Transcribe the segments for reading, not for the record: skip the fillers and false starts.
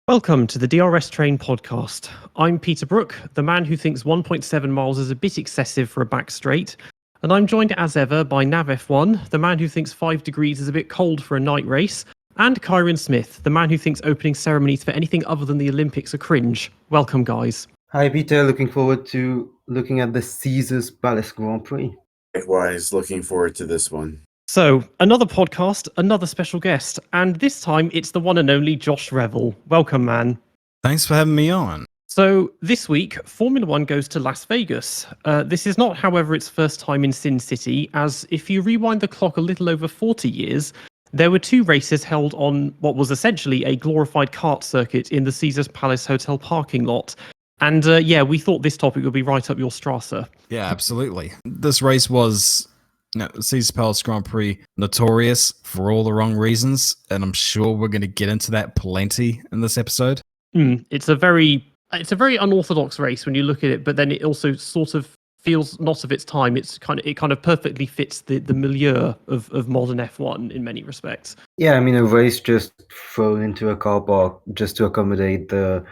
Welcome to the DRS Train podcast. I'm Peter Brook, the man who thinks 1.7 miles is a bit excessive for a back straight, and I'm joined as ever by Nav F1, the man who thinks 5 degrees is a bit cold for a night race, and Ciaron Smith, the man who thinks opening ceremonies for anything other than the Olympics are cringe. Welcome, guys. Hi, Peter. Looking forward to looking at the Caesars Palace Grand Prix. Likewise, looking forward to this one. So, another podcast, another special guest, and this time it's the one and only Josh Revell. Welcome, man. Thanks for having me on. So, this week, Formula One goes to Las Vegas. This is not, however, its first time in Sin City, as if you rewind the clock a little over 40 years, there were 2 races held on what was essentially a glorified kart circuit in the Caesars Palace Hotel parking lot. And we thought this topic would be right up your Strasse. Yeah, absolutely. This race was, Caesars Palace Grand Prix, notorious for all the wrong reasons, and I'm sure we're going to get into that plenty in this episode. It's a very unorthodox race when you look at it, but then it also sort of feels not of its time. It kind of perfectly fits the milieu of modern F1 in many respects. Yeah, I mean, a race just thrown into a car park just to accommodate the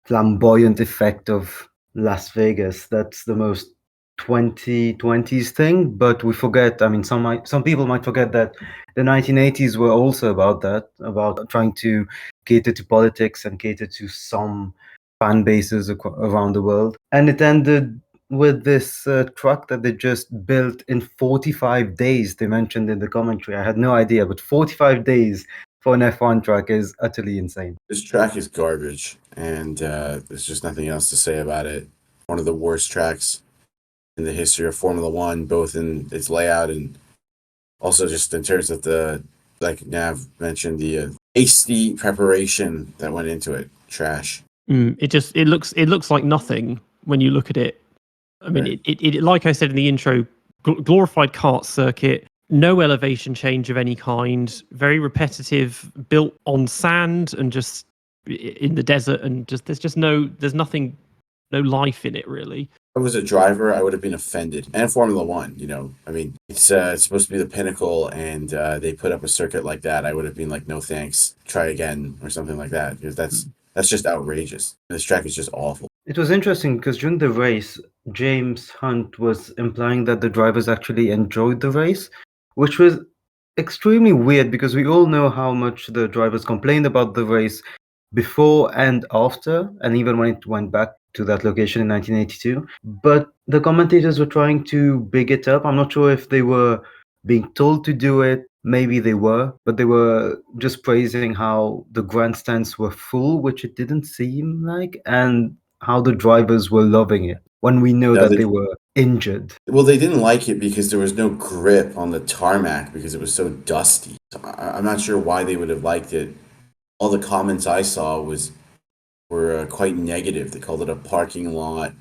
flamboyant effect of Las Vegas. That's the most 2020s thing, but we forget. I mean, some people might forget that the 1980s were also about that, about trying to cater to politics and cater to some fan bases around the world. And it ended with this truck that they just built in 45 days. They mentioned in the commentary. I had no idea, but 45 days for an F1 track is utterly insane. This track is garbage, and there's just nothing else to say about it. One of the worst tracks in the history of Formula One, both in its layout and also just in terms of the, like Nav mentioned, the hasty preparation that went into it. Trash. It looks like nothing when you look at it. I mean, Right. it like I said in the intro, glorified kart circuit, no elevation change of any kind, very repetitive, built on sand and just in the desert, and just there's nothing, no life in it really. If I was a driver, I would have been offended. And Formula One, I mean, it's supposed to be the pinnacle, and they put up a circuit like that. I would have been like, no thanks, try again or something like that, because that's just outrageous. This track is just awful. It was interesting because during the race, James Hunt was implying that the drivers actually enjoyed the race, which was extremely weird because we all know how much the drivers complained about the race before and after, and even when it went back to that location in 1982. But the commentators were trying to big it up. I'm not sure if they were being told to do it. Maybe they were, but they were just praising how the grandstands were full, which it didn't seem like, and how the drivers were loving it when we know that they were injured. Well, they didn't like it because there was no grip on the tarmac because it was so dusty. So I'm not sure why they would have liked it. All the comments I saw were quite negative. They called it a parking lot.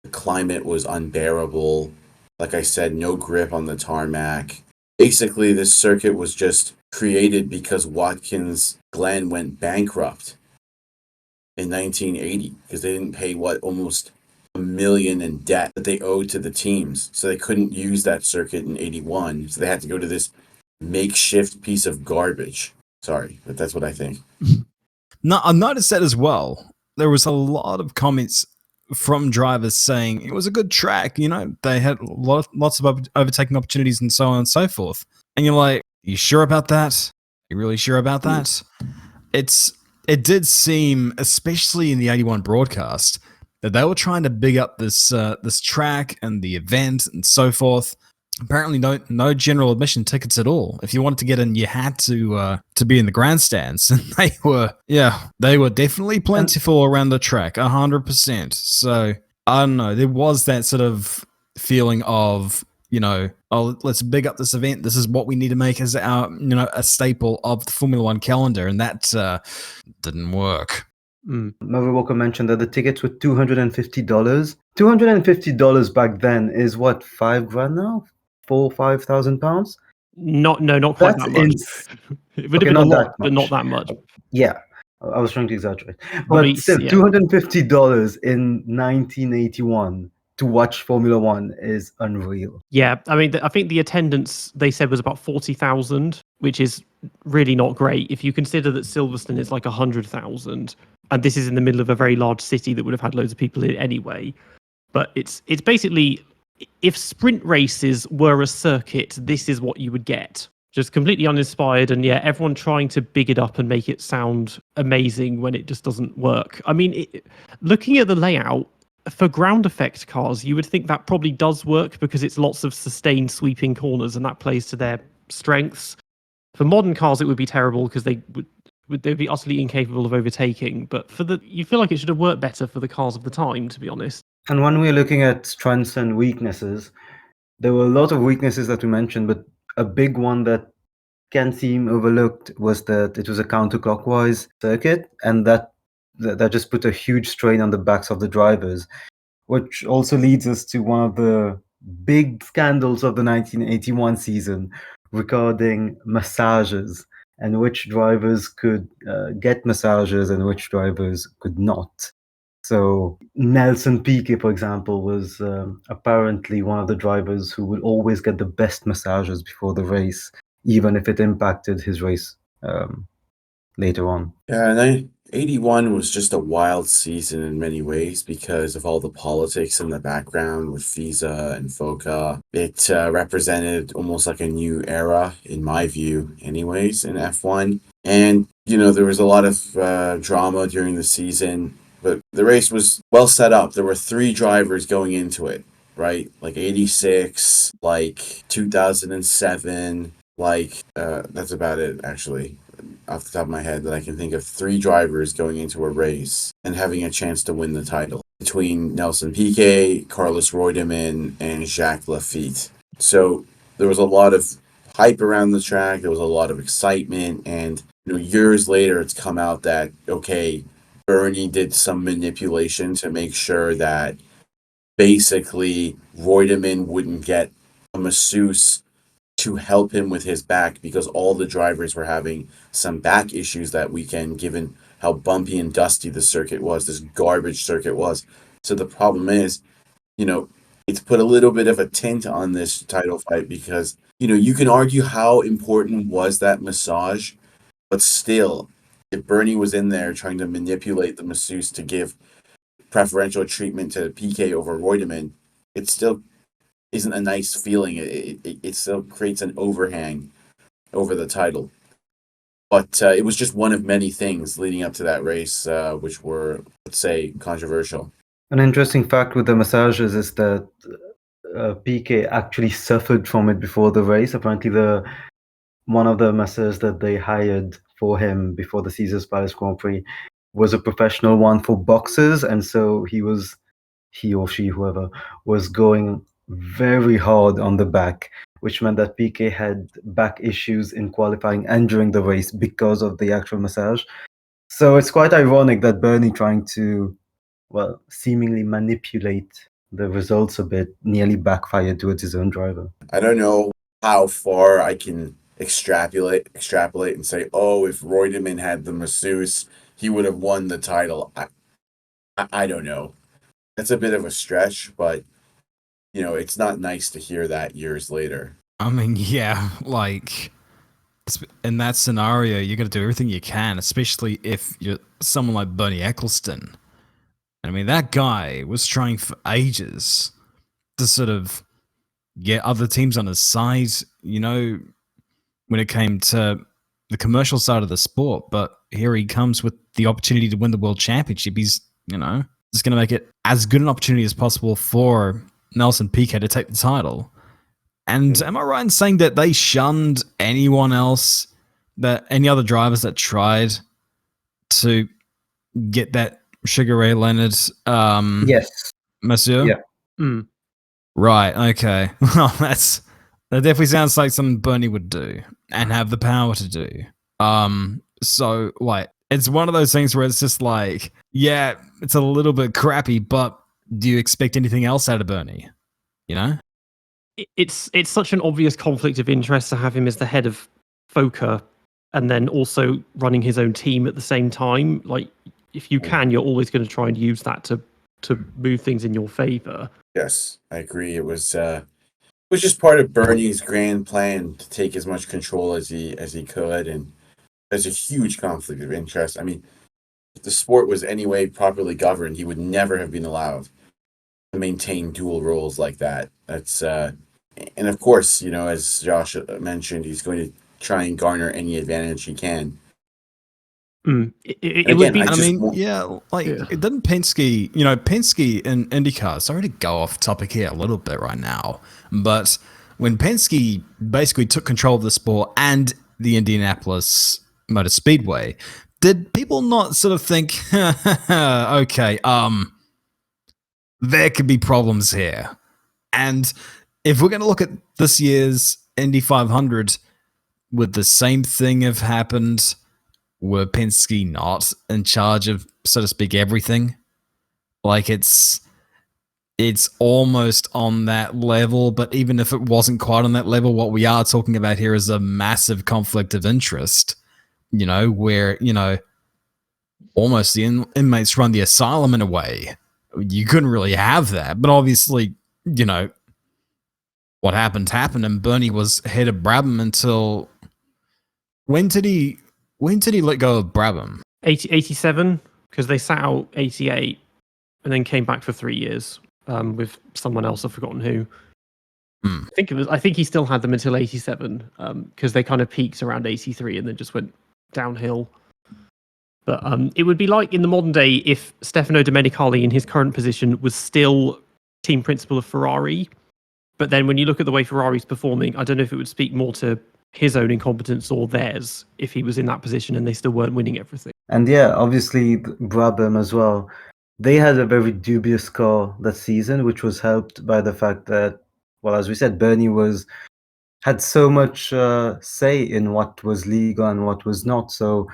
The climate was unbearable. Like I said, no grip on the tarmac. Basically, this circuit was just created because Watkins Glen went bankrupt in 1980 because they didn't pay almost $1 million in debt that they owed to the teams. So they couldn't use that circuit in 81. So they had to go to this makeshift piece of garbage. Sorry, but that's what I think. No, I noticed that as well. There was a lot of comments from drivers saying it was a good track. They had lots of overtaking opportunities and so on and so forth. And you're like, you sure about that? You really sure about that? It did seem, especially in the 81 broadcast, that they were trying to big up this track and the event and so forth. Apparently, no general admission tickets at all. If you wanted to get in, you had to be in the grandstands, and they were definitely plentiful around the track, 100%. So I don't know. There was that sort of feeling of, let's big up this event. This is what we need to make as our, a staple of the Formula One calendar, and that didn't work. Murray Walker mentioned that the tickets were $250. $250 back then is what, $5,000 now? £4,000-5,000? Not quite that much. It would have been a lot, but not that much. Yeah, I was trying to exaggerate. Probably, but still, $250 in 1981 to watch Formula One is unreal. Yeah, I mean, I think the attendance they said was about 40,000, which is really not great. If you consider that Silverstone is like 100,000, and this is in the middle of a very large city that would have had loads of people in it anyway. But it's basically, if sprint races were a circuit, this is what you would get. Just completely uninspired, and yeah, everyone trying to big it up and make it sound amazing when it just doesn't work. I mean, looking at the layout, for ground effect cars, you would think that probably does work because it's lots of sustained sweeping corners, and that plays to their strengths. For modern cars, it would be terrible because they'd be utterly incapable of overtaking. But you feel like it should have worked better for the cars of the time, to be honest. And when we're looking at strengths and weaknesses, there were a lot of weaknesses that we mentioned, but a big one that can seem overlooked was that it was a counterclockwise circuit, and that just put a huge strain on the backs of the drivers, which also leads us to one of the big scandals of the 1981 season regarding massages and which drivers could get massages and which drivers could not. So Nelson Piquet, for example, was apparently one of the drivers who would always get the best massages before the race, even if it impacted his race later on. Yeah, and 81 was just a wild season in many ways because of all the politics in the background with FISA and FOCA. It represented almost like a new era, in my view, anyways, in F1. And, there was a lot of drama during the season, but the race was well set up. There were 3 drivers going into it, right? Like 86, like 2007, that's about it, actually. Off the top of my head, that I can think of 3 drivers going into a race and having a chance to win the title between Nelson Piquet, Carlos Reutemann, and Jacques Laffite. So there was a lot of hype around the track. There was a lot of excitement, and years later, it's come out that Bernie did some manipulation to make sure that basically Reutemann wouldn't get a masseuse to help him with his back because all the drivers were having some back issues that weekend, given how bumpy and dusty the circuit was, this garbage circuit was. So the problem is, it's put a little bit of a tint on this title fight because, you can argue how important was that massage, but still, if Bernie was in there trying to manipulate the masseuse to give preferential treatment to Piquet over Reutemann, it still isn't a nice feeling. It still creates an overhang over the title. But it was just one of many things leading up to that race, which were, let's say, controversial. An interesting fact with the massages is that Piquet actually suffered from it before the race. Apparently, one of the masseurs that they hired for him before the Caesars Palace Grand Prix was a professional one for boxers, and so he or she, whoever, was going very hard on the back, which meant that Piquet had back issues in qualifying and during the race because of the actual massage. So it's quite ironic that Bernie, trying to, seemingly manipulate the results a bit, nearly backfired towards his own driver. I don't know how far I can extrapolate and say, if Reutemann had the masseuse, he would have won the title. I don't know. That's a bit of a stretch, but it's not nice to hear that years later. I mean, yeah, in that scenario, you got to do everything you can, especially if you're someone like Bernie Ecclestone. I mean, that guy was trying for ages to sort of get other teams on his side, when it came to the commercial side of the sport. But here he comes with the opportunity to win the world championship. He's, just going to make it as good an opportunity as possible for Nelson Piquet to take the title. And am I right in saying that they shunned anyone else, any other drivers that tried to get that Sugar Ray Leonard Yes. masseur? Yeah. Mm. Right, okay. Well, that definitely sounds like something Bernie would do and have the power to do. So, it's one of those things where it's just like, yeah, it's a little bit crappy, but do you expect anything else out of Bernie? It's such an obvious conflict of interest to have him as the head of FOCA and then also running his own team at the same time. Like, if you can, you're always going to try and use that to move things in your favor. Yes, I agree. It was was just part of Bernie's grand plan to take as much control as he could, and there's a huge conflict of interest. I mean, if the sport was anyway properly governed, he would never have been allowed to maintain dual roles like that. That's and of course, as Josh mentioned, he's going to try and garner any advantage he can. It would be. I mean, didn't Penske, Penske in IndyCar, sorry to go off topic here a little bit right now, but when Penske basically took control of the sport and the Indianapolis Motor Speedway, did people not sort of think, okay, there could be problems here? And if we're going to look at this year's Indy 500, would the same thing have happened? Were Penske not in charge of, so to speak, everything? Like it's almost on that level, but even if it wasn't quite on that level, what we are talking about here is a massive conflict of interest, where, almost the inmates run the asylum in a way. You couldn't really have that, but obviously, what happened, and Bernie was head of Brabham until when did he let go of Brabham? 87, because they sat out 88 and then came back for 3 years with someone else. I've forgotten who. I think he still had them until 87 because they kind of peaked around 83 and then just went downhill. But it would be like in the modern day if Stefano Domenicali in his current position was still team principal of Ferrari. But then when you look at the way Ferrari's performing, I don't know if it would speak more to his own incompetence or theirs if he was in that position and they still weren't winning everything. And yeah, obviously Brabham as well. They had a very dubious car that season, which was helped by the fact that, well, as we said, Bernie had so much say in what was legal and what was not. So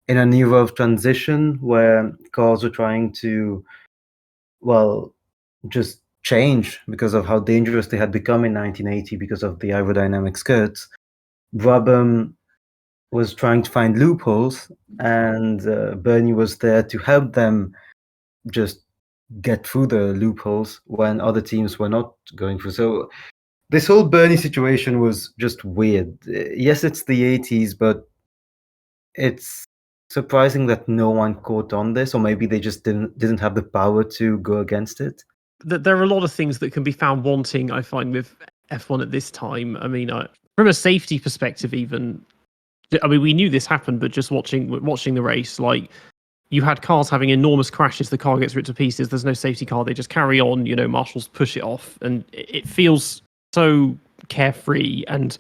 in an era of transition where cars were trying to, just change because of how dangerous they had become in 1980 because of the aerodynamic skirts, Brabham was trying to find loopholes, and Bernie was there to help them just get through the loopholes when other teams were not going through. So this whole Bernie situation was just weird. Yes, it's the 80s, but it's surprising that no one caught on this, or maybe they just didn't have the power to go against it. There are a lot of things that can be found wanting, I find, with F1 at this time. I mean, from a safety perspective, even, I mean, we knew this happened, but just watching the race, like, you had cars having enormous crashes. The car gets ripped to pieces. There's no safety car. They just carry on. Marshals push it off, and it feels so carefree. And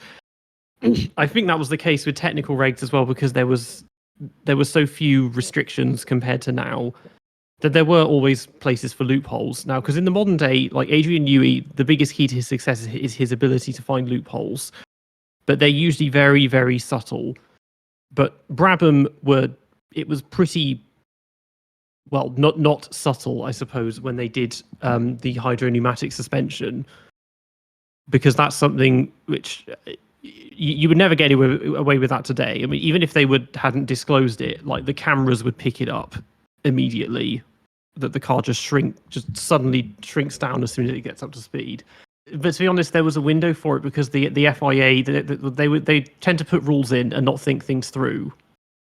I think that was the case with technical regs as well, because there were so few restrictions compared to now that there were always places for loopholes. Now, because in the modern day, like Adrian Newey, the biggest key to his success is his ability to find loopholes, but they're usually very, very subtle. But Brabham it was pretty, well, not subtle, I suppose, when they did the hydropneumatic suspension, because that's something which you would never get away with that today. I mean, even if they hadn't disclosed it, like the cameras would pick it up immediately, that the car just suddenly shrinks down as soon as it gets up to speed. But to be honest, there was a window for it because the FIA they tend to put rules in and not think things through.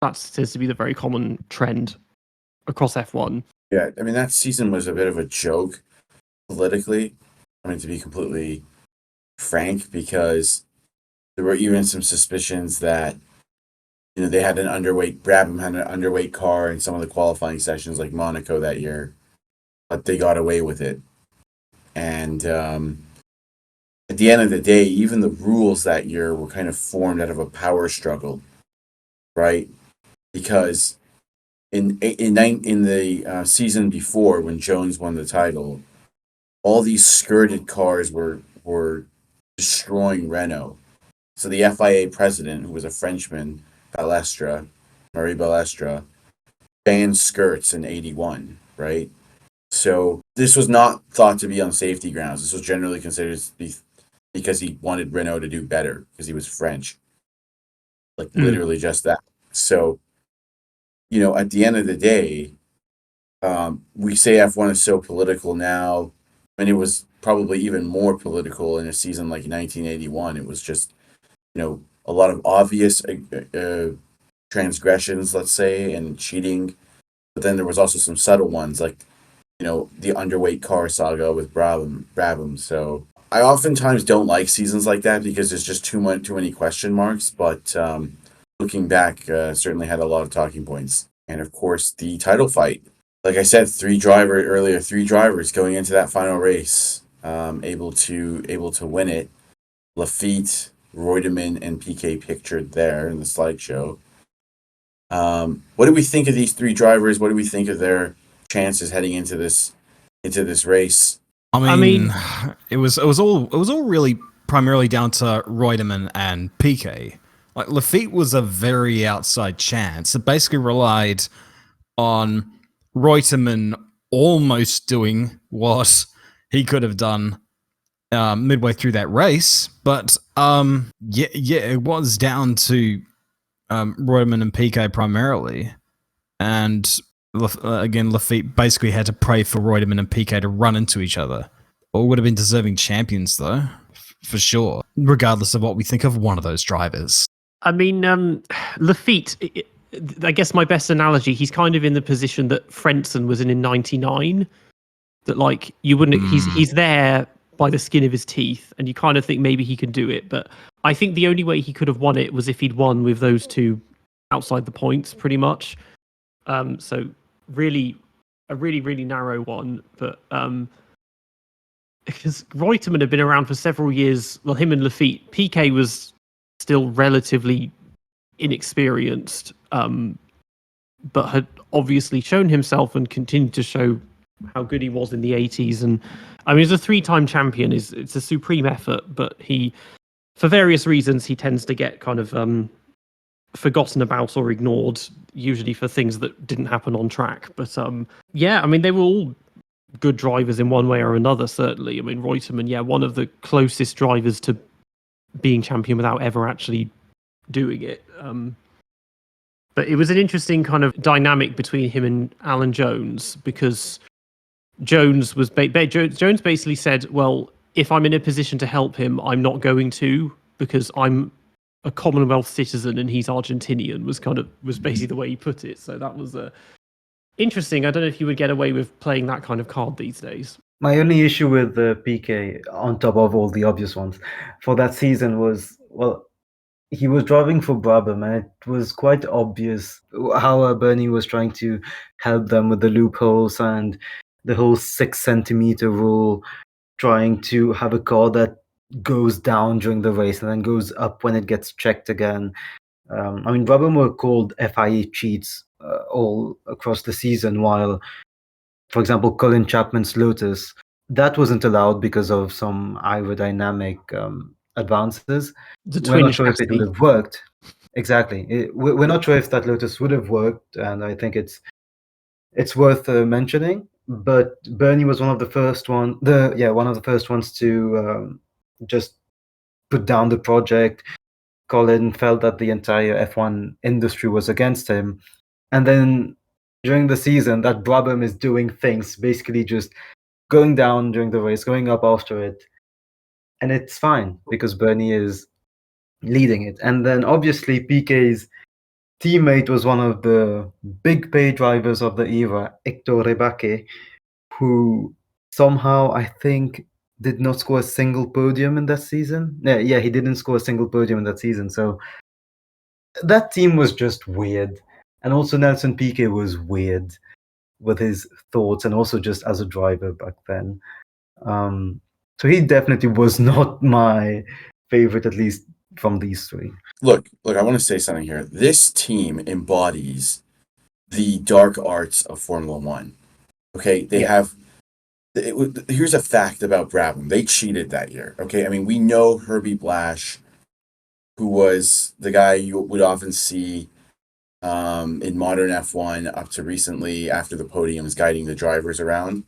That tends to be the very common trend across F1. Yeah, I mean, that season was a bit of a joke politically. I mean, to be completely frank, because there were even some suspicions that they had Brabham had an underweight car in some of the qualifying sessions like Monaco that year, but they got away with it. And at the end of the day, even the rules that year were kind of formed out of a power struggle, right? Because in the season before, when Jones won the title, all these skirted cars were destroying Renault. So the FIA president, who was a Frenchman, Marie Balestre, banned skirts in 81, right? So this was not thought to be on safety grounds. This was generally considered to be because he wanted Renault to do better because he was French. Like literally just that. So, at the end of the day, we say F1 is so political now. And it was probably even more political in a season like 1981. It was just, a lot of obvious transgressions, let's say, and cheating. But then there was also some subtle ones, like, the underweight car saga with Brabham. So I oftentimes don't like seasons like that because there's just too many question marks. But looking back, certainly had a lot of talking points. And of course, the title fight. Like I said, three drivers going into that final race, able to win it. Laffite, Reutemann, and Piquet pictured there in the slideshow. What do we think of these three drivers? What do we think of their chances heading into this race? I mean, it was all really primarily down to Reutemann and Piquet. Like Laffite was a very outside chance. It basically relied on Reutemann almost doing what he could have done midway through that race, but it was down to Reutemann and Piquet primarily, and again, Laffite basically had to pray for Reutemann and Piquet to run into each other. All would have been deserving champions, though, for sure, regardless of what we think of one of those drivers. I mean, Laffite, I guess my best analogy, he's kind of in the position that Frentzen was in '99. That, like, you wouldn't, he's there by the skin of his teeth, and you kind of think maybe he can do it. But I think the only way he could have won it was if he'd won with those two outside the points, pretty much. So really, a really narrow one. But because Reutemann had been around for several years, well, him and Laffite, Piquet was still relatively inexperienced, but had obviously shown himself and continued to show how good he was in the 80s. And I mean, he's a 3-time champion. It's a supreme effort, but he, for various reasons, he tends to get kind of forgotten about or ignored, usually for things that didn't happen on track. But yeah, I mean, they were all good drivers in one way or another, certainly. I mean, Reutemann, one of the closest drivers to being champion without ever actually doing it. But it was an interesting kind of dynamic between him and Alan Jones, because Jones was Jones basically said, well, if I'm in a position to help him, I'm not going to, because I'm a Commonwealth citizen and he's Argentinian, was basically the way he put it. So that was interesting. I don't know if you would get away with playing that kind of card these days. My only issue with Piquet, on top of all the obvious ones, for that season was, well, he was driving for Brabham, and it was quite obvious how Bernie was trying to help them with the loopholes and the whole 6-centimeter rule, trying to have a car that goes down during the race and then goes up when it gets checked again. I mean, Brabham were called FIA cheats all across the season, while, for example, Colin Chapman's Lotus, that wasn't allowed because of some aerodynamic advances. We're not sure if it would have worked. Exactly. We're not sure if that Lotus would have worked, and I think it's worth mentioning. But Bernie was one of the first ones to just put down the project. Colin felt that the entire F1 industry was against him. And then during the season, that Brabham is doing things, basically just going down during the race, going up after it. And it's fine because Bernie is leading it. And then obviously Piquet's teammate was one of the big pay drivers of the era, Hector Rebaque, who somehow, I think, did not score a single podium in that season. Yeah, he didn't score a single podium in that season. So that team was just weird. And also Nelson Piquet was weird with his thoughts, and also just as a driver back then. So he definitely was not my favorite, at least from these three. Look, I want to say something here. This team embodies the dark arts of Formula One. Okay, here's a fact about Brabham. They cheated that year. Okay, I mean, we know Herbie Blash, who was the guy you would often see in modern F1 up to recently after the podiums guiding the drivers around.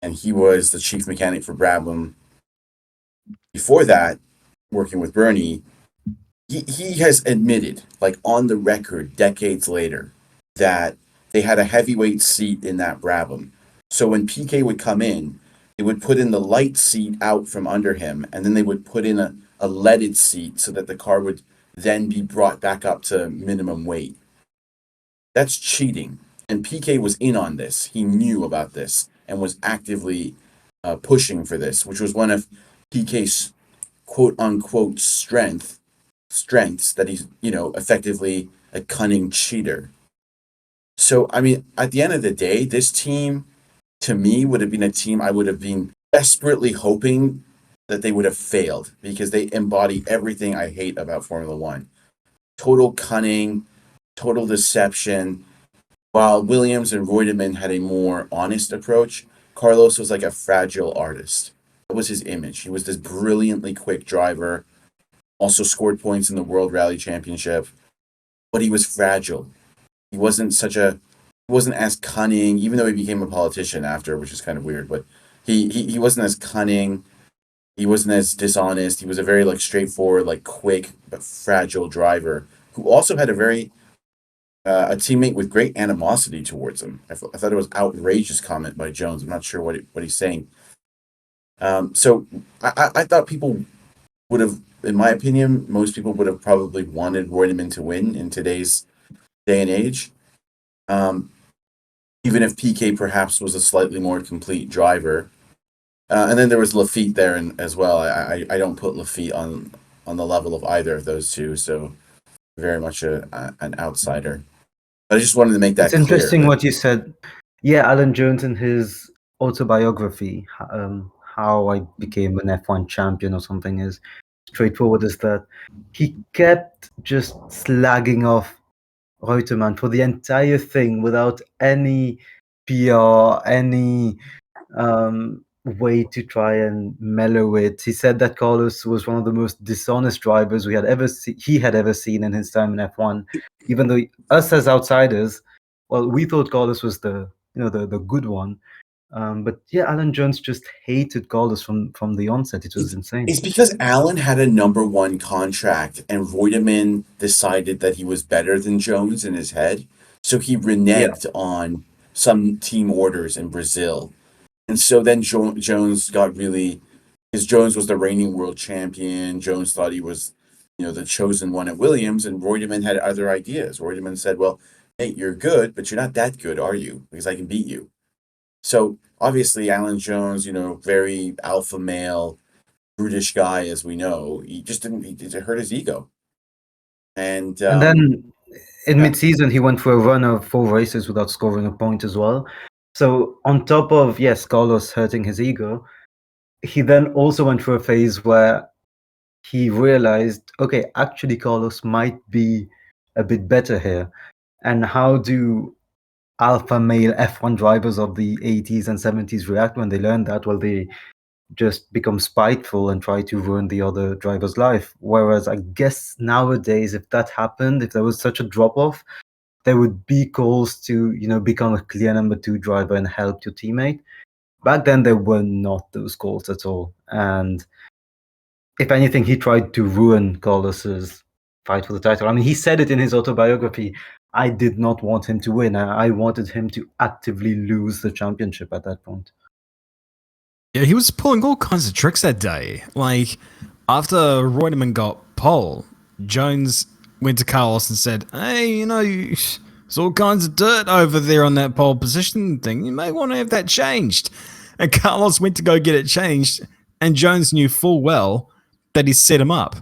And he was the chief mechanic for Brabham. Before that, working with Bernie, he has admitted, like on the record decades later, that they had a heavyweight seat in that Brabham. So when Piquet would come in, they would put in the light seat out from under him, and then they would put in a leaded seat so that the car would then be brought back up to minimum weight. That's cheating. And Piquet was in on this. He knew about this and was actively pushing for this, which was one of Piquet's quote unquote strengths, that he's, effectively a cunning cheater. So, I mean, at the end of the day, this team, to me, would have been a team I would have been desperately hoping that they would have failed, because they embody everything I hate about Formula One. Total cunning, total deception. While Williams and Reutemann had a more honest approach, Carlos was like a fragile artist. That was his image. He was this brilliantly quick driver, also scored points in the World Rally Championship, but he was fragile. He wasn't as cunning, even though he became a politician after, which is kind of weird, but he wasn't as cunning. He wasn't as dishonest. He was a very straightforward, quick but fragile driver who also had a teammate with great animosity towards him. I thought it was outrageous comment by Jones. I'm not sure what he's saying. So I thought people would have, in my opinion, most people would have probably wanted Reutemann to win in today's day and age. Even if Piquet perhaps was a slightly more complete driver. And then there was Laffite there as well. I don't put Laffite on the level of either of those two, so very much an outsider. But I just wanted to make that It's clear. interesting what you said. Yeah, Alan Jones in his autobiography, How I Became an F1 Champion or something, is straightforward as that. He kept just slagging off Reutemann for the entire thing without any PR, any way to try and mellow it. He said that Carlos was one of the most dishonest drivers he had ever seen in his time in F1. Even though us as outsiders, well, we thought Carlos was the good one. But yeah, Alan Jones just hated Carlos from the onset. It was insane. It's because Alan had a #1 contract, and Reutemann decided that he was better than Jones in his head, so he reneged on some team orders in Brazil. And so then Jones got really, because Jones was the reigning world champion. Jones thought he was, the chosen one at Williams, and Reutemann had other ideas. Reutemann said, well, hey, you're good, but you're not that good, are you? Because I can beat you. So obviously Alan Jones, very alpha male, brutish guy, as we know, it hurt his ego. And then in mid-season, he went for a run of 4 races without scoring a point as well. So on top of, yes, Carlos hurting his ego, he then also went through a phase where he realized, okay, actually Carlos might be a bit better here. And how do alpha male F1 drivers of the 80s and 70s react when they learn that? Well, they just become spiteful and try to ruin the other driver's life. Whereas I guess nowadays, if that happened, if there was such a drop-off, there would be calls to, become a clear number 2 driver and help your teammate. Back then, there were not those calls at all. And if anything, he tried to ruin Carlos's fight for the title. I mean, he said it in his autobiography. I did not want him to win. I wanted him to actively lose the championship at that point. Yeah, he was pulling all kinds of tricks that day. After Reutemann got pole, Jones went to Carlos and said, hey, there's all kinds of dirt over there on that pole position thing. You may want to have that changed. And Carlos went to go get it changed, and Jones knew full well that he set him up.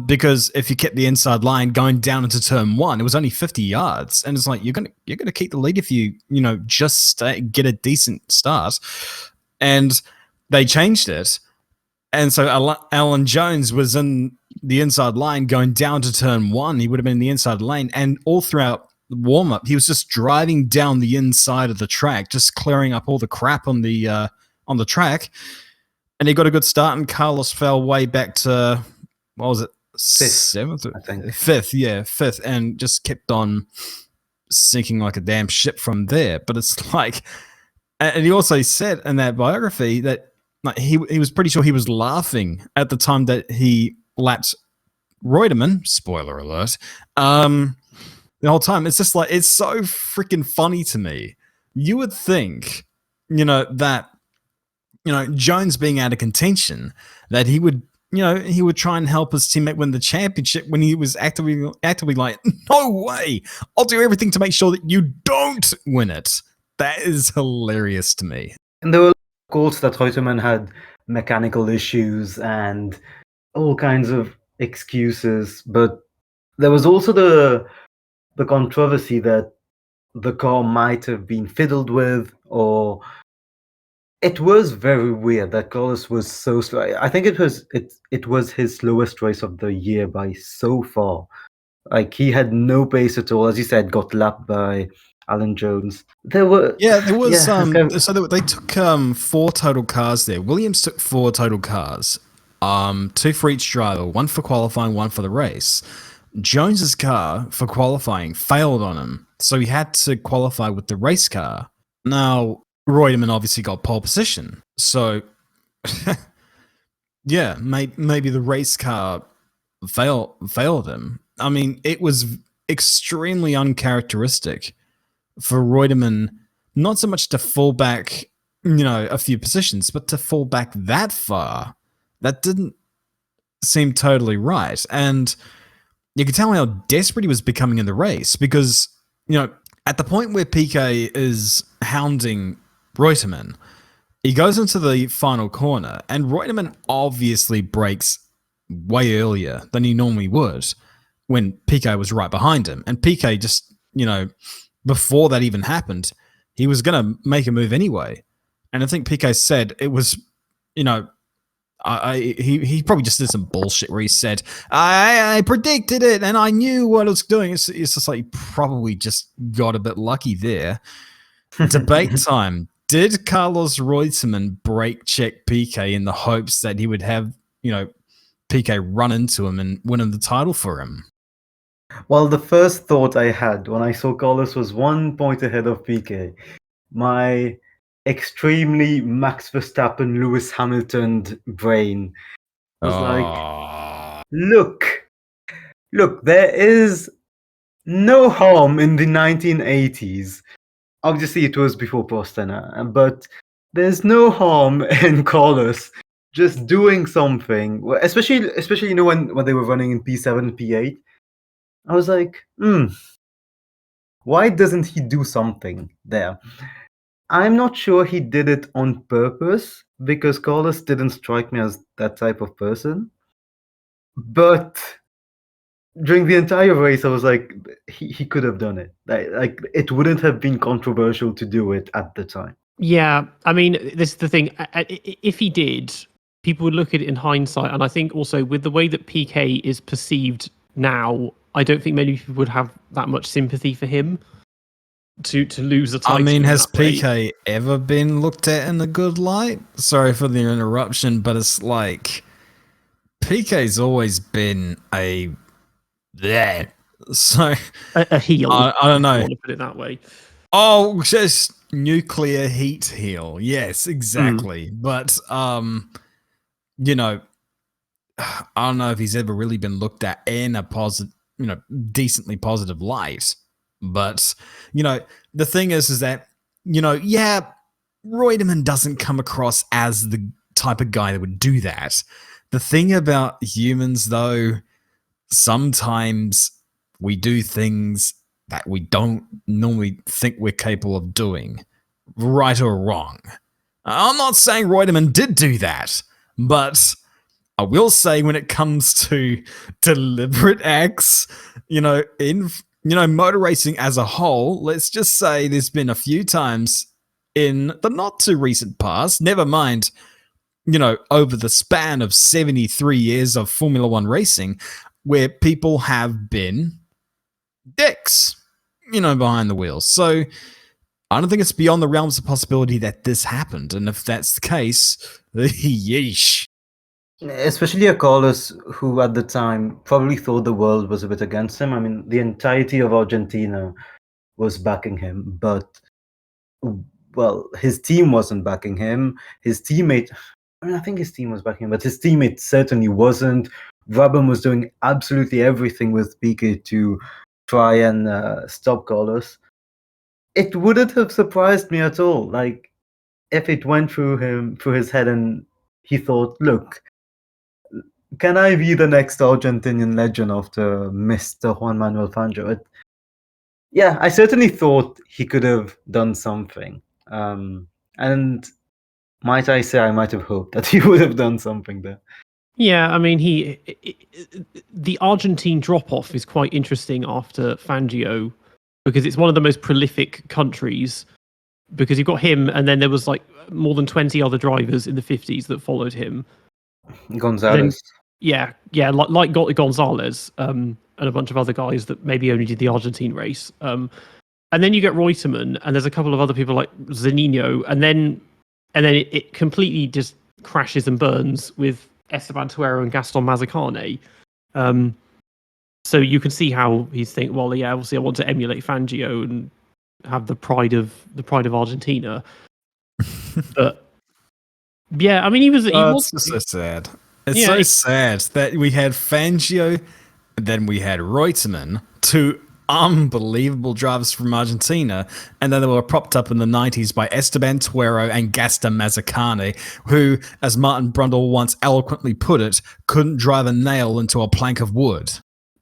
Because if you kept the inside line going down into turn 1, it was only 50 yards. And it's like, you're gonna keep the lead if you, just get a decent start. And they changed it. And so Alan Jones was in the inside line going down to turn 1. He would have been in the inside lane. And all throughout the warm-up, he was just driving down the inside of the track, just clearing up all the crap on the track. And he got a good start, and Carlos fell way back to, what was it? 7th? I think. 5th, and just kept on sinking like a damn ship from there. But it's like, and he also said in that biography that he was pretty sure he was laughing at the time that he lapped Reutemann. Spoiler alert. The whole time. It's just like, it's so freaking funny to me. You would think, that Jones being out of contention, that he would try and help his teammate win the championship when he was actively like, no way, I'll do everything to make sure that you don't win it. That is hilarious to me. And there were calls that Reutemann had mechanical issues and all kinds of excuses, but there was also the controversy that the car might have been fiddled with, or it was very weird that Carlos was so slow. I think it was his slowest race of the year by so far. Like, he had no pace at all. As you said, got lapped by Alan Jones. There was so they took 4 total cars there. Williams took 4 total cars, 2 for each driver, 1 for qualifying, 1 for the race. Jones's car for qualifying failed on him, so he had to qualify with the race car. Now, Reutemann obviously got pole position, so yeah, maybe the race car failed him. I mean, it was extremely uncharacteristic for Reutemann, not so much to fall back, a few positions, but to fall back that far. That didn't seem totally right. And you could tell how desperate he was becoming in the race because, at the point where Piquet is hounding Reutemann, he goes into the final corner and Reutemann obviously brakes way earlier than he normally would when Piquet was right behind him. And Piquet just, before that even happened, he was going to make a move anyway. And I think Piquet said it was, he probably just did some bullshit where he said, I predicted it and I knew what I was doing. It's just like, he probably just got a bit lucky there. Debate time. Did Carlos Reutemann brake check Piquet in the hopes that he would have, Piquet run into him and win him the title for him? Well, the first thought I had when I saw Carlos was 1 point ahead of Piquet, my extremely Max Verstappen, Lewis Hamilton brain was like, look, there is no harm in the 1980s. Obviously, it was before Prost, but there's no harm in Carlos just doing something, especially when they were running in P7 and P8. I was like, why doesn't he do something there? I'm not sure he did it on purpose, because Carlos didn't strike me as that type of person. But during the entire race, I was like, he could have done it. Like, it wouldn't have been controversial to do it at the time. Yeah, I mean, this is the thing. If he did, people would look at it in hindsight. And I think also with the way that Piquet is perceived now, I don't think many people would have that much sympathy for him to lose the title. I mean, has Piquet ever been looked at in a good light? Sorry for the interruption, but it's like Piquet's always been a heel. I don't know. I want to put it that way. Oh, just nuclear heat heel. Yes, exactly. But I don't know if he's ever really been looked at in a positive, decently positive light. But, the thing is that, Reutemann doesn't come across as the type of guy that would do that. The thing about humans, though, sometimes we do things that we don't normally think we're capable of doing, right or wrong. I'm not saying Reutemann did do that, but I will say when it comes to deliberate acts, in motor racing as a whole, let's just say there's been a few times in the not too recent past, never mind, over the span of 73 years of Formula One racing, where people have been dicks, behind the wheel. So I don't think it's beyond the realms of possibility that this happened. And if that's the case, yeesh. Especially a Carlos who at the time probably thought the world was a bit against him. I mean, the entirety of Argentina was backing him, but, well, his team wasn't backing him. His teammate, I think his team was backing him, but his teammate certainly wasn't. Brabham was doing absolutely everything with Piquet to try and stop Carlos. It wouldn't have surprised me at all. Like, if it went through his head and he thought, look, can I be the next Argentinian legend after Mr. Juan Manuel Fangio? Yeah, I certainly thought he could have done something. And might I say, I might have hoped that he would have done something there. Yeah, I mean, the Argentine drop-off is quite interesting after Fangio, because it's one of the most prolific countries, because you've got him, and then there was like more than 20 other drivers in the 50s that followed him. Gonzalez. Yeah, like Gonzalez, and a bunch of other guys that maybe only did the Argentine race. And then you get Reutemann, and there's a couple of other people like Zanino, and then it completely just crashes and burns with Esteban Tuero and Gaston Mazzacane. So you can see how he's thinking, well, yeah, obviously I want to emulate Fangio and have the pride of Argentina. But yeah, I mean, he was It's just so sad. It's so sad that we had Fangio, and then we had Reutemann, two unbelievable drivers from Argentina, and then they were propped up in the 90s by Esteban Tuero and Gaston Mazzacane, who, as Martin Brundle once eloquently put it, couldn't drive a nail into a plank of wood.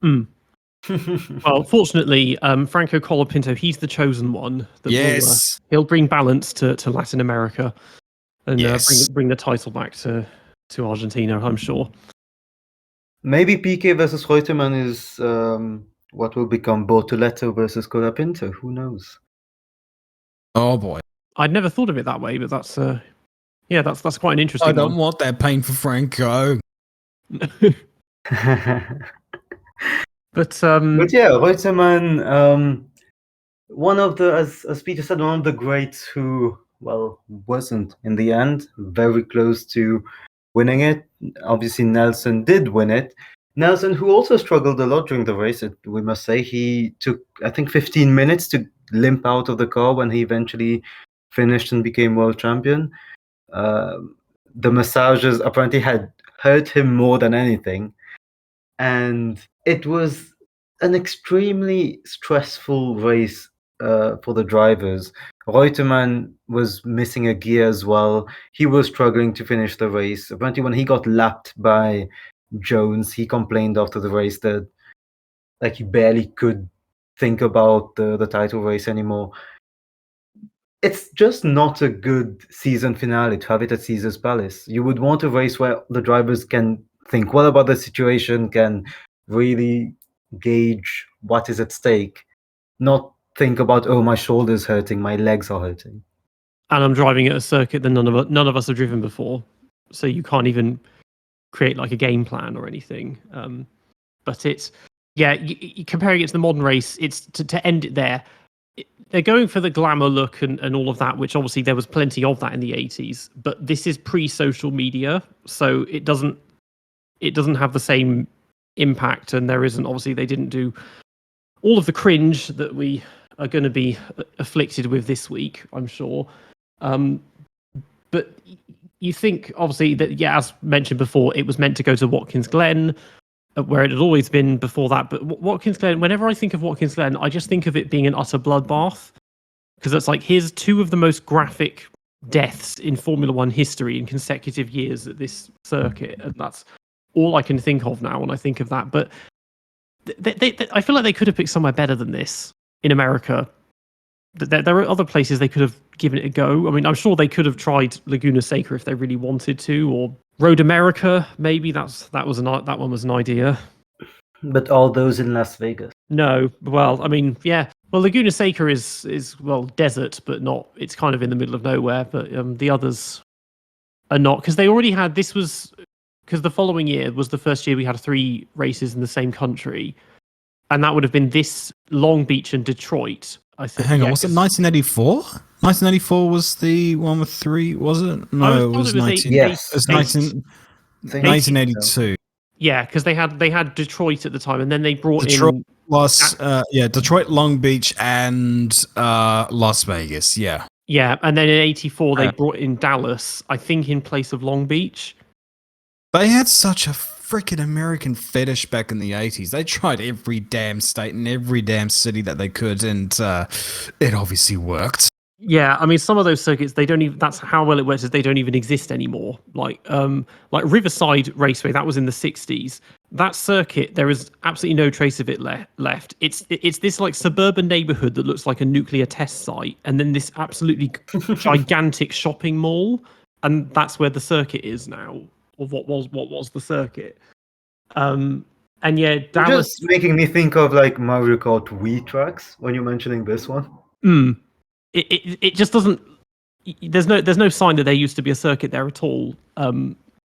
Well, fortunately, Franco Colapinto, he's the chosen one. That he'll bring balance to Latin America and bring the title back to Argentina, I'm sure. Maybe Piquet versus Reutemann is what will become Bortoleto versus Colapinto. Who knows? Oh boy, I'd never thought of it that way, but that's quite an interesting. I don't want that pain for Franco. But yeah, Reutemann, one of the, as Peter said, one of the greats who, well, wasn't in the end, very close to winning it. Obviously, Nelson did win it. Nelson, who also struggled a lot during the race, we must say, he took, I think, 15 minutes to limp out of the car when he eventually finished and became world champion. The massages apparently had hurt him more than anything. And it was an extremely stressful race for the drivers. Reutemann was missing a gear as well. He was struggling to finish the race. Apparently, when he got lapped by Jones, he complained after the race that he barely could think about the title race anymore. It's just not a good season finale to have it at Caesar's Palace. You would want a race where the drivers can think well about the situation, can really gauge what is at stake, not think about, oh, my shoulder's hurting, my legs are hurting. And I'm driving at a circuit that none of us have driven before, so you can't even create like a game plan or anything. But it's comparing it to the modern race, it's to end it there. They're going for the glamour look and all of that, which obviously there was plenty of that in the 80s. But this is pre-social media, so it doesn't have the same impact, and there isn't, obviously they didn't do all of the cringe that we are going to be afflicted with this week, I'm sure. But you think, obviously, that, as mentioned before, it was meant to go to Watkins Glen, where it had always been before that. But Watkins Glen, whenever I think of Watkins Glen, I just think of it being an utter bloodbath, because it's like, here's two of the most graphic deaths in Formula One history in consecutive years at this circuit, and that's all I can think of now when I think of that. But I feel like they could have picked somewhere better than this in America. There are other places they could have given it a go. I mean, I'm sure they could have tried Laguna Seca if they really wanted to, or Road America, maybe. That one was an idea. But all those in Las Vegas? No. Well, I mean, yeah. Well, Laguna Seca is desert, but not. It's kind of in the middle of nowhere. But the others are not, because they already had. This was because the following year was the first year we had 3 races in the same country, and that would have been this, Long Beach and Detroit. I think. Hang on, was it 1984? 1984 was the one with 3, was it? No, it was 1982. Yeah, because they had Detroit at the time, and then they brought Detroit, Detroit, Long Beach, and Las Vegas. Yeah. Yeah, and then in '84 they brought in Dallas, I think, in place of Long Beach. They had such a freaking American fetish back in the 80s. They tried every damn state and every damn city that they could, and it obviously worked. Yeah, I mean, some of those circuits, they don't even. That's how well it works. Is they don't even exist anymore. Like Riverside Raceway, that was in the '60s. That circuit, there is absolutely no trace of it left. It's this like suburban neighborhood that looks like a nuclear test site, and then this absolutely gigantic shopping mall, and that's where the circuit is now, or what was the circuit. And yeah, You're Dallas. just making me think of like Mario Kart Wii tracks when you're mentioning this one. It just doesn't. There's no sign that there used to be a circuit there at all.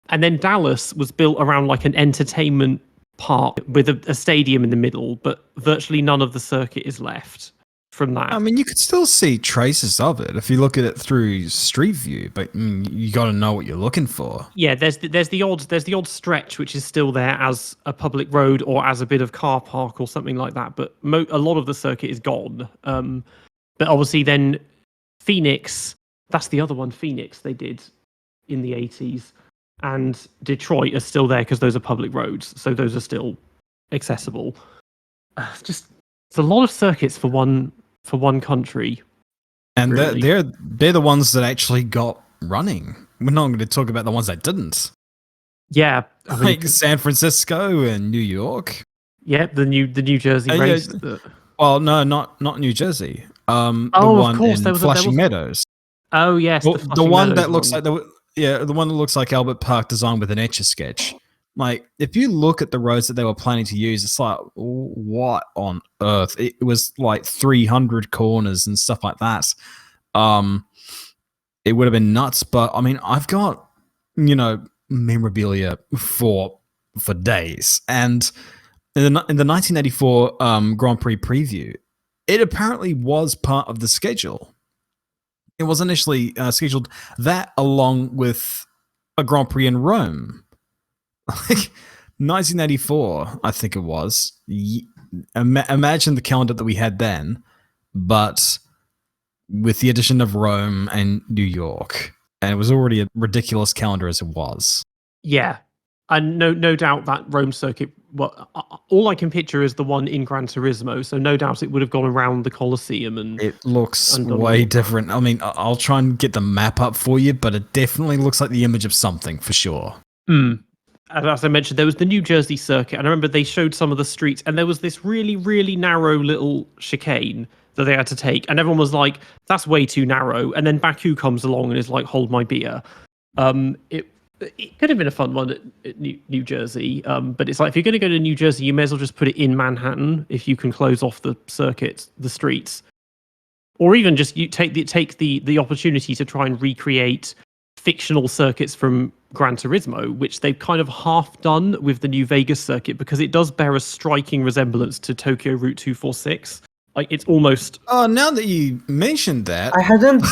And then Dallas was built around like an entertainment park with a stadium in the middle, but virtually none of the circuit is left from that. I mean, you could still see traces of it if you look at it through Street View, but you got to know what you're looking for. Yeah, there's the odd stretch which is still there as a public road or as a bit of car park or something like that, but a lot of the circuit is gone. But obviously then Phoenix, that's the other one, Phoenix, they did in the 80s. And Detroit are still there because those are public roads. So those are still accessible. It's a lot of circuits for one country. And really. they're the ones that actually got running. We're not going to talk about the ones that didn't. Yeah. I mean, Like San Francisco and New York. Yeah, the New Jersey race. Well, no, not New Jersey. The of course, in there was Flushing Meadows. Oh yes, the one that looks like the one that looks like Albert Park design with an Etch-a-Sketch. Like, if you look at the roads that they were planning to use, it's like, what on earth? It was like 300 corners and stuff like that. It would have been nuts. But I mean, I've got memorabilia for days, and in the 1984 Grand Prix preview, it apparently was part of the schedule. It was initially scheduled that along with a Grand Prix in Rome. Like 1984, I think it was. Imagine the calendar that we had then, but with the addition of Rome and New York. And it was already a ridiculous calendar as it was. Yeah. And no doubt that Rome circuit, well, all I can picture is the one in Gran Turismo. So no doubt it would have gone around the Colosseum. And it looks way different. I mean, I'll try and get the map up for you, but it definitely looks like the image of something for sure. And as I mentioned, there was the New Jersey circuit. And I remember they showed some of the streets, and there was this really, really narrow little chicane that they had to take. And everyone was like, that's way too narrow. And then Baku comes along and is like, hold my beer. It could have been a fun one at New Jersey, but it's like, if you're going to go to New Jersey, you may as well just put it in Manhattan if you can close off the circuits, the streets, or even just you take the opportunity to try and recreate fictional circuits from Gran Turismo, which they've kind of half done with the New Vegas circuit, because it does bear a striking resemblance to Tokyo Route 246. Like, it's almost. Oh, now that you mentioned that, I hadn't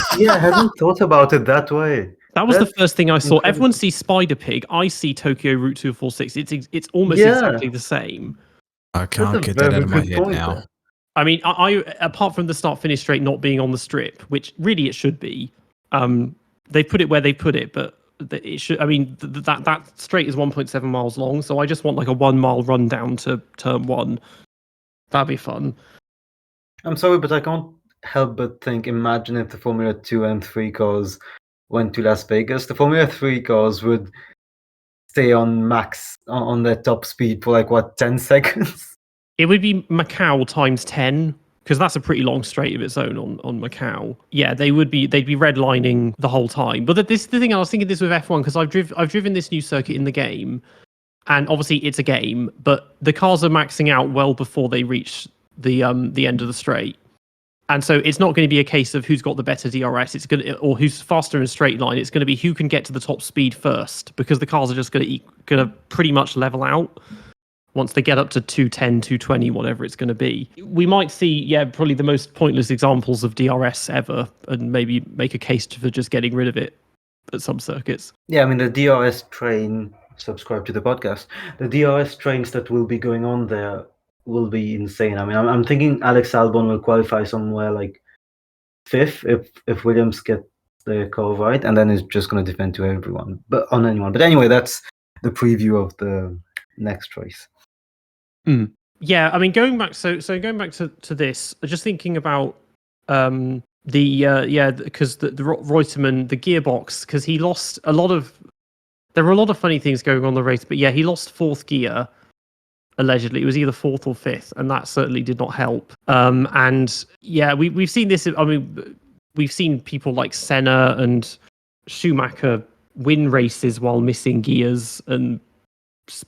thought about it that way. That was the first thing I saw. Incredible. Everyone sees Spider Pig. I see Tokyo Route 246. It's almost exactly the same. I can't get that out of my head now. There. I mean, I apart from the start-finish straight not being on the strip, which really it should be, they put it where they put it, but it should. I mean, that straight is 1.7 miles long, so I just want like a 1 mile run down to turn one. That'd be fun. I'm sorry, but I can't help but think. Imagine if the Formula 2 and 3 cars went to Las Vegas. The Formula 3 cars would stay on max on their top speed for like 10 seconds. It would be Macau times 10, because that's a pretty long straight of its own on Macau. Yeah, they'd be redlining the whole time. But this is the thing, I was thinking this with F1, because I've driven this new circuit in the game, and obviously it's a game, but the cars are maxing out well before they reach the end of the straight. And so it's not going to be a case of who's got the better DRS. It's going to, or who's faster in a straight line. It's going to be who can get to the top speed first, because the cars are just going to pretty much level out once they get up to 210, 220, whatever it's going to be. We might see, probably the most pointless examples of DRS ever, and maybe make a case for just getting rid of it at some circuits. Yeah, I mean, the DRS train, subscribe to the podcast, the DRS trains that will be going on there will be insane. I mean, I'm thinking Alex Albon will qualify somewhere like 5th if Williams get the car right, and then it's just going to defend to everyone, but on anyone. But anyway, that's the preview of the next race. Yeah, I mean, going back to this, just thinking about Because the Reutemann, the gearbox, because he lost a lot of. There were a lot of funny things going on in the race, but yeah, he lost fourth gear. Allegedly, it was either fourth or fifth, and that certainly did not help. And yeah, we've seen this. I mean, we've seen people like Senna and Schumacher win races while missing gears,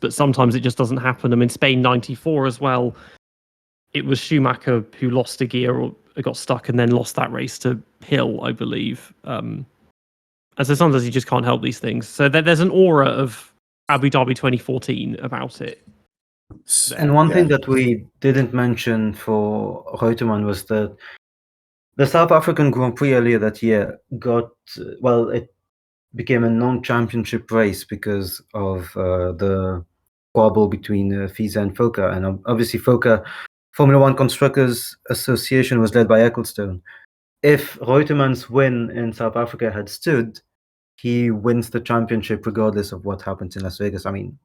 but sometimes it just doesn't happen. I mean, Spain '94 as well. It was Schumacher who lost a gear or got stuck and then lost that race to Hill, I believe. And so sometimes you just can't help these things. So there's an aura of Abu Dhabi 2014 about it. And one thing that we didn't mention for Reutemann was that the South African Grand Prix earlier that year it became a non-championship race because of the squabble between FISA and FOCA. And obviously FOCA, Formula One Constructors Association, was led by Ecclestone. If Reutemann's win in South Africa had stood, he wins the championship regardless of what happens in Las Vegas. I mean,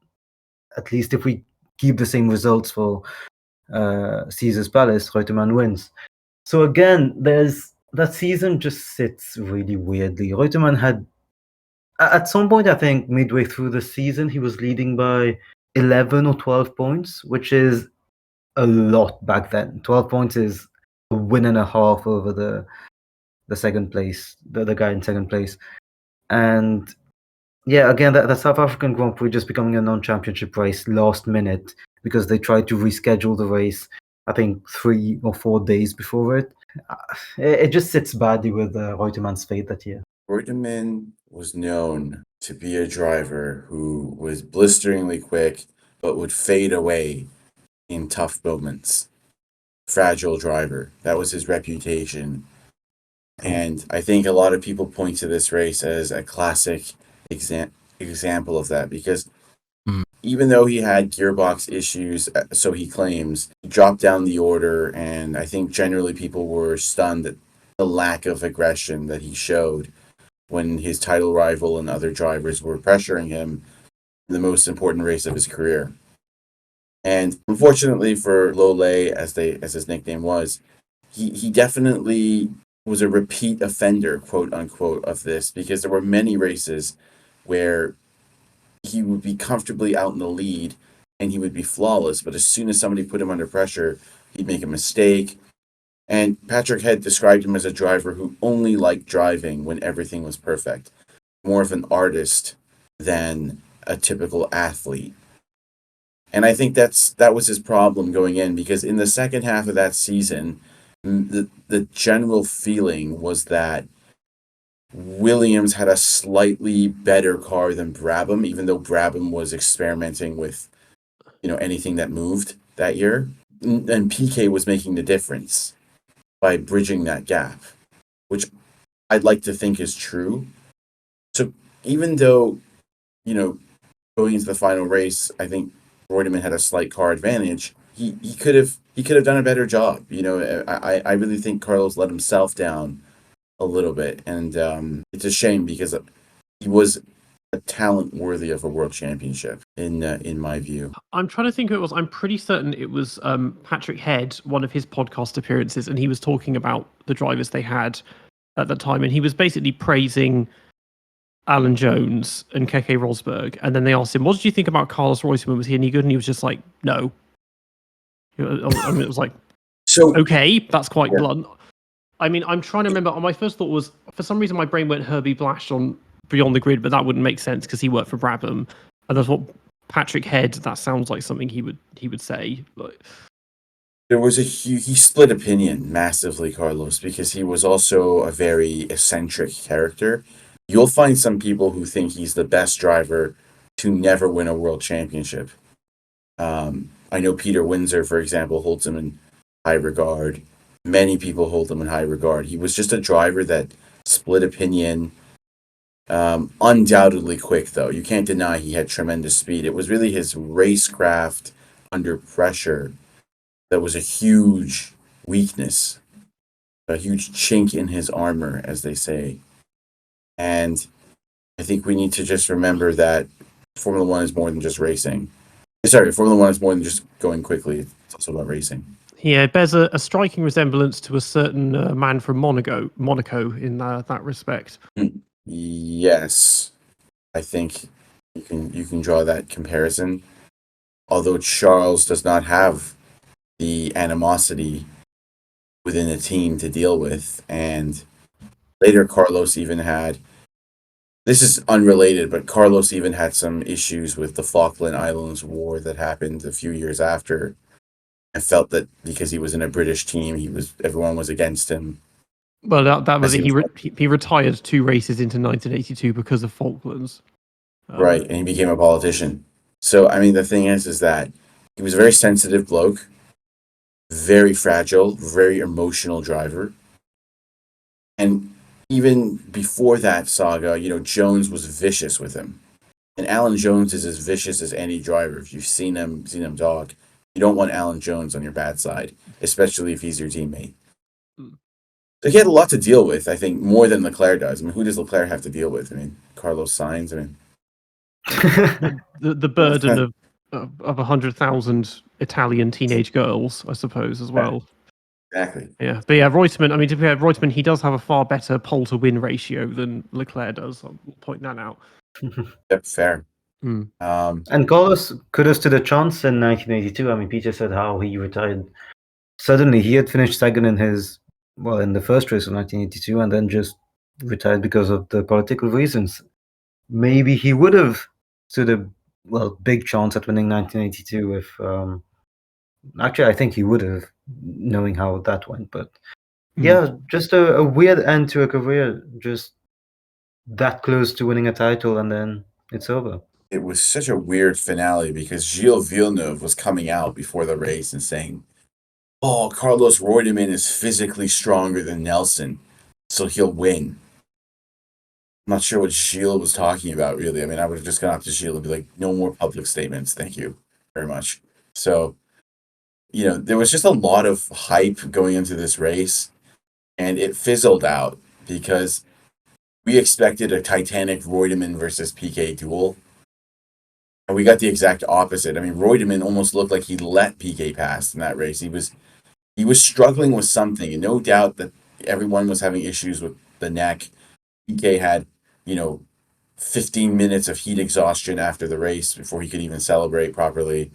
at least if we keep the same results for Caesar's Palace, Reutemann wins. So again, that season just sits really weirdly. Reutemann had, at some point, I think midway through the season, he was leading by 11 or 12 points, which is a lot back then. 12 points is a win and a half over the second place, the guy in second place. And yeah, again, the South African Grand Prix just becoming a non-championship race last minute because they tried to reschedule the race, I think 3 or 4 days before it. It just sits badly with Reutemann's fate that year. Reutemann was known to be a driver who was blisteringly quick, but would fade away in tough moments. Fragile driver. That was his reputation. And I think a lot of people point to this race as a classic example of that, because even though he had gearbox issues, so he claims, he dropped down the order, and I think generally people were stunned at the lack of aggression that he showed when his title rival and other drivers were pressuring him in the most important race of his career. And unfortunately for Lole, as his nickname was, he definitely was a repeat offender, quote unquote, of this, because there were many races where he would be comfortably out in the lead and he would be flawless, but as soon as somebody put him under pressure, he'd make a mistake. And Patrick Head described him as a driver who only liked driving when everything was perfect, more of an artist than a typical athlete. And I think that was his problem going in, because in the second half of that season, the general feeling was that Williams had a slightly better car than Brabham, even though Brabham was experimenting with, anything that moved that year. And Piquet was making the difference by bridging that gap, which I'd like to think is true. So even though, going into the final race, I think Reutemann had a slight car advantage, he could have done a better job. I really think Carlos let himself down a little bit, and it's a shame because he was a talent worthy of a world championship in my view. I'm trying to think who it was. I'm pretty certain it was Patrick Head, one of his podcast appearances, and he was talking about the drivers they had at the time, and he was basically praising Alan Jones and Keke Rosberg, and then they asked him, "What did you think about Carlos Reutemann? Was he any good?" And he was just like, "No." I mean, it was like, so okay, that's quite blunt. I mean, I'm trying to remember. My first thought was, for some reason, my brain went Herbie Blash on Beyond the Grid, but that wouldn't make sense because he worked for Brabham, and that's what Patrick Head. That sounds like something he would say. But there was he split opinion massively, Carlos, because he was also a very eccentric character. You'll find some people who think he's the best driver to never win a world championship. I know Peter Windsor, for example, holds him in high regard. Many people hold him in high regard. He was just a driver that split opinion. Undoubtedly quick, though. You can't deny he had tremendous speed. It was really his racecraft under pressure that was a huge weakness, a huge chink in his armor, as they say. And I think we need to just remember that Formula One is more than just racing. Sorry, Formula One is more than just going quickly. It's also about racing. Yeah, it bears a striking resemblance to a certain man from Monaco in that respect. Yes, I think you can draw that comparison. Although Charles does not have the animosity within the team to deal with, and later Carlos even had. This is unrelated, but Carlos even had some issues with the Falkland Islands War that happened a few years after, and felt that because he was in a British team, everyone was against him. Well, that was As it. he was He retired 2 races into 1982 because of Falklands. right, and he became a politician. So I mean, the thing is that he was a very sensitive bloke, very fragile, very emotional driver, and even before that saga, Jones was vicious with him. And Alan Jones is as vicious as any driver. If you've seen him talk, you don't want Alan Jones on your bad side, especially if he's your teammate. So he had a lot to deal with, I think, more than Leclerc does. I mean, who does Leclerc have to deal with? I mean, Carlos Sainz. I mean, the burden of 100,000 Italian teenage girls, I suppose, as well. Exactly. Yeah, but yeah, Reutemann. I mean, to be fair, Reutemann, he does have a far better pole to win ratio than Leclerc does. I'll point that out. Yep, fair. And Carlos, kudos to the chance in 1982. I mean, Peter said how he retired. Suddenly, he had finished second in in the first race of 1982, and then just retired because of the political reasons. Maybe he would have stood a big chance at winning 1982 if. Actually, I think he would have, knowing how that went. But yeah, just a weird end to a career. Just that close to winning a title, and then it's over. It was such a weird finale because Gilles Villeneuve was coming out before the race and saying, "Oh, Carlos Reutemann is physically stronger than Nelson, so he'll win." I'm not sure what Gilles was talking about, really. I mean, I would have just gone up to Gilles and be like, "No more public statements. Thank you very much." So, there was just a lot of hype going into this race, and it fizzled out because we expected a Titanic Reutemann versus Piquet duel. And we got the exact opposite. I mean, Reutemann almost looked like he let Piquet pass in that race. He was struggling with something, and no doubt that everyone was having issues with the neck. Piquet had, 15 minutes of heat exhaustion after the race before he could even celebrate properly.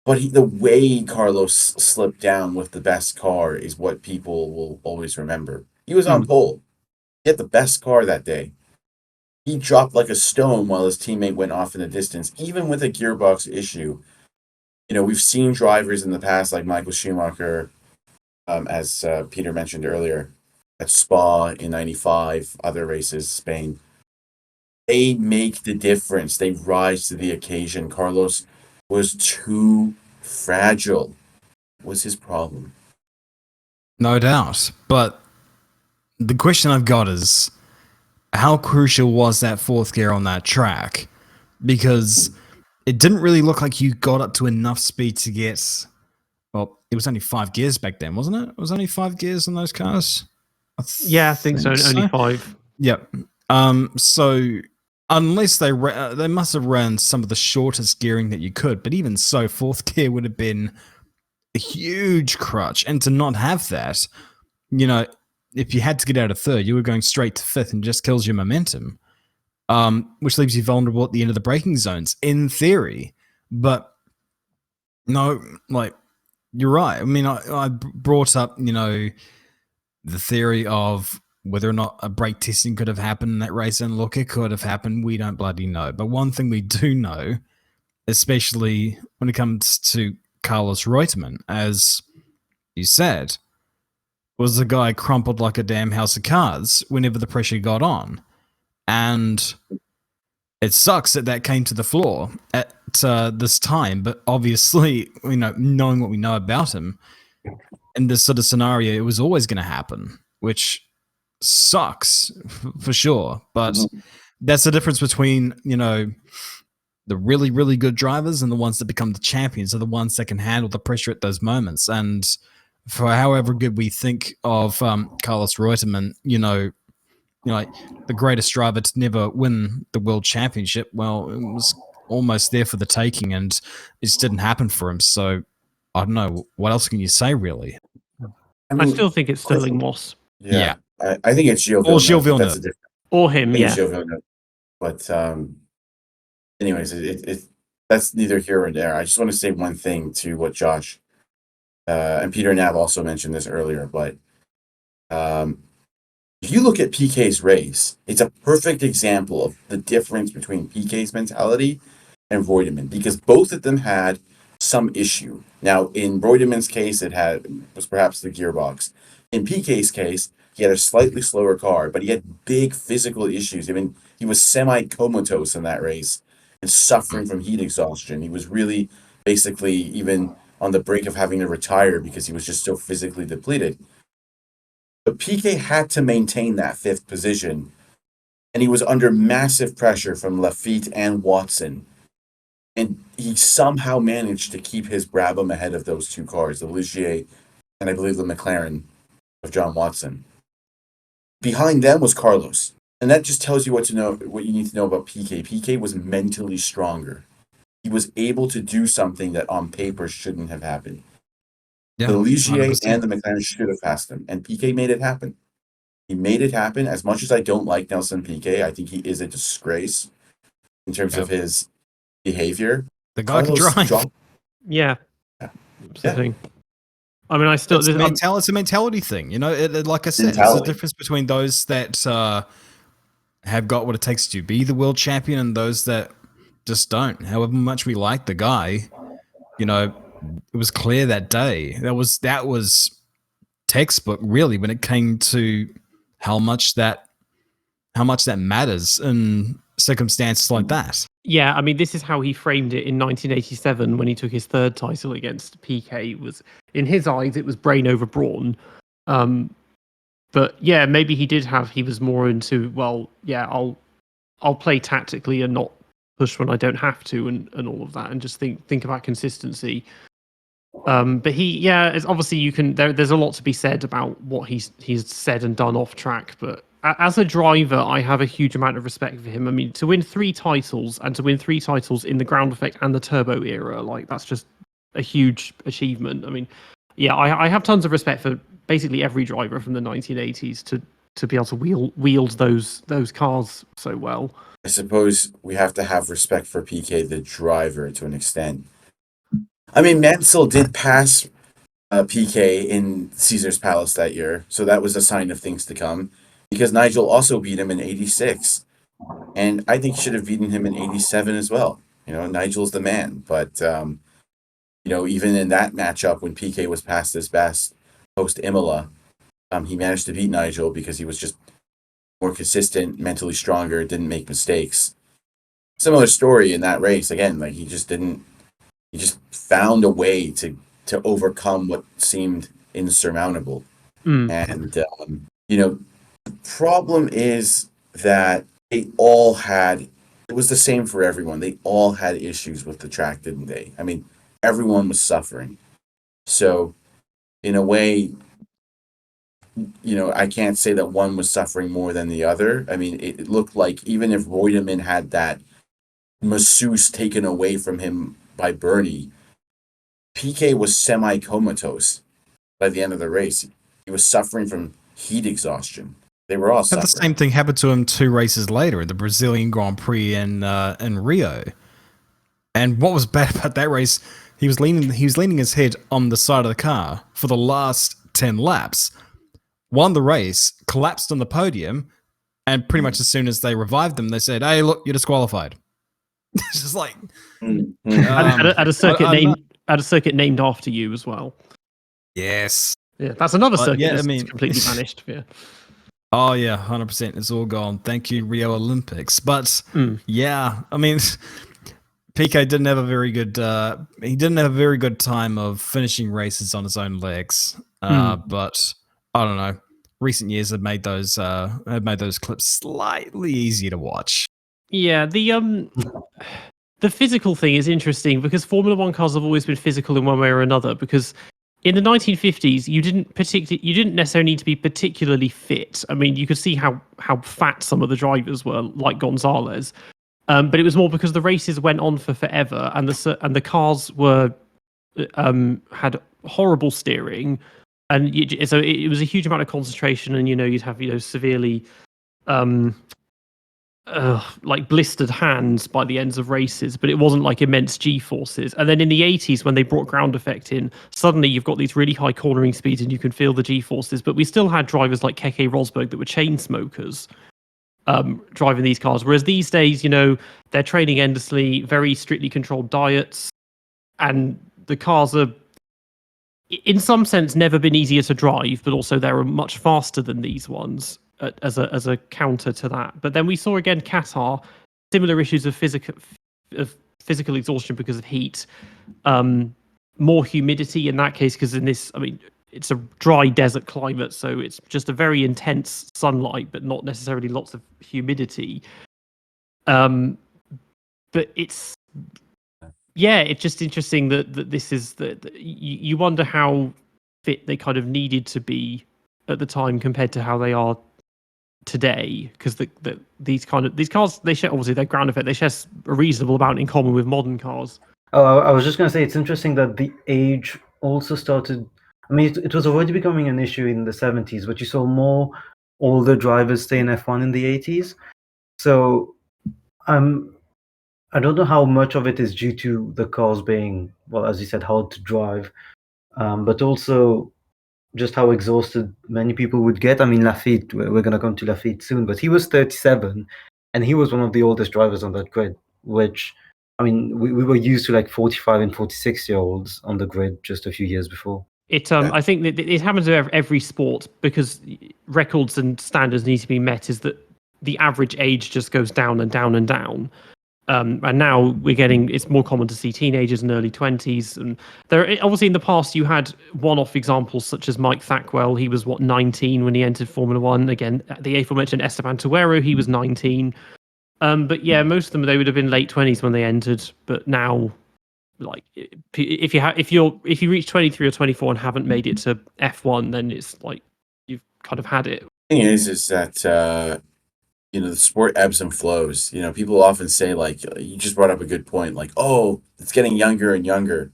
But the way Carlos slipped down with the best car is what people will always remember. He was on pole. He had the best car that day. He dropped like a stone while his teammate went off in the distance, even with a gearbox issue. We've seen drivers in the past like Michael Schumacher, as Peter mentioned earlier, at Spa in 95, other races, Spain. They make the difference. They rise to the occasion. Carlos was too fragile. Was his problem? No doubt. But the question I've got is, how crucial was that fourth gear on that track? Because it didn't really look like you got up to enough speed to get... Well, it was only 5 gears back then, wasn't it? It was only 5 gears on those cars? I think so. Only 5. Yep. So unless they must have ran some of the shortest gearing that you could, but even so, fourth gear would have been a huge crutch. And to not have that, if you had to get out of third, you were going straight to fifth and just kills your momentum, which leaves you vulnerable at the end of the braking zones, in theory. But no, you're right. I mean, I brought up, the theory of whether or not a brake testing could have happened in that race, and look, it could have happened. We don't bloody know. But one thing we do know, especially when it comes to Carlos Reutemann, as you said, was the guy crumpled like a damn house of cards whenever the pressure got on. And it sucks that came to the floor at this time, but obviously, knowing what we know about him, in this sort of scenario, it was always going to happen, which sucks for sure. But that's the difference between, the really, really good drivers and the ones that become the champions are the ones that can handle the pressure at those moments. And for however good we think of Carlos Reutemann, the greatest driver to never win the world championship, well, it was almost there for the taking, and it just didn't happen for him. So I don't know what else can you say really. I still think it's Sterling Moss Yeah. I think it's Gilles Or Gilles Villeneuve. But that's Villeneuve. a different. or him. I think it's Yeah, Gilles Villeneuve. But anyways, that's neither here or there. I just want to say one thing to what Josh and Peter Nav also mentioned this earlier, but if you look at PK's race, it's a perfect example of the difference between PK's mentality and Reutemann, because both of them had some issue. Now, in Reutemann's case, was perhaps the gearbox. In PK's case, he had a slightly slower car, but he had big physical issues. I mean, he was semi-comatose in that race and suffering from heat exhaustion. He was really basically even on the brink of having to retire because he was just so physically depleted. But PK had to maintain that fifth position, and he was under massive pressure from Laffite and Watson. And he somehow managed to keep his Brabham ahead of those two cars, the Ligier and I believe the McLaren of John Watson. Behind them was Carlos. And that just tells you what you need to know about PK. PK was mentally stronger. He was able to do something that on paper shouldn't have happened. Yeah, The Ligier 100%. and the McLaren should have passed him, and PK made it happen. He made it happen. As much as I don't like Nelson Piquet, I think he is a disgrace in terms of his behavior. The guy can drive. yeah. Yeah. That's the thing. I mean, it's a mentality thing, you know. Like I said, there's a difference between those that have got what it takes to be the world champion and those that just don't. However much we like the guy, you know, it was clear that day. That was textbook, really, when it came to how much that matters in circumstances like that. Yeah, I mean, this is how he framed it in 1987 when he took his third title against PK. Was in his eyes, it was brain over brawn. But yeah, maybe he was more into, well, yeah, I'll play tactically and not push when I don't have to, and all of that, and just think about consistency. But it's obviously there's a lot to be said about what he's said and done off track, but as a driver, I have a huge amount of respect for him. I mean, to win 3 titles and to win 3 titles in the ground effect and the turbo era, like, that's just a huge achievement. I mean, yeah, I have tons of respect for basically every driver from the 1980s to be able to wield those cars so well. I suppose we have to have respect for PK, the driver, to an extent. I mean, Mansell did pass PK in Caesar's Palace that year, so that was a sign of things to come, because Nigel also beat him in 86, and I think he should have beaten him in 87 as well. You know, Nigel's the man, but you know, even in that matchup when PK was past his best post Imola, he managed to beat Nigel because he was just more consistent, mentally stronger, didn't make mistakes. Similar story in that race again. Like, he just found a way to overcome what seemed insurmountable. And you know, the problem is that it was the same for everyone. They all had issues with the track, didn't they? I mean, everyone was suffering. So in a way, you know, I can't say that one was suffering more than the other. I mean, it looked like even if Reutemann had that masseuse taken away from him by Bernie, PK was semi-comatose by the end of the race. He was suffering from heat exhaustion. They were all suffering. The same thing happened to him 2 races later, the Brazilian Grand Prix in Rio. And what was bad about that race, he was leaning his head on the side of the car for the last 10 laps, won the race, collapsed on the podium, and pretty much as soon as they revived him, they said, "Hey, look, you're disqualified." It's just like at a circuit named after you as well. Yes. Yeah, that's another circuit. Yeah, that's completely vanished. Yeah. Oh yeah, 100%. It's all gone. Thank you, Rio Olympics. But yeah, I mean, PK didn't have a very good. He didn't have a very good time of finishing races on his own legs. But I don't know. Recent years have made those clips slightly easier to watch. Yeah, the physical thing is interesting because Formula One cars have always been physical in one way or another. Because in the 1950s, you didn't necessarily need to be particularly fit. I mean, you could see how fat some of the drivers were, like Gonzalez. But it was more because the races went on for forever, and the cars were had horrible steering, and so it was a huge amount of concentration, and you'd have severely like blistered hands by the ends of races, but it wasn't like immense G-forces. And then in the 80s, when they brought ground effect in, suddenly you've got these really high cornering speeds and you can feel the G-forces. But we still had drivers like Keke Rosberg that were chain smokers driving these cars. Whereas these days, they're training endlessly, very strictly controlled diets, and the cars are, in some sense, never been easier to drive, but also they're much faster than these ones. As a counter to that. But then we saw again Qatar, similar issues of physical exhaustion because of heat, more humidity in that case, because in this, it's a dry desert climate, so it's just a very intense sunlight, but not necessarily lots of humidity. But it's just interesting that this is that you wonder how fit they kind of needed to be at the time compared to how they are today, because these cars, they share, obviously, their ground effect, they share a reasonable amount in common with modern cars. I was just going to say, it's interesting that the age also started. It was already becoming an issue in the 70s, but you saw more older drivers stay in F1 in the 80s. So I don't know how much of it is due to the cars being, well, as you said, hard to drive, but also just how exhausted many people would get. Laffite, we're going to come to Laffite soon, but he was 37, and he was one of the oldest drivers on that grid, which, we were used to like 45 and 46-year-olds on the grid just a few years before. I think that it happens to every sport, because records and standards need to be met, is that the average age just goes down and down and down. And now it's more common to see teenagers in early 20s. And there, obviously, in the past, you had one-off examples such as Mike Thackwell. He was 19 when he entered Formula One. Again, the aforementioned Esteban Tuero, he was 19. But yeah, most of them, they would have been late 20s when they entered. But now, like, if you reach 23 or 24 and haven't made it to F1, then it's like you've kind of had it. The thing is that the sport ebbs and flows. People often say, like, you just brought up a good point, like, oh, it's getting younger and younger.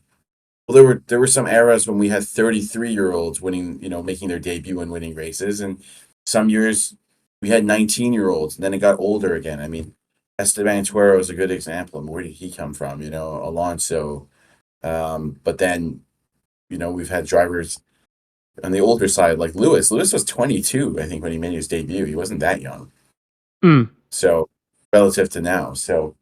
Well, there were some eras when we had 33-year-olds winning, making their debut and winning races, and some years we had 19-year-olds, and then it got older again. Esteban Tuero is a good example. Where did he come from? Alonso. But then, we've had drivers on the older side, like Lewis. Lewis was 22, I think, when he made his debut. He wasn't that young. So relative to now, so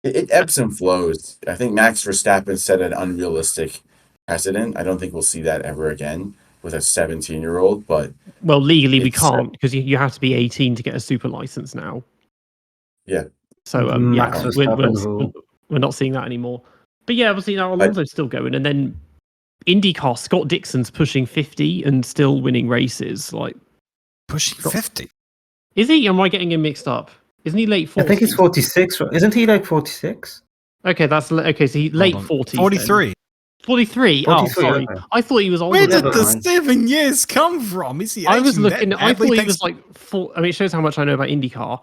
it ebbs and flows. I think Max Verstappen set an unrealistic precedent. I don't think we'll see that ever again with a 17-year-old. But well, legally we can't, because you have to be 18 to get a super license now. Yeah. So we're not seeing that anymore. But yeah, obviously now Alonso's still going, and then IndyCar, Scott Dixon's pushing 50 and still winning races. Like pushing 50. Is he? Am I getting him mixed up? Isn't he late 40s? I think he's 46. Isn't he like 46? Okay, that's okay. So he's late 40s. 43. 43. Oh, sorry. Okay. I thought he was older. Where did the 7 years come from? Is he? I was looking. I thought he was like 4. It shows how much I know about IndyCar.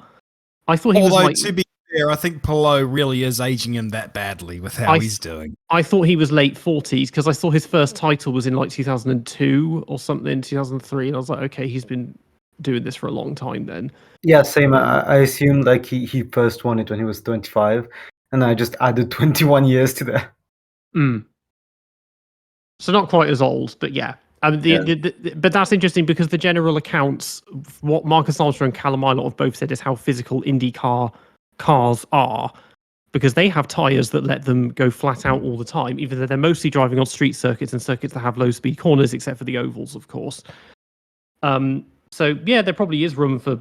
I thought he was like. To be fair, I think Palou really is aging him that badly with how he's doing. I thought he was late 40s because I saw his first title was in like 2002 or something, 2003, and I was like, okay, he's been doing this for a long time then. Yeah, same. I assumed like he first won it when he was 25, and I just added 21 years to that. So not quite as old, but yeah. But that's interesting because the general accounts, what Marcus Armstrong and Callum Ilott have both said is how physical IndyCar cars are, because they have tyres that let them go flat out all the time, even though they're mostly driving on street circuits and circuits that have low speed corners, except for the ovals, of course. So yeah, there probably is room for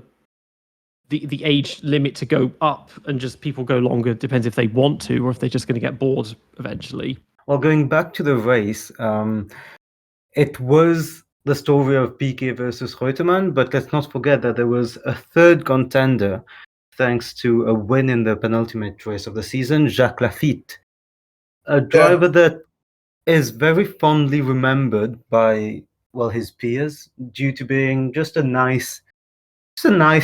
the age limit to go up and just people go longer. Depends if they want to or if they're just going to get bored eventually. Well, going back to the race, it was the story of Piquet versus Reutemann, but let's not forget that there was a third contender thanks to a win in the penultimate race of the season, Jacques Laffite, a driver that is very fondly remembered by his peers due to being just a nice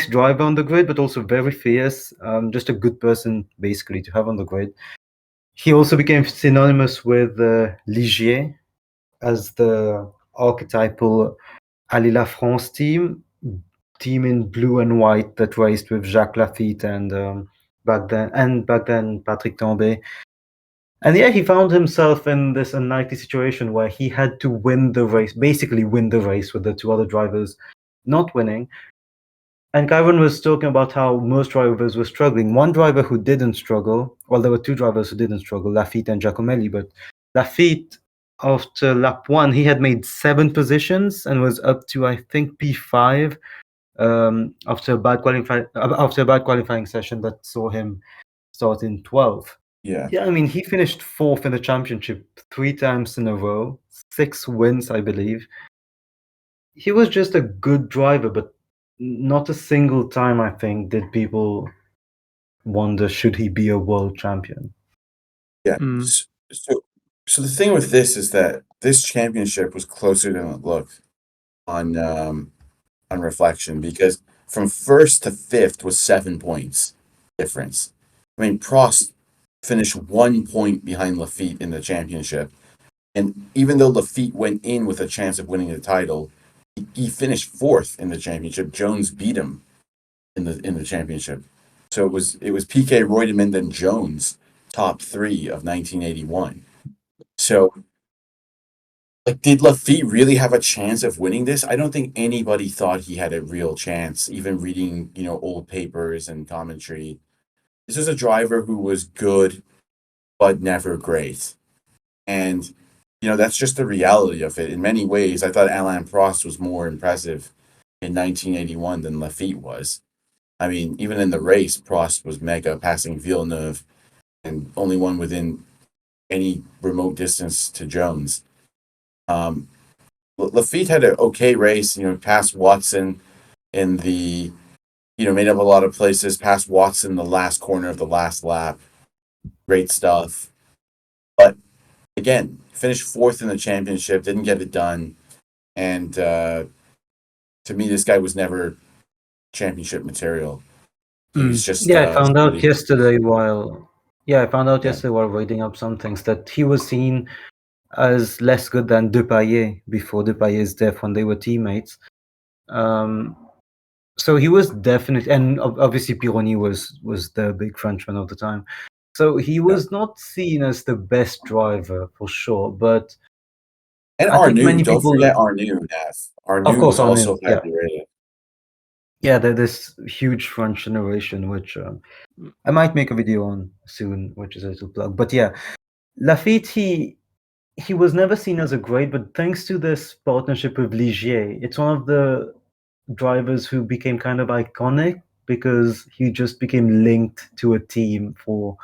driver on the grid, but also very fierce. Just a good person basically to have on the grid. he also became synonymous with Ligier as the archetypal Allez la France team in blue and white that raced with Jacques Laffite and back then Patrick Tambay. And yeah, he found himself in this unlikely situation where he had to win the race, basically win the race with the two other drivers not winning. And Ciaron was talking about how most drivers were struggling. One driver who didn't struggle, well, there were two drivers who didn't struggle, Laffite and Giacomelli, but Laffite, after lap 1, he had made 7 positions and was up to, I think, P5 after a bad qualifying session that saw him start in 12th. Yeah. Yeah, I mean, he finished 4th in the championship 3 times in a row, 6 wins, I believe. He was just a good driver, but not a single time, I think, did people wonder, should he be a world champion? Yeah. So the thing with this is that this championship was closer than it looked on reflection, because from 1st to 5th was 7 points difference. I mean, Prost finished 1 point behind Laffite in the championship, and even though Laffite went in with a chance of winning the title, he finished 4th in the championship. Jones beat him in the championship. So it was Piquet, Reutemann, then Jones, top 3 of 1981. So, like, did Laffite really have a chance of winning this? I don't think anybody thought he had a real chance, even reading, old papers and commentary. This was a driver who was good, but never great. And, that's just the reality of it. In many ways, I thought Alain Prost was more impressive in 1981 than Laffite was. I mean, even in the race, Prost was mega, passing Villeneuve, and only one within any remote distance to Jones. Laffite had an okay race, passed Watson in the, made up a lot of places, passed Watson the last corner of the last lap. Great stuff. But again, finished 4th in the championship, didn't get it done. And to me, this guy was never championship material. He was just I found out somebody- yesterday while reading up some things that he was seen as less good than Depailler before Depailler's death when they were teammates. So he was definitely, and obviously Pironi was the big Frenchman of the time. So he was not seen as the best driver for sure, but And I think Arnoux, many don't people forget Arnoux, Nav. Arnoux Of course, was also Arnoux, yeah. highly rated. Yeah, this huge French generation, which I might make a video on soon, which is a little plug. But yeah, Laffite, he was never seen as a great, but thanks to this partnership with Ligier, it's one of the drivers who became kind of iconic because he just became linked to a team for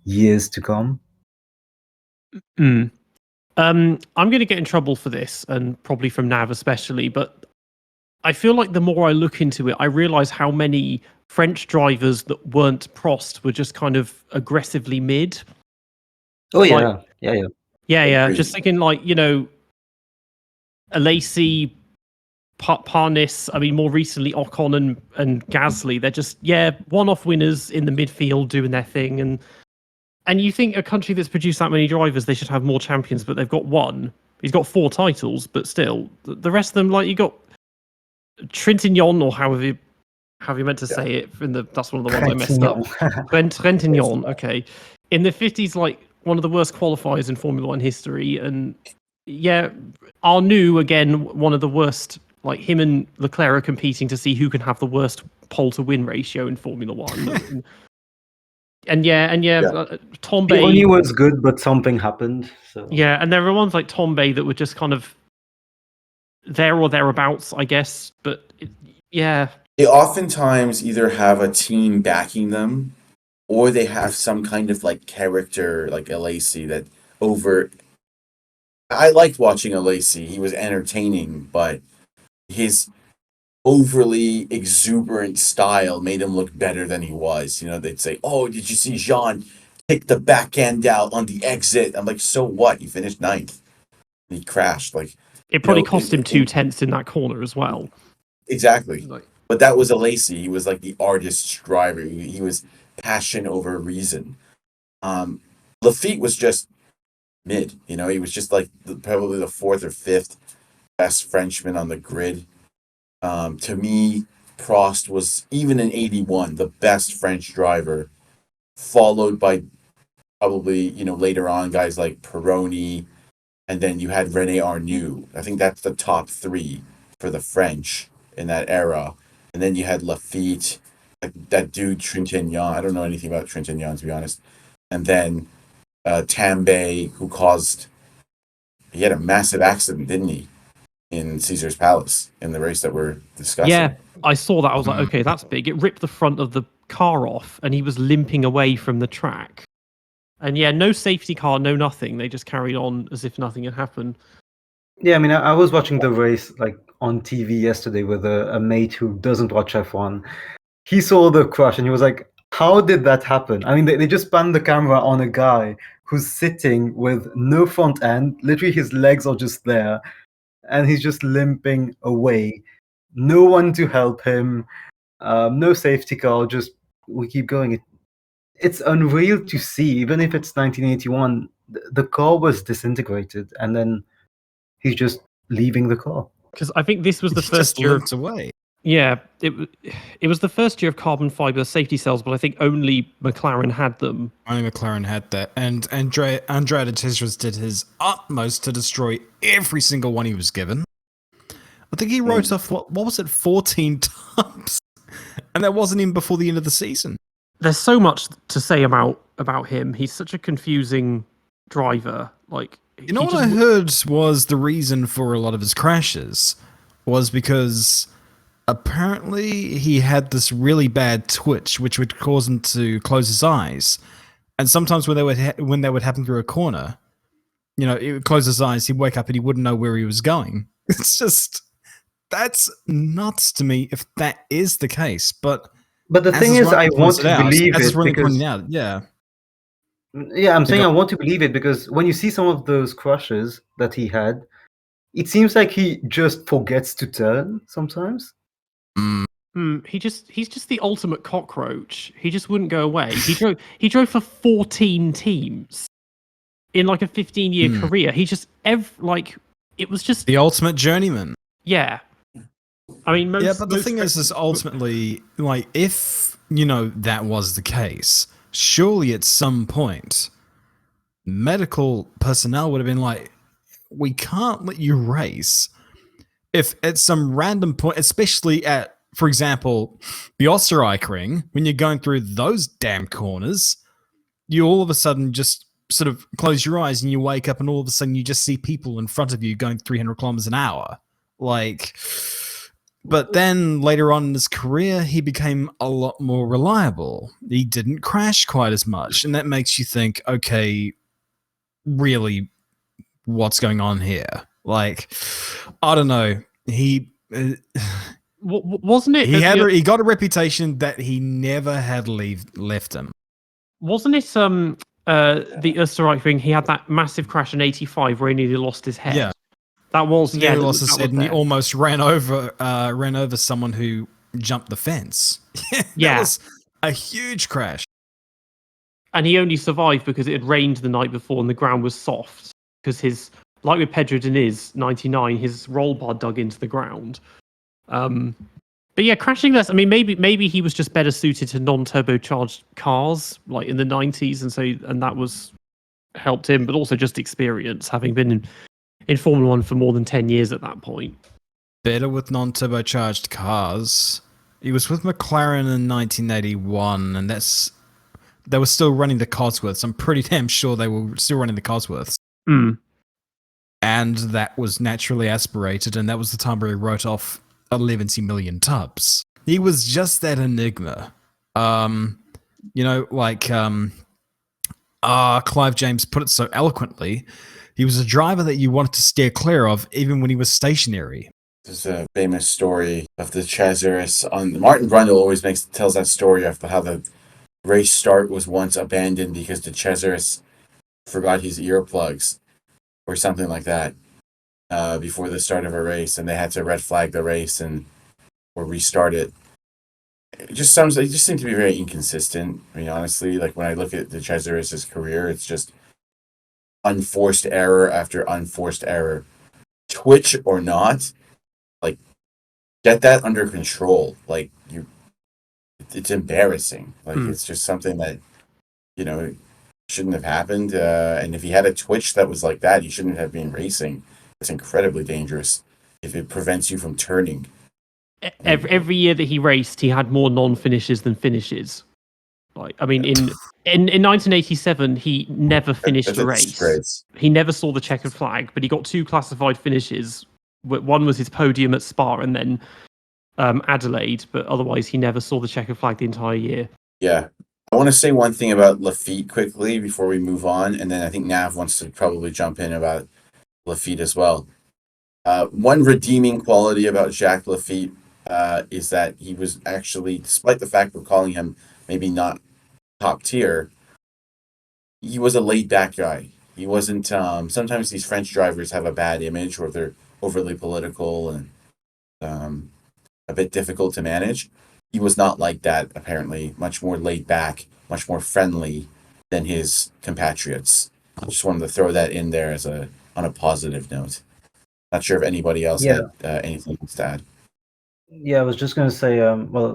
years to come. I'm going to get in trouble for this, and probably from Nav especially, but I feel like the more I look into it, I realize how many French drivers that weren't Prost were just kind of aggressively mid. Oh yeah, Like- yeah. Yeah. Agreed. Just thinking like, Alesi, Parnis, I mean, more recently Ocon and Gasly, they're just, one-off winners in the midfield doing their thing. And you think a country that's produced that many drivers, they should have more champions, but they've got one. He's got 4 titles, but still, the rest of them, like, you got Trintignant, or however you meant to say it. That's one of the ones I messed up. Trintignant, okay. In the 50s, like, one of the worst qualifiers in Formula One history. And yeah, Arnoux, again, one of the worst. Like, him and Leclerc are competing to see who can have the worst pole to win ratio in Formula One. And Tom Bay. Pironi was good, but something happened. So Yeah, and there were ones like Tom Bay that were just kind of there or thereabouts, I guess. But yeah, They oftentimes either have a team backing them, or they have some kind of like character, like Alesi, that over. I liked watching Alesi. He was entertaining, but his overly exuberant style made him look better than he was. They'd say, "Oh, did you see Jean kick the back end out on the exit?" I'm like, "So what? He finished 9th. He crashed." Like, it probably cost him 2/10 in that corner as well. Exactly. But that was Alesi. He was like the artist's driver. He was passion over reason. Laffite was just mid. You know, he was just like probably the fourth or fifth best Frenchman on the grid. To me, Prost was, even in 81, the best French driver, followed by probably, later on guys like Pironi, and then you had René Arnoux. I think that's the top three for the French in that era. And then you had Laffite, that dude Trintignant. I don't know anything about Trintignant, to be honest. And then Tambay, he had a massive accident, didn't he, in Caesar's Palace in the race that we're discussing. Yeah, I saw that. I was like, okay, that's big. It ripped the front of the car off, and he was limping away from the track. And yeah, no safety car, no nothing. They just carried on as if nothing had happened. Yeah, I mean, I was watching the race like on TV yesterday with a mate who doesn't watch F1. He saw the crash and he was like, how did that happen? I mean, they just panned the camera on a guy who's sitting with no front end. Literally, his legs are just there. And he's just limping away. No one to help him. No safety car. Just we keep going. It's unreal to see. Even if it's 1981, the car was disintegrated, and then he's just leaving the car. Because I think this was the He first just year. limped away. Yeah, it was the first year of carbon fiber safety cells, but I think only McLaren had them. Only McLaren had that, and Andrea de Testros did his utmost to destroy every single one he was given. I think he wrote off what was it, 14 tubs, and that wasn't even before the end of the season. There's so much to say about him. He's such a confusing driver. Like, You know what I heard was the reason for a lot of his crashes was because apparently he had this really bad twitch, which would cause him to close his eyes. And sometimes when they would happen through a corner, he would close his eyes, he'd wake up and he wouldn't know where he was going. It's just, that's nuts to me if that is the case. But the thing is, I want to believe it because yeah, I'm saying I want to believe it because when you see some of those crashes that he had, it seems like he just forgets to turn sometimes. He's just the ultimate cockroach. He just wouldn't go away. He drove for 14 teams in like a 15-year career. He just it was just the ultimate journeyman. Yeah. I mean, but the thing is ultimately, like, if that was the case, surely at some point medical personnel would have been like, we can't let you race if at some random point, especially at, for example, the Österreichring, when you're going through those damn corners, you all of a sudden just sort of close your eyes and you wake up and all of a sudden you just see people in front of you going 300 kilometers an hour. But then later on in his career, he became a lot more reliable. He didn't crash quite as much. And that makes you think, okay, really, what's going on here? Like, I don't know. Wasn't it? He got a reputation that he never had left him. Wasn't it the Österreichring? He had that massive crash in '85 where he nearly lost his head. Yeah. That was He lost his head and he almost ran over someone who jumped the fence. That was a huge crash. And he only survived because it had rained the night before and the ground was soft. Because like with Pedro Diniz, 99, his roll bar dug into the ground. But yeah, crashing less. I mean, maybe he was just better suited to non-turbocharged cars, like in the 90s, and that was helped him. But also just experience, having been in Formula One for more than 10 years at that point. Better with non-turbocharged cars. He was with McLaren in 1981, and they were still running the Cosworths. I'm pretty damn sure they were still running the Cosworths. And that was naturally aspirated, and that was the time where he wrote off 11 million tubs. He was just that enigma. Clive James put it so eloquently, he was a driver that you wanted to steer clear of even when he was stationary. There's a famous story of the Cesaris. Martin Brundle always tells that story of how the race start was once abandoned because the Cesaris forgot his earplugs or something like that before the start of a race, and they had to red flag the race or restart it. just seemed to be very inconsistent. I mean, honestly, like when I look at the Cesaris' career, it's just unforced error after unforced error. Twitch or not, like get that under control. Like it's embarrassing. Like it's just something that shouldn't have happened. And if he had a twitch that was like that, he shouldn't have been racing. It's incredibly dangerous if it prevents you from turning. Every year that he raced, he had more non-finishes than finishes. Like, I mean, in 1987, he never finished a race. Disgrace. He never saw the checkered flag, but he got 2 classified finishes. One was his podium at Spa and then Adelaide, but otherwise he never saw the checkered flag the entire year. Yeah. I want to say one thing about Laffite quickly before we move on, and then I think Nav wants to probably jump in about Laffite as well. One redeeming quality about Jacques Laffite is that he was actually, despite the fact we're calling him maybe not top tier, he was a laid-back guy. He wasn't. Sometimes these French drivers have a bad image, or they're overly political and a bit difficult to manage. He was not like that, apparently. Much more laid back, much more friendly than his compatriots. I just wanted to throw that in there on a positive note. Not sure if anybody else had anything to add. Yeah, I was just going to say,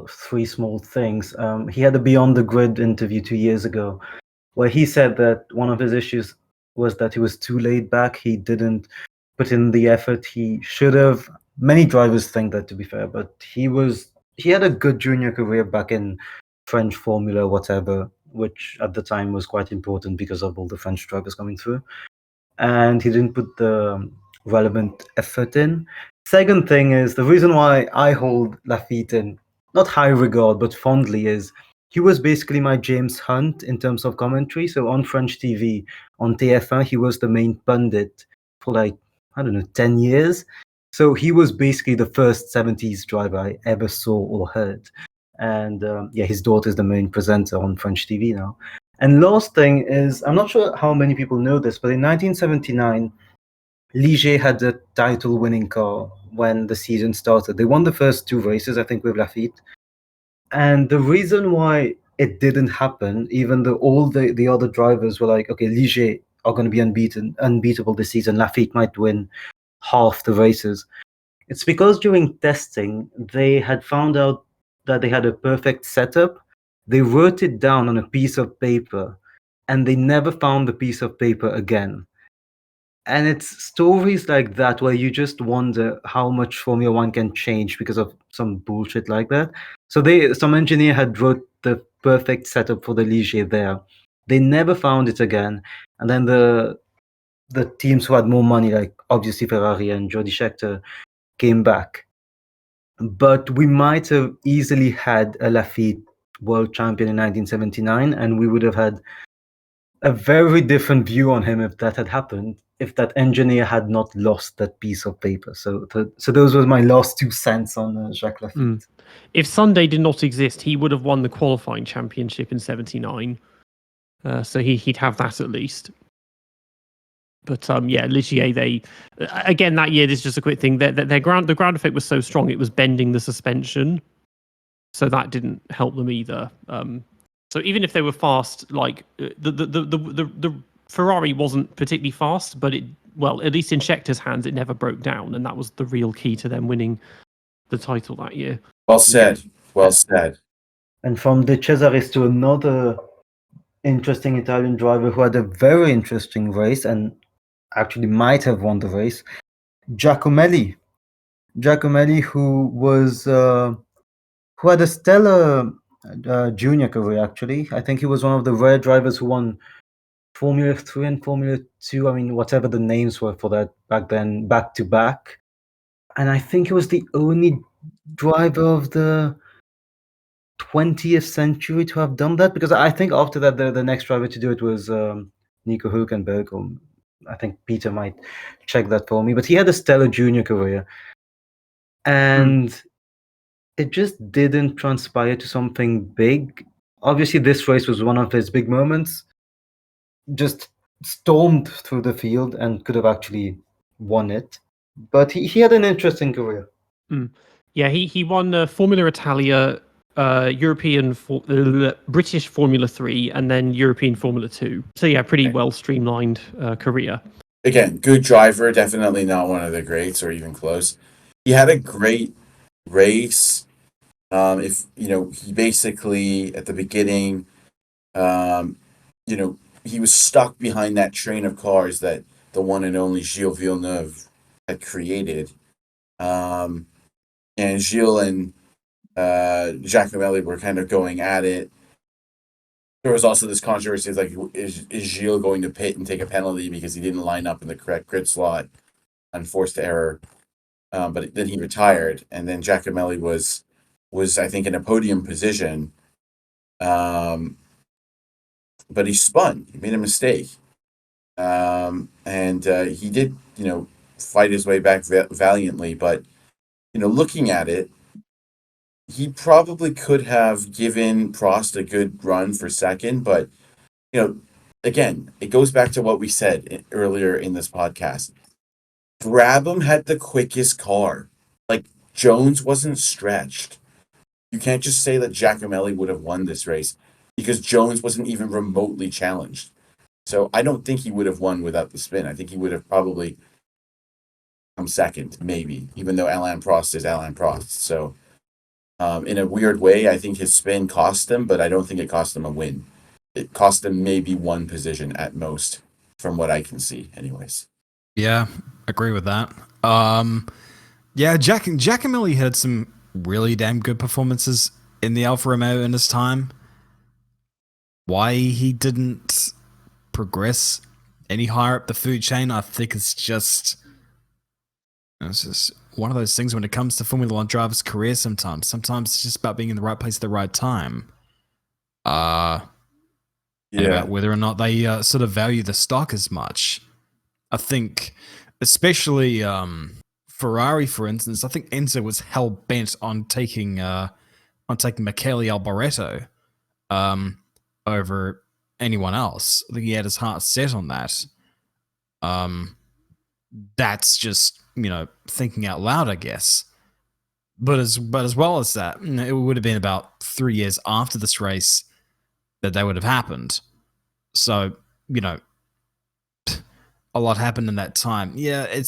3 small things. He had a Beyond the Grid interview 2 years ago where he said that one of his issues was that he was too laid back. He didn't put in the effort he should have. Many drivers think that, to be fair, but he had a good junior career back in French Formula, whatever, which at the time was quite important because of all the French drivers coming through. And he didn't put the relevant effort in. Second thing is, the reason why I hold Laffite in not high regard, but fondly, is he was basically my James Hunt in terms of commentary. So on French TV, on TF1, he was the main pundit for 10 years. So he was basically the first 70s driver I ever saw or heard. And his daughter is the main presenter on French TV now. And last thing is, I'm not sure how many people know this, but in 1979, Ligier had a title-winning car when the season started. They won the first 2 races, I think, with Laffite. And the reason why it didn't happen, even though all the other drivers were like, okay, Ligier are going to be unbeatable this season, Laffite might win half the races. It's because during testing, they had found out that they had a perfect setup. They wrote it down on a piece of paper, and they never found the piece of paper again. And it's stories like that where you just wonder how much Formula One can change because of some bullshit like that. So some engineer had wrote the perfect setup for the Ligier there. They never found it again. And then the teams who had more money, like obviously Ferrari and Jody Scheckter, came back. But we might have easily had a Laffite world champion in 1979, and we would have had a very different view on him if that had happened, if that engineer had not lost that piece of paper. So those were my last 2 cents on Jacques Laffite. If Sunday did not exist, he would have won the qualifying championship in 79. So he'd have that at least. But Ligier, again that year, this is just a quick thing. The ground effect was so strong it was bending the suspension, so that didn't help them either. So even if they were fast, like the Ferrari wasn't particularly fast, but at least in Scheckter's hands, it never broke down, and that was the real key to them winning the title that year. Well said. Well said. And from De Cesaris to another interesting Italian driver who had a very interesting race and actually might have won the race, Giacomelli. Giacomelli, who had a stellar junior career, actually. I think he was one of the rare drivers who won Formula 3 and Formula 2, I mean, whatever the names were for that back then, back to back. And I think he was the only driver of the 20th century to have done that, because I think after that, the next driver to do it was Nico Hülkenberg, or I think Peter might check that for me, but he had a stellar junior career. And it just didn't transpire to something big. Obviously, this race was one of his big moments. Just stormed through the field and could have actually won it. But he had an interesting career. Yeah, he won Formula Italia British Formula 3, and then European Formula 2. So yeah, pretty well streamlined career. Again, good driver, definitely not one of the greats or even close. He had a great race. If he basically at the beginning, um, he was stuck behind that train of cars that the one and only Gilles Villeneuve had created. And Gilles and Giacomelli were kind of going at it. There was also this controversy, like, is Gilles going to pit and take a penalty because he didn't line up in the correct grid slot on forced error? But then he retired, and then Giacomelli was I think in a podium position, but he spun. He made a mistake, and he did fight his way back valiantly. But looking at it, he probably could have given Prost a good run for second, but again, it goes back to what we said earlier in this podcast. Brabham had the quickest car. Like, Jones wasn't stretched. You can't just say that Giacomelli would have won this race because Jones wasn't even remotely challenged. So I don't think he would have won without the spin. I think he would have probably come second, maybe, even though Alain Prost is Alain Prost. So in a weird way, I think his spin cost him, but I don't think it cost him a win. It cost him maybe one position at most, from what I can see, anyways. Yeah, agree with that. Yeah, Giacomelli had some really damn good performances in the Alfa Romeo in his time. Why he didn't progress any higher up the food chain, I think it's just one of those things when it comes to Formula One drivers' careers. Sometimes it's just about being in the right place at the right time. And about whether or not they sort of value the stock as much. I think, especially Ferrari, for instance, I think Enzo was hell bent on taking Michele Alboreto over anyone else. I think he had his heart set on that. That's just thinking out loud, I guess. But as well as that, it would have been about 3 years after this race that would have happened. So a lot happened in that time. Yeah, it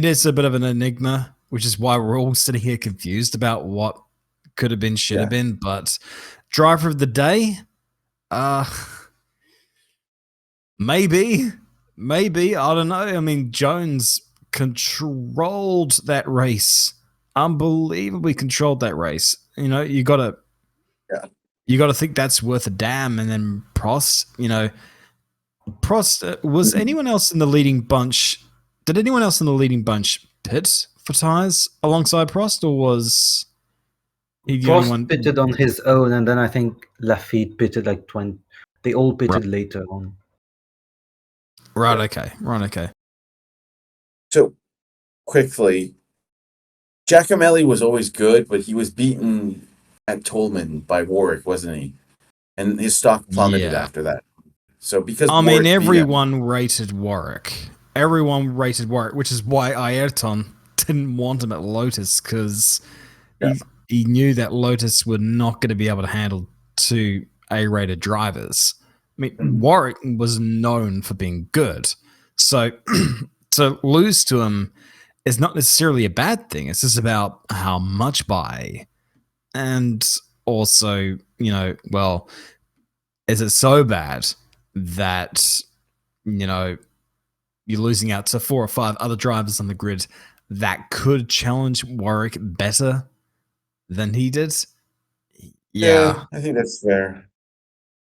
is a bit of an enigma, which is why we're all sitting here confused about what could have been, should have been. But driver of the day, maybe, I don't know. I mean, Jones controlled that race, unbelievably controlled that race. You gotta think that's worth a damn. And then Prost, was anyone else in the leading bunch? Did anyone else in the leading bunch pit for tires alongside Prost, or was he the only one? Prost pitted on his own, and then I think Laffite pitted like 20. They all pitted later on. Right. Okay. So quickly, Giacomelli was always good, but he was beaten at Tolman by Warwick, wasn't he? And his stock plummeted after that. So because everyone rated Warwick. Everyone rated Warwick, which is why Ayrton didn't want him at Lotus, because he knew that Lotus were not going to be able to handle two A-rated drivers. I mean, Warwick was known for being good. So to lose to him is not necessarily a bad thing. It's just about how much by. And also, is it so bad that, you're losing out to 4 or 5 other drivers on the grid that could challenge Warwick better than he did? Yeah, I think that's fair.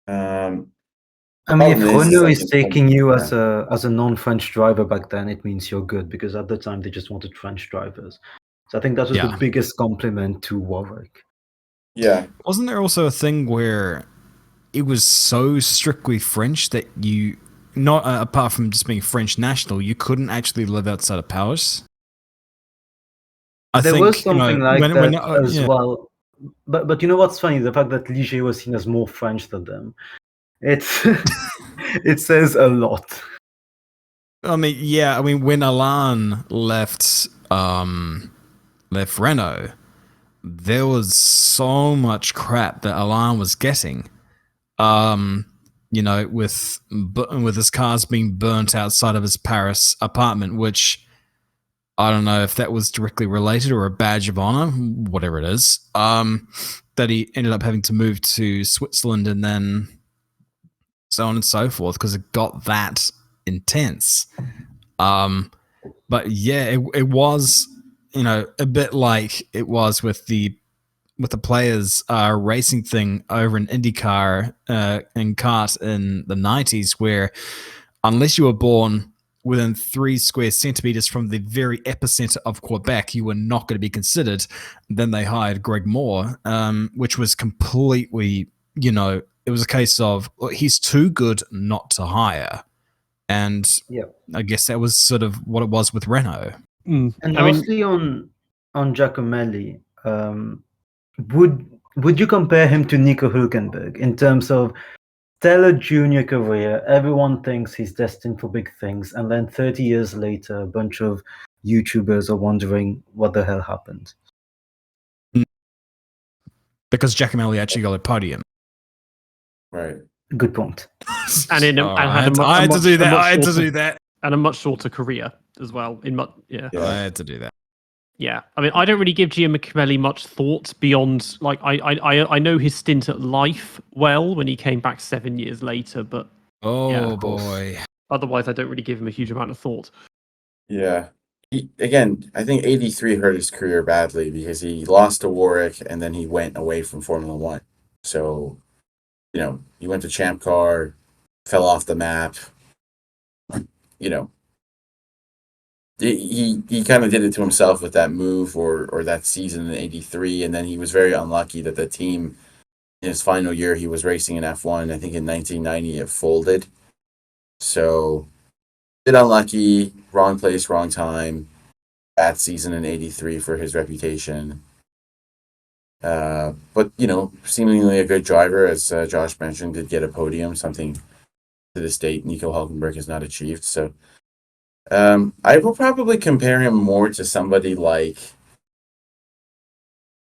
I mean, if Renault is taking you as a non-French driver back then, it means you're good, because at the time they just wanted French drivers. So I think that was the biggest compliment to Warwick. Yeah. Wasn't there also a thing where it was so strictly French that you, not apart from just being French national, you couldn't actually live outside of Paris? There was something like that as well. But you know what's funny? The fact that Ligier was seen as more French than them. It's it says a lot. I mean, when Alain left Renault, there was so much crap that Alan was getting. With his cars being burnt outside of his Paris apartment, which I don't know if that was directly related or a badge of honor, whatever it is. That he ended up having to move to Switzerland and then so on and so forth because it got that intense. But yeah, it was, a bit like it was with the players racing thing over in IndyCar and kart in the 90s, where unless you were born within 3 square centimeters from the very epicenter of Quebec, you were not going to be considered. Then they hired Greg Moore, which was completely, it was a case of he's too good not to hire. And I guess that was sort of what it was with Renault. And lastly, on Giacomelli, would you compare him to Nico Hülkenberg in terms of stellar junior career? Everyone thinks he's destined for big things, and then 30 years later, a bunch of YouTubers are wondering what the hell happened. Because Giacomelli actually got a podium. Right. Good point. I had to do that. And a much shorter career as well. I had to do that. Yeah, I mean, I don't really give Giacomelli much thought beyond, like, I know his stint at Life well when he came back 7 years later, but boy. Otherwise, I don't really give him a huge amount of thought. Yeah. I think 83 hurt his career badly because he lost to Warwick and then he went away from Formula One. So, he went to Champ Car, fell off the map. He kind of did it to himself with that move or that season in 83, and then he was very unlucky that the team in his final year he was racing in F1, I think in 1990 it folded. So a bit unlucky, wrong place, wrong time, bad season in 83 for his reputation. But seemingly a good driver, as Josh mentioned, did get a podium, something to this date Nico Hülkenberg has not achieved. So I will probably compare him more to somebody like,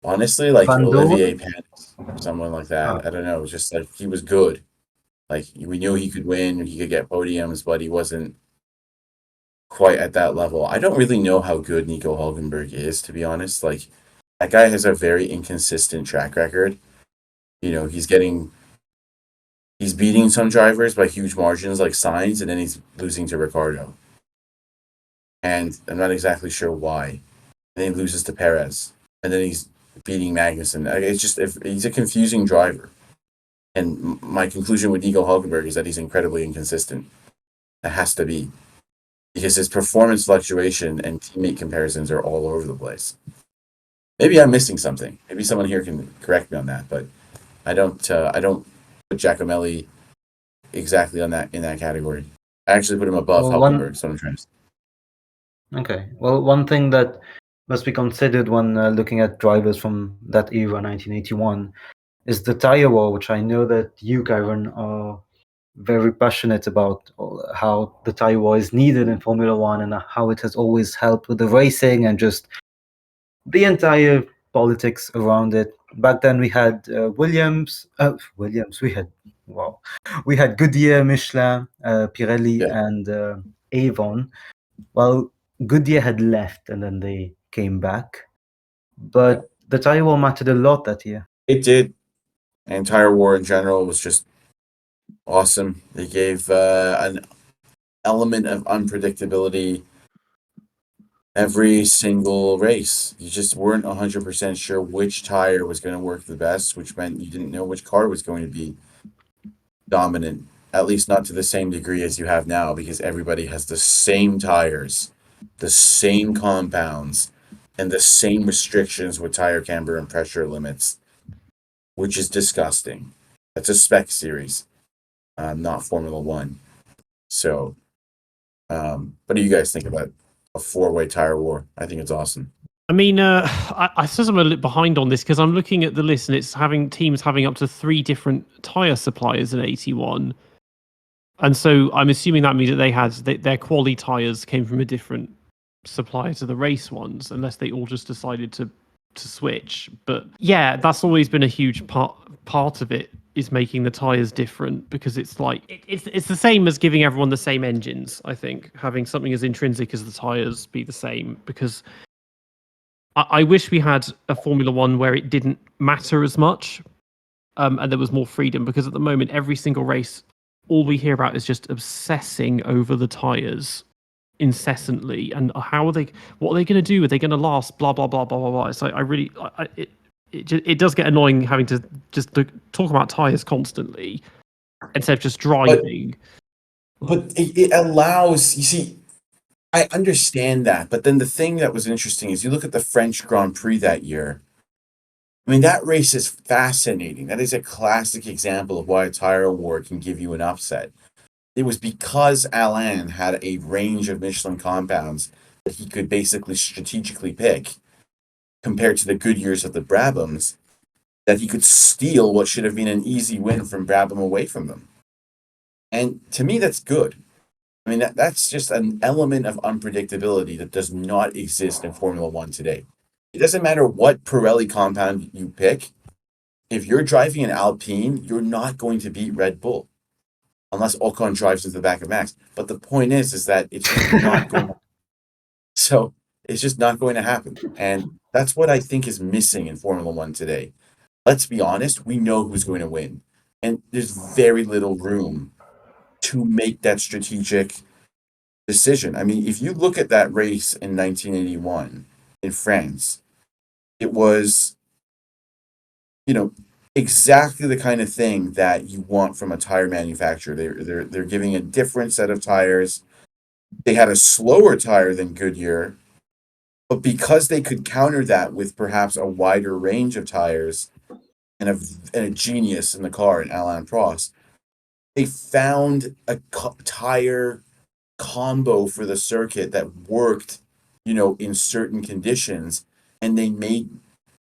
honestly, like Olivier Panis, someone like that. I don't know. Just like he was good. Like we knew he could win, he could get podiums, but he wasn't quite at that level. I don't really know how good Nico Hülkenberg is, to be honest. Like that guy has a very inconsistent track record. He's beating some drivers by huge margins like Sainz, and then he's losing to Ricciardo. And I'm not exactly sure why. And then he loses to Perez. And then he's beating Magnussen. It's just, he's a confusing driver. And my conclusion with Nico Hülkenberg is that he's incredibly inconsistent. It has to be. Because his performance fluctuation and teammate comparisons are all over the place. Maybe I'm missing something. Maybe someone here can correct me on that. But I don't put Giacomelli exactly in that category. I actually put him above Hülkenberg, so I'm trying to say. Okay. Well, one thing that must be considered when looking at drivers from that era, 1981, is the Tyre War, which I know that you, Ciaron, are very passionate about, how the Tyre War is needed in Formula One and how it has always helped with the racing and just the entire politics around it. Back then we had Williams. We had Goodyear, Michelin, Pirelli, and Avon. Well, Goodyear had left and then they came back. But the Tyre War mattered a lot that year. It did. And Tyre War in general was just awesome. They gave an element of unpredictability every single race. You just weren't 100% sure which tire was going to work the best, which meant you didn't know which car was going to be dominant, at least not to the same degree as you have now, because everybody has the same tires, the same compounds, and the same restrictions with tire camber and pressure limits, which is disgusting. That's a spec series, not Formula One. So, what do you guys think about a 4-way tire war? I think it's awesome. I mean, I suppose I'm a little behind on this because I'm looking at the list and it's having teams having up to 3 different tire suppliers in 81. And so I'm assuming that means that they had their quali tires came from a different supplier to the race ones, unless they all just decided to to switch. But yeah, that's always been a huge part of it, is making the tires different, because it's like it's the same as giving everyone the same engines. I think having something as intrinsic as the tires be the same, because I wish we had a Formula One where it didn't matter as much, and there was more freedom, because at the moment every single race, all we hear about is just obsessing over the tires incessantly, and what are they going to do? Are they going to last? Blah blah blah blah blah blah. It's like it does get annoying having to just talk about tires constantly instead of just driving. But it allows, you see, I understand that, but then the thing that was interesting is you look at the French Grand Prix that year. I mean, that race is fascinating. That is a classic example of why a tire war can give you an upset. It was because Alain had a range of Michelin compounds that he could basically strategically pick, compared to the Goodyears of the Brabhams, that he could steal what should have been an easy win from Brabham away from them. And to me, that's good. I mean, that's just an element of unpredictability that does not exist in Formula One today. It doesn't matter what Pirelli compound you pick. If you're driving an Alpine, you're not going to beat Red Bull, unless Ocon drives into the back of Max. But the point is that it's just not going to. So it's just not going to happen. And that's what I think is missing in Formula One today. Let's be honest, we know who's going to win. And there's very little room to make that strategic decision. I mean, if you look at that race in 1981 in France, it was, exactly the kind of thing that you want from a tire manufacturer. They're giving a different set of tires. They had a slower tire than Goodyear, but because they could counter that with perhaps a wider range of tires and a genius in the car in Alain Prost, they found a tire combo for the circuit that worked, in certain conditions, and they made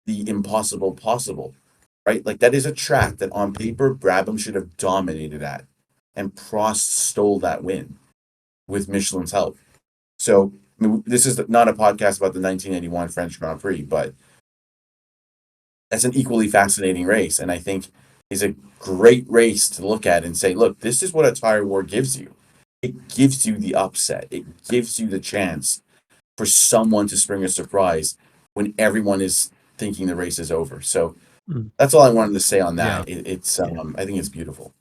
the impossible possible, right? Like, that is a track that on paper Brabham should have dominated at, and Prost stole that win with Michelin's help. So, I mean, this is not a podcast about the 1981 French Grand Prix, but that's an equally fascinating race, and I think is a great race to look at and say, look, this is what a tire war gives you. It gives you the upset. It gives you the chance for someone to spring a surprise when everyone is thinking the race is over. So that's all I wanted to say on that. Yeah. I think it's beautiful.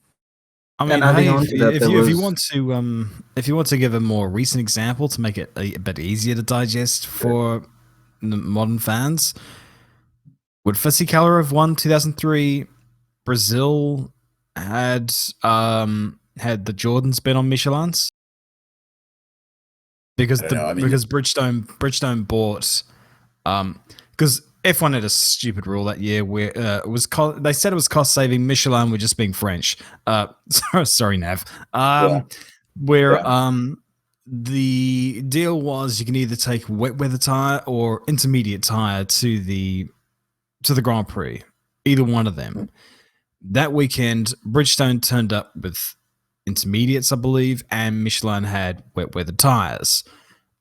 I mean, hey, if you want to give a more recent example to make it a bit easier to digest for the modern fans, would Fisichella have won 2003? Brazil had the Jordans been on Michelin's? Because Bridgestone bought because F1 had a stupid rule that year where they said it was cost saving. Michelin were just being French. Sorry, Nav. The deal was you can either take wet weather tire or intermediate tire to the Grand Prix, either one of them. That weekend, Bridgestone turned up with intermediates, I believe, and Michelin had wet weather tires.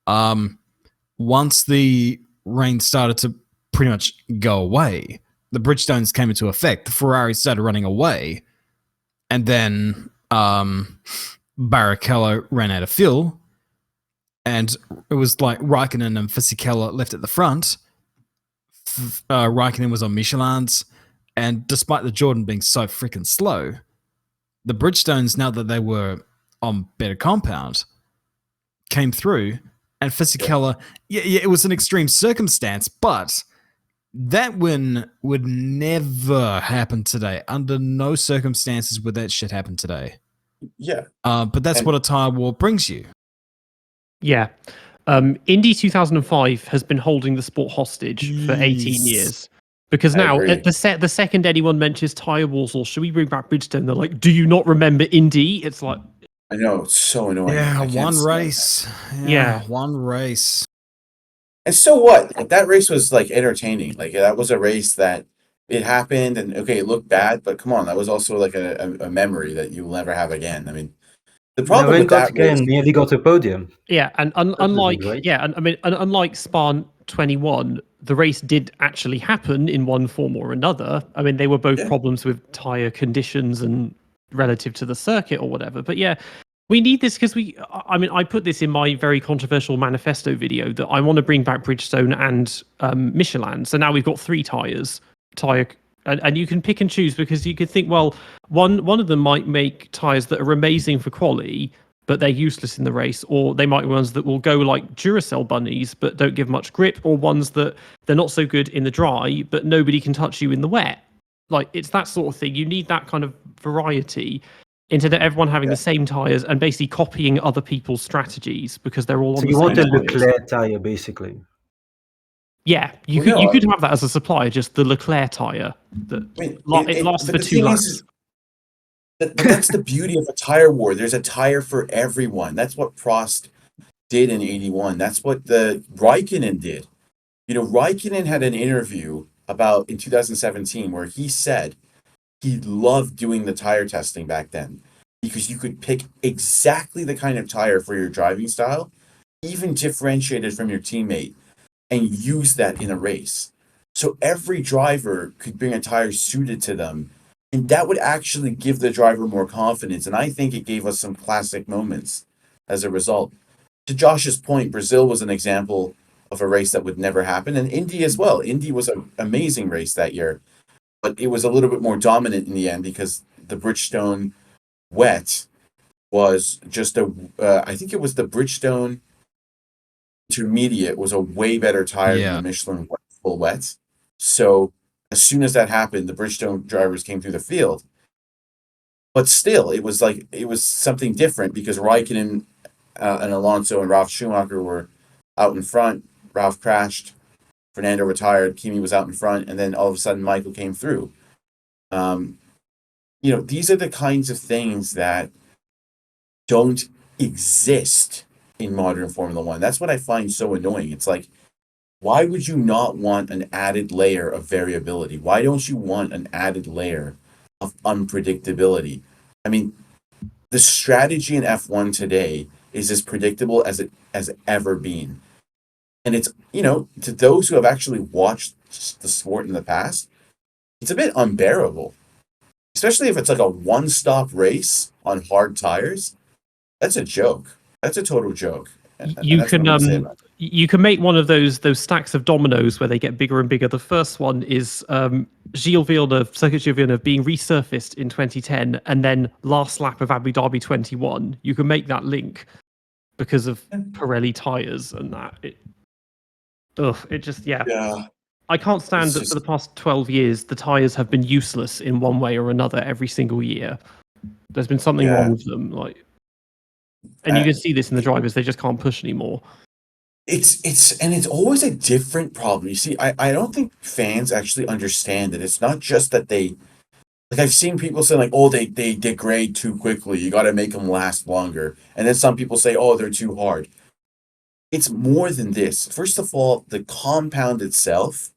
Once the rain started to pretty much go away, the Bridgestones came into effect. The Ferrari started running away, and then Barrichello ran out of fuel, and it was like Raikkonen and Fisichella left at the front. Raikkonen was on Michelin's, and despite the Jordan being so freaking slow, the Bridgestones, now that they were on better compound, came through, and Fisichella, it was an extreme circumstance, but that win would never happen today. Under no circumstances would that shit happen today. Yeah. But that's what a tire war brings you. Yeah. Indy 2005 has been holding the sport hostage for 18 years. Because now, at the second anyone mentions tire wars or should we bring back Bridgestone, they're like, do you not remember Indy? It's like... I know, it's so annoying. Yeah, one race. Yeah, one race. And so what? Like, that race was, like, entertaining. Like, that was a race that it happened, and, okay, it looked bad, but come on, that was also, like, a memory that you'll never have again. I mean, the problem with that again, nearly got a podium. Yeah, and unlike Spa 21, the race did actually happen in one form or another. I mean, they were both problems with tyre conditions and relative to the circuit or whatever. But yeah, we need this because I put this in my very controversial manifesto video that I want to bring back Bridgestone and Michelin. So now we've got 3 tyre, and you can pick and choose, because you could think, well, one of them might make tyres that are amazing for quali, but they're useless in the race, or they might be ones that will go like Duracell bunnies but don't give much grip, or ones that they're not so good in the dry but nobody can touch you in the wet. Like, it's that sort of thing. You need that kind of variety instead of everyone having the same tires and basically copying other people's strategies because they're all on So the you same want a tires. Leclerc tire, basically. Yeah, you could have that as a supplier, just the Leclerc tire that it lasts for 2 laps. But that's the beauty of a tire war. There's a tire for everyone. That's what Prost did in 81. That's what the Raikkonen did. Raikkonen had an interview in 2017 where he said he loved doing the tire testing back then because you could pick exactly the kind of tire for your driving style, even differentiated from your teammate, and use that in a race. So every driver could bring a tire suited to them, and that would actually give the driver more confidence. And I think it gave us some classic moments as a result. To Josh's point, Brazil was an example of a race that would never happen, and Indy as well. Indy was an amazing race that year, but it was a little bit more dominant in the end because the Bridgestone wet was just I think it was the Bridgestone intermediate was a way better tire than the Michelin full wet. So as soon as that happened, the Bridgestone drivers came through the field. But still, it was something different because Raikkonen and Alonso and Ralf Schumacher were out in front. Ralf crashed. Fernando retired. Kimi was out in front. And then all of a sudden, Michael came through. These are the kinds of things that don't exist in modern Formula One. That's what I find so annoying. It's like, why would you not want an added layer of variability? Why don't you want an added layer of unpredictability? I mean, the strategy in F1 today is as predictable as it has ever been. And it's, to those who have actually watched the sport in the past, it's a bit unbearable. Especially if it's like a one-stop race on hard tires. That's a joke. That's a total joke. You can make one of those stacks of dominoes where they get bigger and bigger. The first one is Circuit Gilles Villeneuve being resurfaced in 2010, and then last lap of Abu Dhabi 21. You can make that link because of Pirelli tires and that. I can't stand that for the past 12 years the tires have been useless in one way or another every single year. There's been something wrong with them, and you can see this in the drivers. They just can't push anymore. It's always a different problem. You see, I don't think fans actually understand it. It's not just that I've seen people say they degrade too quickly. You got to make them last longer. And then some people say, they're too hard. It's more than this. First of all, the compound itself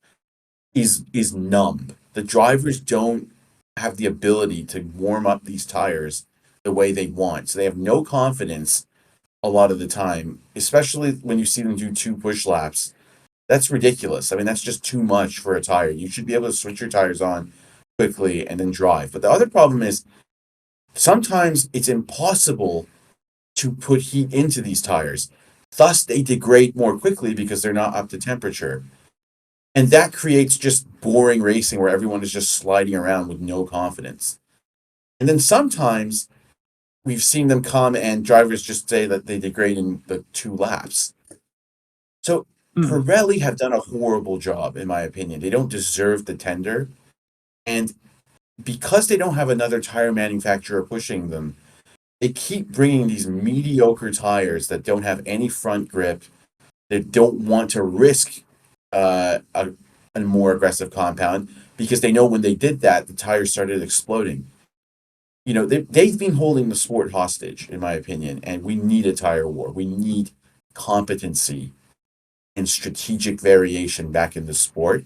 is numb. The drivers don't have the ability to warm up these tires the way they want. So they have no confidence a lot of the time, especially when you see them do 2 push laps. That's ridiculous. I mean, that's just too much for a tire. You should be able to switch your tires on quickly and then drive. But the other problem is sometimes it's impossible to put heat into these tires. Thus, they degrade more quickly because they're not up to temperature. And that creates just boring racing where everyone is just sliding around with no confidence. And then sometimes we've seen them come and drivers just say that they degrade in the 2 laps. So Pirelli have done a horrible job, in my opinion. They don't deserve the tender. And because they don't have another tire manufacturer pushing them, they keep bringing these mediocre tires that don't have any front grip. They don't want to risk a more aggressive compound because they know when they did that, the tires started exploding. They've been holding the sport hostage, in my opinion, and we need a tire war. We need competency and strategic variation back in the sport.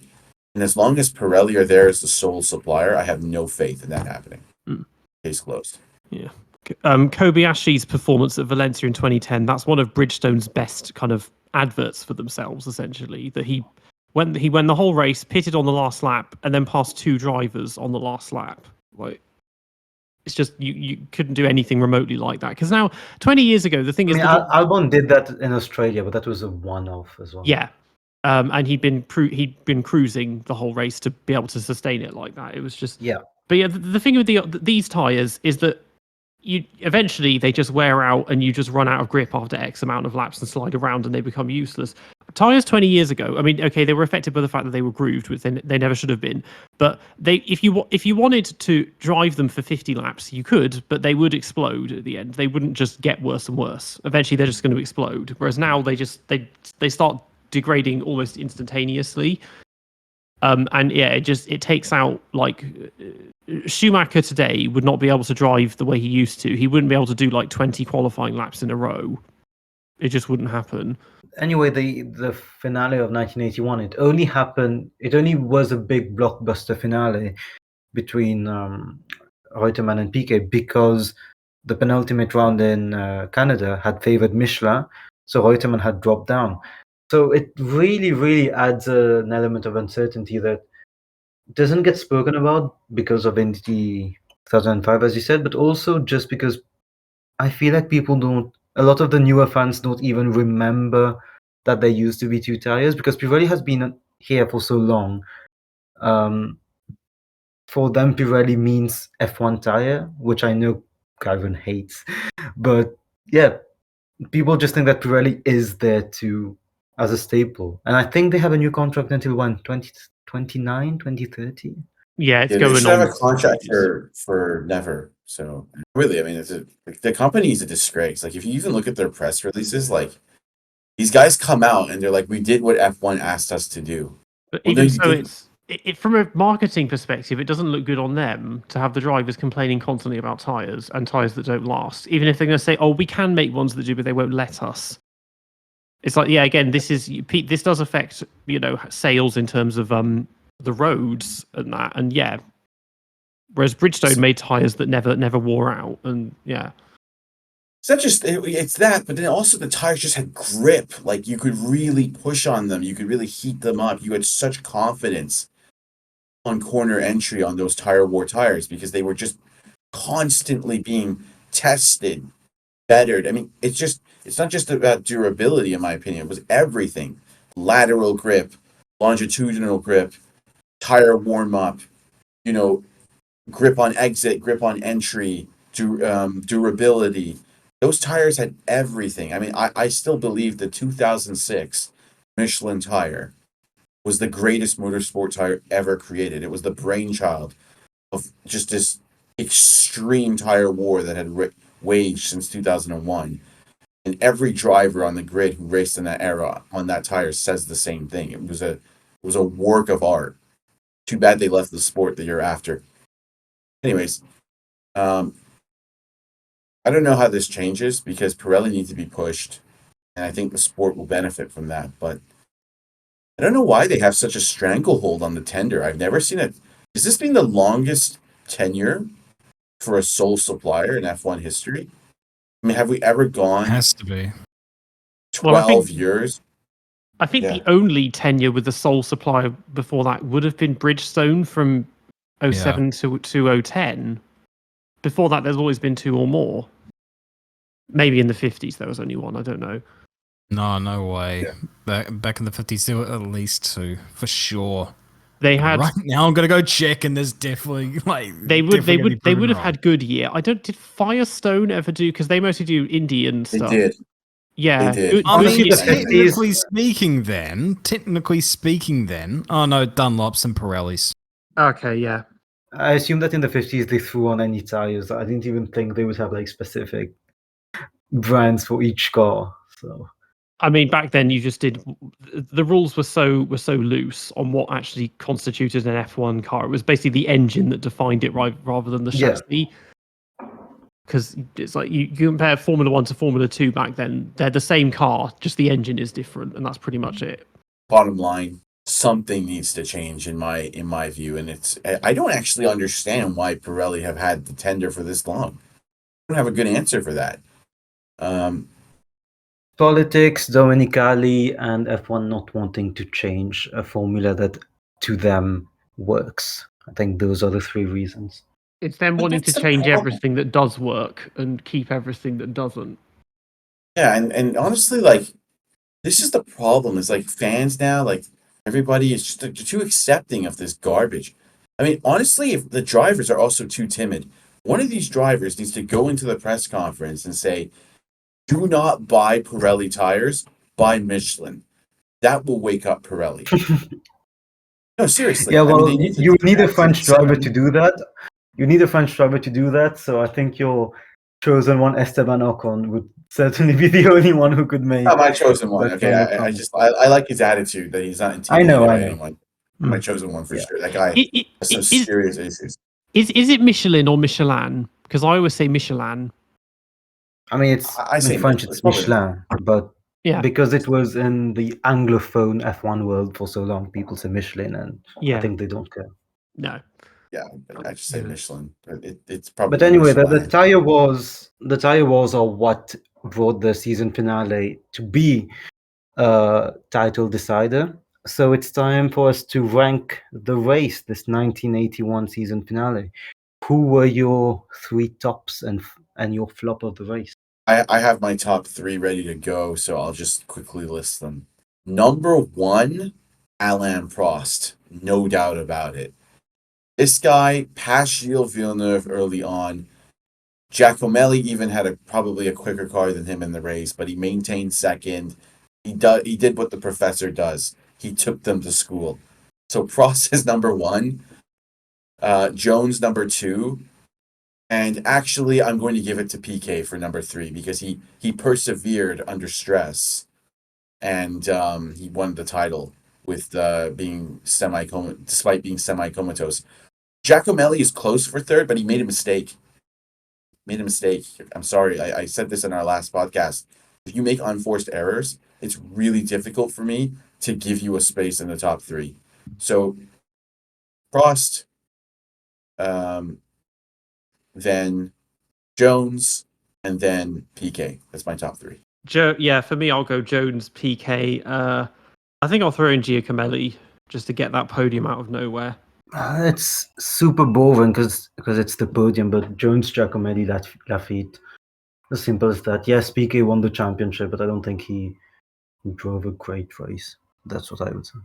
And as long as Pirelli are there as the sole supplier, I have no faith in that happening. Case closed. Yeah. Kobayashi's performance at Valencia in 2010, that's one of Bridgestone's best kind of adverts for themselves, essentially. That he went the whole race, pitted on the last lap, and then passed 2 drivers on the last lap. Like, it's just you couldn't do anything remotely like that. Because now, 20 years ago, the thing I is, mean, Albon did that in Australia, but that was a one-off as well. yeah, and he'd been cruising the whole race to be able to sustain it like that. It was just Yeah. But yeah, the thing with these tires is that you eventually they just wear out and you just run out of grip after X amount of laps and slide around and they become useless. Tires 20 years ago, I mean, okay, they were affected by the fact that they were grooved, which they never should have been. But if you wanted to drive them for 50 laps, you could, but they would explode at the end. They wouldn't just get worse and worse. Eventually, they're just going to explode. Whereas now they start degrading almost instantaneously. And yeah, it takes out, like, Schumacher today would not be able to drive the way he used to. He wouldn't be able to do like 20 qualifying laps in a row. It just wouldn't happen. Anyway, the finale of 1981, it only was a big blockbuster finale between Reutemann and Piquet because the penultimate round in Canada had favored Michelin, so Reutemann had dropped down. So it really, really adds an element of uncertainty that doesn't get spoken about because of Indy 2005, as you said, but also just because I feel like a lot of the newer fans don't even remember that there used to be 2 tires because Pirelli has been here for so long. For them, Pirelli means F1 tire, which I know Kyron hates. But yeah, people just think that Pirelli is there as a staple. And I think they have a new contract until when? 2029, 2030? Yeah, it's Yeah, going they should on have a contract years. for never. So really, I mean, the company is a disgrace. Like, if you even look at their press releases, like, these guys come out and they're like, "We did what F1 asked us to do." But Well, no, even you so, didn't. it from a marketing perspective, it doesn't look good on them to have the drivers complaining constantly about tires and tires that don't last. Even if they're going to say, "Oh, we can make ones that do, but they won't let us." It's like, yeah, again, this does affect, sales in terms of the roads and that, and yeah. Whereas Bridgestone made tires that never wore out, and yeah. It's not just it's that, but then also the tires just had grip. Like, you could really push on them. You could really heat them up. You had such confidence on corner entry on those Tyre War tires because they were just constantly being tested, bettered. I mean, it's not just about durability, in my opinion. It was everything: lateral grip, longitudinal grip, tire warm up, grip on exit, grip on entry, durability. Those tires had everything. I mean, I still believe the 2006 Michelin tire was the greatest motorsport tire ever created. It was the brainchild of just this extreme tire war that had waged since 2001. And every driver on the grid who raced in that era on that tire says the same thing. It was a work of art. Too bad they left the sport the year after. Anyways, I don't know how this changes because Pirelli needs to be pushed, and I think the sport will benefit from that. But I don't know why they have such a stranglehold on the tender. I've never seen it. Has this been the longest tenure for a sole supplier in F1 history? I mean, have we ever gone Has to be. 12 years? I think Yeah. the only tenure with the sole supplier before that would have been Bridgestone from 07 to 010. Before that, there's always been 2 or more. Maybe in the 50s there was only 1. I don't know. No way. Back in the 50s, there were at least 2 for sure. They had Right now, I'm gonna go check, and there's definitely they would have had Goodyear. Did Firestone ever do, because they mostly do Indian They stuff. did. Yeah, They did. I mean, Honestly, the 50s. technically speaking, then. Oh no, Dunlops and Pirellis. Okay, yeah. I assume that in the 50s they threw on any tires. I didn't even think they would have like specific brands for each car. So I mean, back then you just did. The rules were so loose on what actually constituted an F1 car. It was basically the engine that defined it, right, rather than the Yeah. chassis. Because it's like you compare Formula 1 to Formula 2 back then, they're the same car, just the engine is different, and that's pretty much it. Bottom line, something needs to change in my view, and I don't actually understand why Pirelli have had the tender for this long. I don't have a good answer for that. Politics, Domenicali, and F1 not wanting to change a formula that to them works. I think those are the three reasons. It's them But wanting that's to the change problem. everything that does work and keep everything that doesn't. Yeah, and honestly, like, this is the problem. Is like fans now, like everybody is just they're too accepting of this garbage. I mean, honestly, if the drivers are also too timid, one of these drivers needs to go into the press conference and say, "Do not buy Pirelli tires, buy Michelin." That will wake up Pirelli. No, seriously. Yeah, I mean, well, they need to you do need a that to French driver accept. to do that. You need a French driver to do that. So I think your chosen one, Esteban Ocon, would certainly be the only one who could make Not my chosen one. that Okay, kind of I comment. just I like his attitude that he's not I intimidated know, by I know. anyone. My chosen one for Yeah. sure. That guy has some serious issues. Is it Michelin or Michelin? Because I always say Michelin. I mean, it's I in say French, Michelin. it's Michelin, but Yeah, because it was in the Anglophone F1 world for so long, people say Michelin, and I yeah, think they don't care. no. Yeah, but I just say Yeah. Michelin. But it's But probably anyway, the Michelin. tire wars are what brought the season finale to be a title decider. So it's time for us to rank the race, this 1981 season finale. Who were your three tops and your flop of the race? I have my top three ready to go, so I'll just quickly list them. Number one, Alain Prost. No doubt about it. This guy passed Gilles Villeneuve early on. Giacomelli even had probably a quicker car than him in the race, but he maintained second. He did what the professor does. He took them to school. So Prost is number one, Jones number two, and actually I'm going to give it to Piquet for number three because he persevered under stress, and he won the title with being despite being semi-comatose. Giacomelli is close for third, but he made a mistake. I'm sorry. I said this in our last podcast. If you make unforced errors, it's really difficult for me to give you a space in the top three. So Prost, then Jones, and then PK. That's my top three. Yeah, for me, I'll go Jones, PK. I think I'll throw in Giacomelli just to get that podium out of nowhere. It's super boring because it's the podium, but Jones, Giacomelli, Laffite, as simple as that. Yes, PK won the championship, but I don't think he drove a great race. That's what I would say.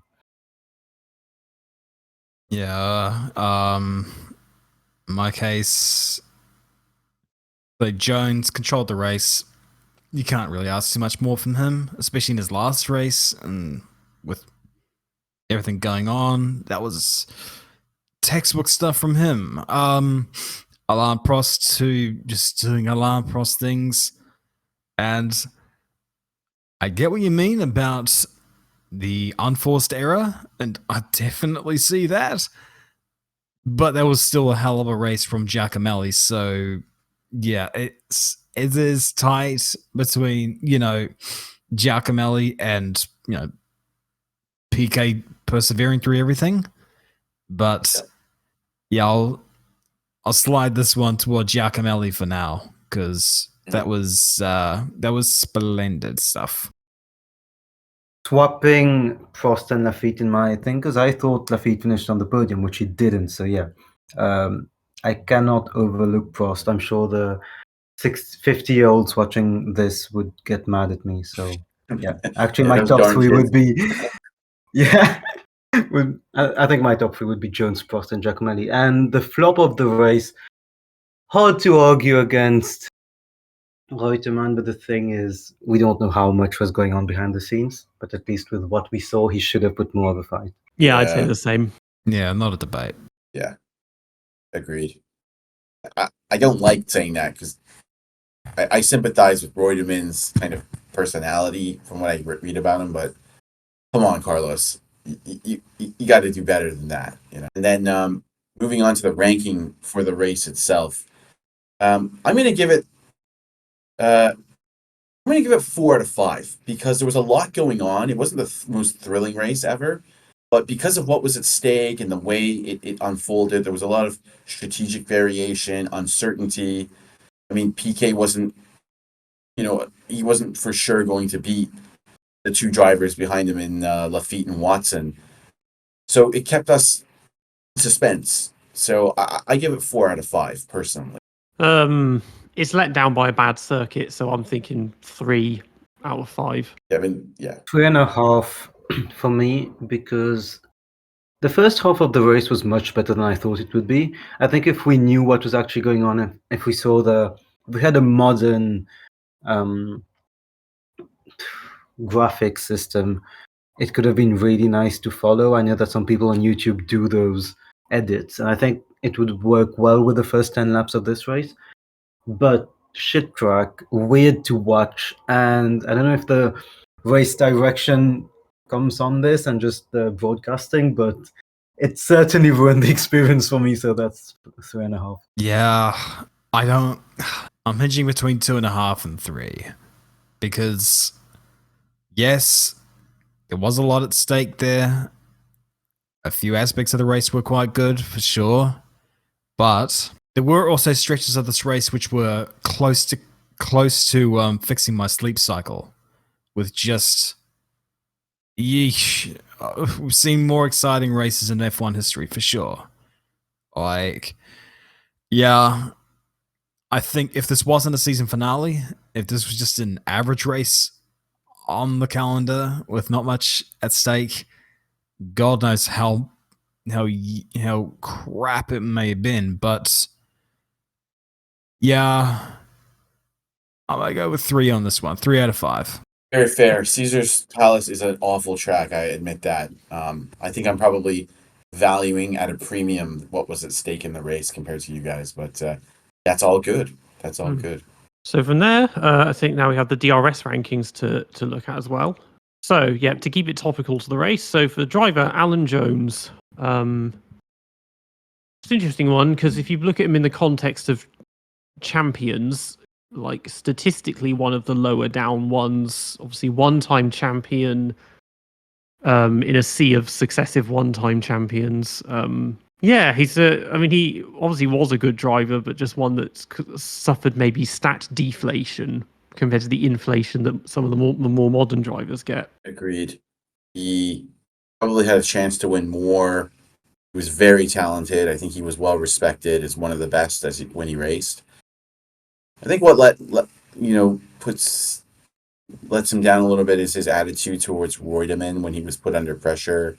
Yeah. In my case, like Jones controlled the race. You can't really ask too much more from him, especially in his last race and with everything going on. That was textbook stuff from him. Alain Prost to just doing Alain Prost things. And I get what you mean about the unforced error, and I definitely see that. But there was still a hell of a race from Giacomelli, so yeah, it is tight between Giacomelli and PK persevering through everything. But yeah, I'll slide this one toward Giacomelli for now because that was splendid stuff. Swapping Prost and Laffite in my thing because I thought Laffite finished on the podium, which he didn't. So yeah, I cannot overlook Prost. I'm sure the 50-year-olds watching this would get mad at me. So yeah, actually, Yeah, my those top darn three kids. would be yeah. I think my top three would be Jones, Prost, and Giacomelli. And the flop of the race, hard to argue against Reutemann, but the thing is, we don't know how much was going on behind the scenes. But at least with what we saw, he should have put more of a fight. Yeah, I'd say the same. Yeah, not a debate. Yeah, agreed. I don't like saying that because I sympathize with Reutemann's kind of personality from what I read about him, but come on, Carlos, you got to do better than that, you know. And then moving on to the ranking for the race itself, I'm gonna give it 4 out of 5 because there was a lot going on. It wasn't the most thrilling race ever, but because of what was at stake and the way it unfolded, there was a lot of strategic variation, uncertainty. I mean, PK wasn't, he wasn't for sure going to beat the two drivers behind him in Laffite and Watson. So it kept us in suspense. So I give it 4 out of 5 personally. It's let down by a bad circuit, so I'm thinking 3 out of 5. I mean, yeah. 3.5 for me, because the first half of the race was much better than I thought it would be. I think if we knew what was actually going on, if we had a modern graphic system, it could have been really nice to follow. I know that some people on YouTube do those edits, and I think it would work well with the first 10 laps of this race. But shit track, weird to watch, and I don't know if the race direction comes on this and just the broadcasting, but it certainly ruined the experience for me, so that's 3.5. Yeah, I'm hedging between 2.5 and 3 because, yes, there was a lot at stake there. A few aspects of the race were quite good for sure, but there were also stretches of this race which were close to fixing my sleep cycle with just yeesh. We've seen more exciting races in F1 history for sure. Like, yeah, I think if this wasn't a season finale, if this was just an average race on the calendar with not much at stake, God knows how crap it may have been. But yeah, I might go with 3 on this one. 3 out of 5. Very fair. Caesar's Palace is an awful track. I admit that. I think I'm probably valuing at a premium what was at stake in the race compared to you guys, but that's all good. That's all good. So from there, I think now we have the DRS rankings to look at as well. So yeah, to keep it topical to the race. So for the driver, Alan Jones, it's an interesting one because if you look at him in the context of champions, like statistically one of the lower down ones, obviously one-time champion in a sea of successive one-time champions. Yeah, he obviously was a good driver, but just one that's suffered maybe stat deflation compared to the inflation that some of the more modern drivers get. Agreed. He probably had a chance to win more. He was very talented. I think he was well respected as one of the best when he raced. I think what lets him down a little bit is his attitude towards Reutemann when he was put under pressure,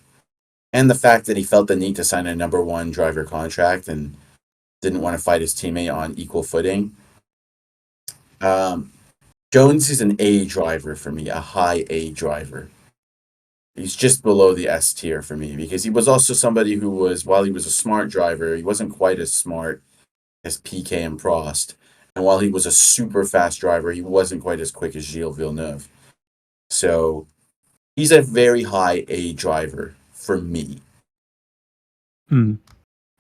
and the fact that he felt the need to sign a number 1 driver contract and didn't want to fight his teammate on equal footing. Jones is an A driver for me, a high A driver. He's just below the S tier for me because he was also somebody who was, while he was a smart driver, he wasn't quite as smart as Piquet and Prost. And while he was a super fast driver, he wasn't quite as quick as Gilles Villeneuve. So he's a very high A driver for me. I mean,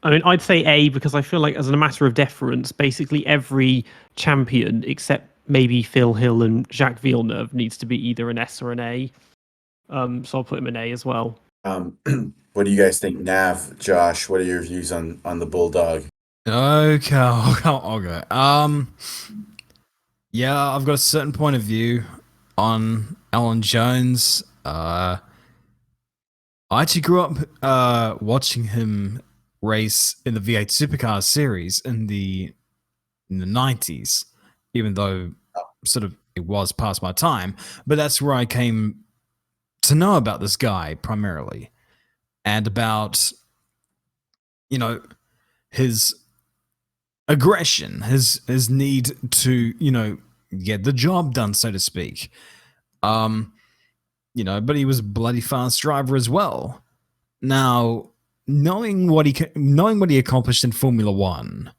I'd say A because I feel like as a matter of deference, basically every champion except maybe Phil Hill and Jacques Villeneuve needs to be either an S or an A. So I'll put him an A as well. What do you guys think, Nav, Josh? What are your views on the Bulldog? Okay, I'll go. Yeah, I've got a certain point of view on Alan Jones. I actually grew up watching him race in the V8 Supercars series in the 90s, even though sort of it was past my time. But that's where I came to know about this guy primarily, and about his aggression, his need to get the job done, so to speak. But he was a bloody fast driver as well. Now, knowing what he accomplished in Formula One,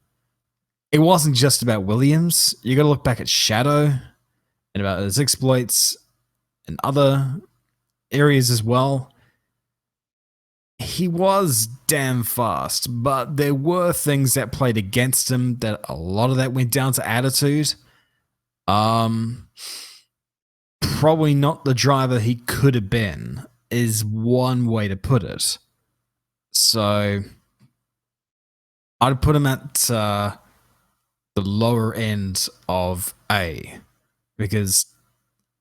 it wasn't just about Williams. You got to look back at Shadow and about his exploits in other areas as well. He was damn fast, but there were things that played against him. That a lot of that went down to attitude. Probably not the driver he could have been is one way to put it. So I'd put him at the lower end of A, because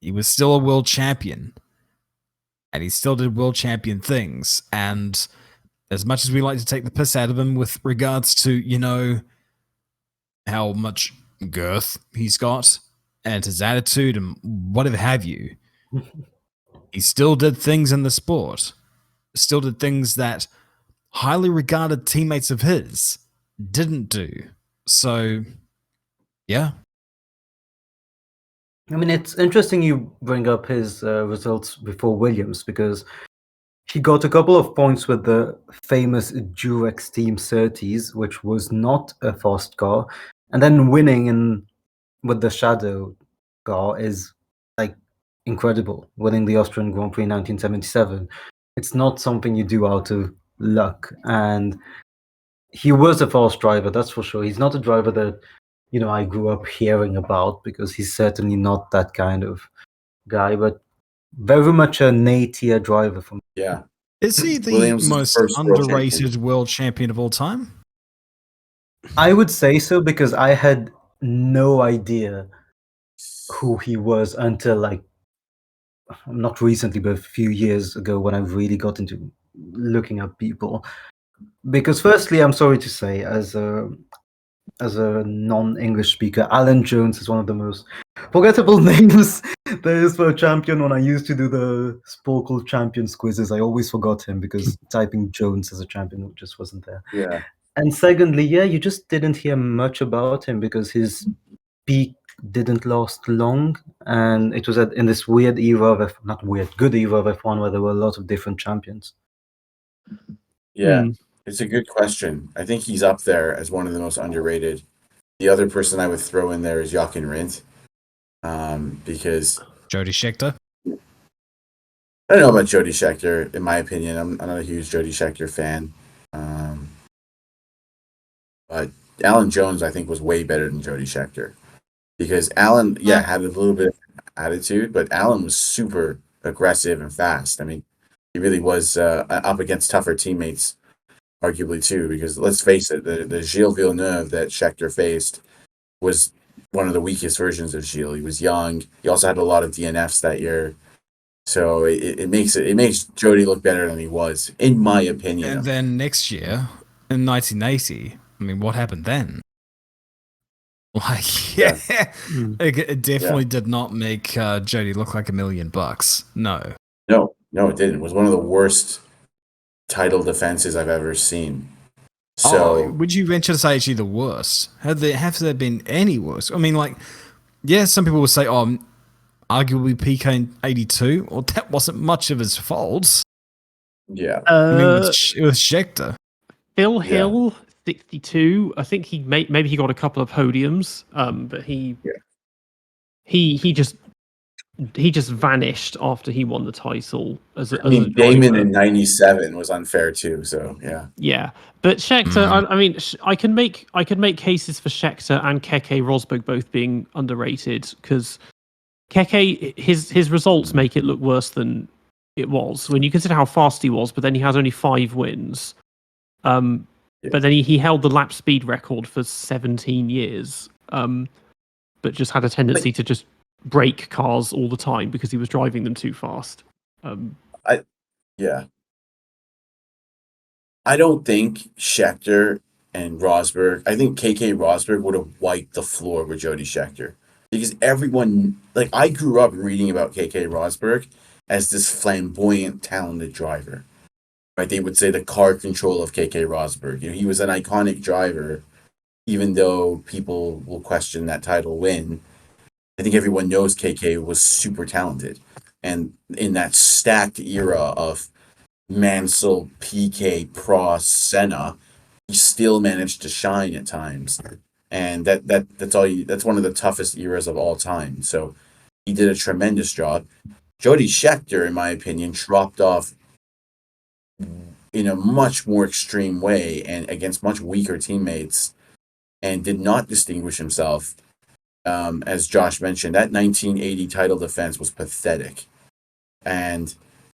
he was still a world champion. And he still did world champion things. And as much as we like to take the piss out of him with regards to, you know, how much girth he's got and his attitude and whatever have you, he still did things in the sport. Still did things that highly regarded teammates of his didn't do. So, yeah. I mean, it's interesting you bring up his results before Williams, because he got a couple of points with the famous Durex Team 30s, which was not a fast car, and then winning with the Shadow car is like incredible. Winning the Austrian Grand Prix in 1977, it's not something you do out of luck, and he was a fast driver, that's for sure. He's not a driver that, you know, I grew up hearing about, because he's certainly not that kind of guy, but very much an A-tier driver for me. Yeah. Is he the Williams is the most first world underrated world champion of all time? I would say so, because I had no idea who he was until, like, not recently, but a few years ago, when I really got into looking at people. Because firstly, I'm sorry to say, as a non-English speaker, Alan Jones is one of the most forgettable names there is for a champion. When I used to do the Sporkle Champions quizzes, I always forgot him, because typing Jones as a champion just wasn't there. Yeah. And secondly, yeah, you just didn't hear much about him, because his peak didn't last long, and it was in this weird era of not weird, good era of F1, where there were a lot of different champions. Yeah. It's a good question. I think he's up there as one of the most underrated. The other person I would throw in there is Jochen Rindt, because Jody Scheckter? I don't know about Jody Scheckter. In my opinion, I'm not a huge Jody Scheckter fan. But Alan Jones, I think, was way better than Jody Scheckter, because Alan, had a little bit of attitude, but Alan was super aggressive and fast. I mean, he really was up against tougher teammates, arguably too, because let's face it, the Gilles Villeneuve that Scheckter faced was one of the weakest versions of Gilles. He was young. He also had a lot of DNFs that year. So it makes Jody look better than he was, in my opinion. And then next year, in 1980, I mean, what happened then? Like, it definitely did not make Jody look like $1 million. No. No, it didn't. It was one of the worst title defenses I've ever seen. So, would you venture to say actually the worst? Have there been any worse? I mean, like, yeah, some people will say, arguably Piquet in 82, or that wasn't much of his fault. Yeah. I mean, it was Scheckter. Phil Hill, 62. I think maybe he got a couple of podiums, but he just vanished after he won the title. Damon in 97 was unfair too. So yeah. But Scheckter, I can make cases for Scheckter and Keke Rosberg both being underrated, because Keke, his results make it look worse than it was when you consider how fast he was. But then he has only 5 wins. But then he held the lap speed record for 17 years. But just had a tendency to just break cars all the time because he was driving them too fast. I don't think Scheckter and Rosberg. I think KK Rosberg would have wiped the floor with Jody Scheckter, because everyone, like, I grew up reading about KK Rosberg as this flamboyant, talented driver. Right? They would say the car control of KK Rosberg. You know, he was an iconic driver, even though people will question that title win. I think everyone knows KK was super talented. And in that stacked era of Mansell, Piquet, Prost, Senna, he still managed to shine at times. And that's one of the toughest eras of all time. So he did a tremendous job. Jody Scheckter, in my opinion, dropped off in a much more extreme way and against much weaker teammates, and did not distinguish himself. As Josh mentioned, that 1980 title defense was pathetic, and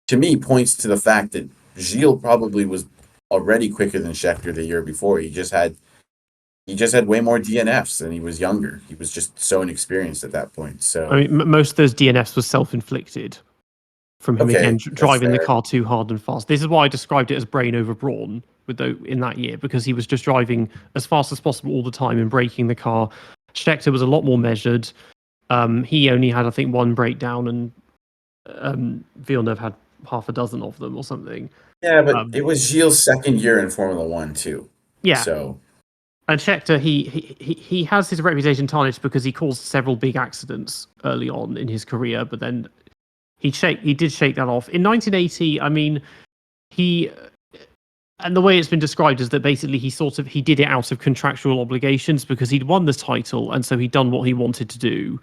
to me points to the fact that Gilles probably was already quicker than Scheckter the year before. He just had he just had way more DNFs and he was younger. He was just so inexperienced at that point. So I mean, most of those DNFs was self-inflicted from him Okay, again that's driving the fair. car too hard and fast. This is why I described it as brain over brawn in that year, because he was just driving as fast as possible all the time and braking the car. Scheckter was a lot more measured. He only had, I think, one breakdown, and Villeneuve had half a dozen of them or something. Yeah, but it was Gilles' second year in Formula One too. Yeah. So And Scheckter, he has his reputation tarnished because he caused several big accidents early on in his career, but then he did shake that off. In 1980, I mean, and the way it's been described is that basically he did it out of contractual obligations because he'd won the title, and so he'd done what he wanted to do,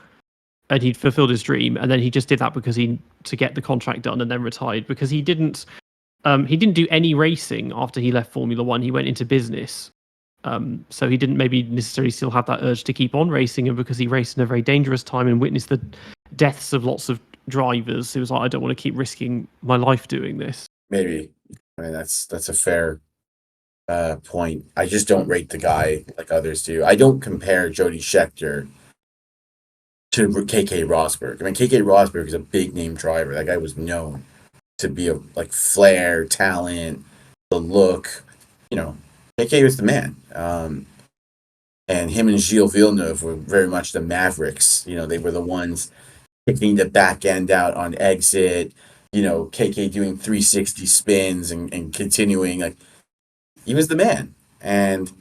and he'd fulfilled his dream, and then he just did that because to get the contract done, and then retired because he didn't do any racing after he left Formula One. He went into business. So he didn't maybe necessarily still have that urge to keep on racing, and because he raced in a very dangerous time and witnessed the deaths of lots of drivers, he was like, I don't want to keep risking my life doing this. maybe, I mean, that's a fair point. I just don't rate the guy like others do. I don't compare Jody Scheckter to KK Rosberg. I mean, KK Rosberg is a big name driver. That guy was known to be a like flair, talent, the look. You know, KK was the man. And him and Gilles Villeneuve were very much the Mavericks. You know, they were the ones kicking the back end out on exit. You know, KK doing 360 spins and continuing. Like, he was the man. And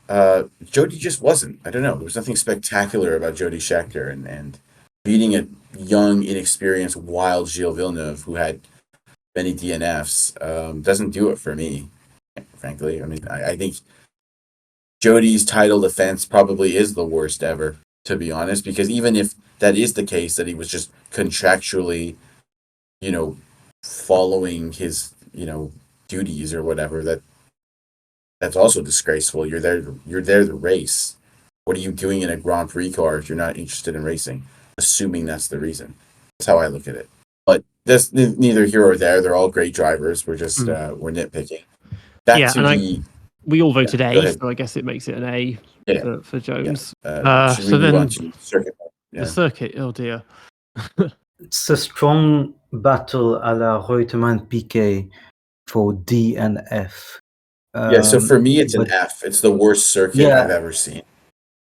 Jody just wasn't. I don't know. There was nothing spectacular about Jody Scheckter. And beating a young, inexperienced, wild Gilles Villeneuve who had many DNFs doesn't do it for me, frankly. I mean, I think Jody's title defense probably is the worst ever, to be honest, because even if that is the case, that he was just contractually, you know, following his, you know, duties or whatever, that's also disgraceful. You're there to race. What are you doing in a Grand Prix car if you're not interested in racing? Assuming that's the reason. That's how I look at it. But that's neither here or there. They're all great drivers. We're just we're nitpicking. We all voted go A, ahead. so I guess it makes it an A for Jones. Should we move on to circuit? The circuit, oh dear. It's a strong battle a la Reutemann and Piquet for D and F. So for me, it's an but F. It's the worst circuit I've ever seen.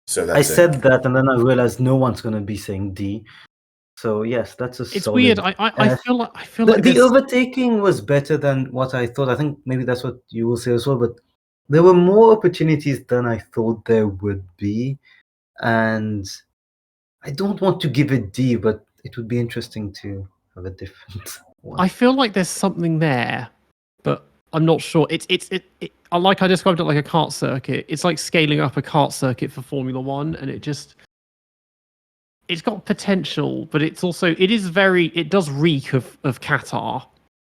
So that's I said that, and then I realized no one's going to be saying D. So yes, that's a It's solid weird. I feel like the overtaking was better than what I thought. I think maybe that's what you will say as well. But there were more opportunities than I thought there would be, and I don't want to give it D, but it would be interesting to have a different one. I feel like there's something there, but I'm not sure. I described it like a kart circuit. It's like scaling up a kart circuit for Formula One, and it's got potential, but it does reek of Qatar.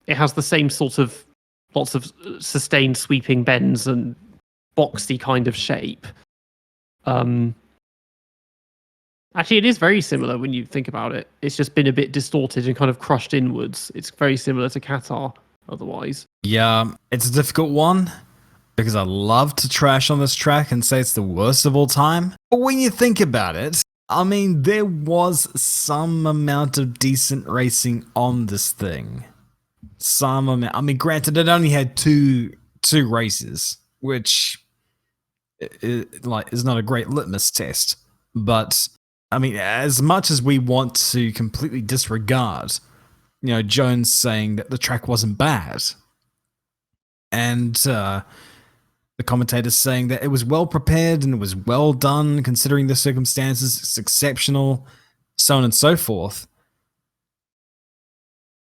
It has the same sort of lots of sustained sweeping bends and boxy kind of shape. Actually, it is very similar when you think about it. It's just been a bit distorted and kind of crushed inwards. It's very similar to Qatar otherwise. Yeah, it's a difficult one because I love to trash on this track and say it's the worst of all time. But when you think about it, I mean, there was some amount of decent racing on this thing. Some amount. I mean, granted, it only had two races, which is not a great litmus test. But I mean, as much as we want to completely disregard, you know, Jones saying that the track wasn't bad, and the commentators saying that it was well prepared and it was well done considering the circumstances, it's exceptional, so on and so forth.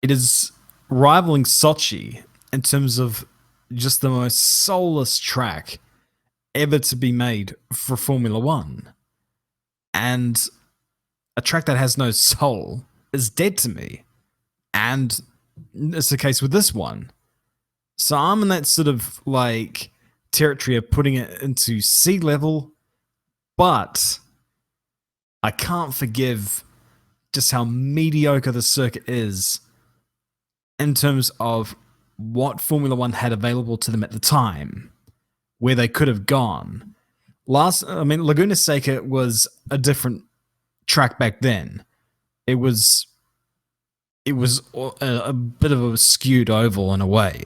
It is rivaling Sochi in terms of just the most soulless track ever to be made for Formula One. And a track that has no soul is dead to me. And it's the case with this one. So I'm in that sort of like territory of putting it into C level, but I can't forgive just how mediocre the circuit is in terms of what Formula One had available to them at the time, where they could have gone. Laguna Seca was a different track back then. It was a bit of a skewed oval in a way.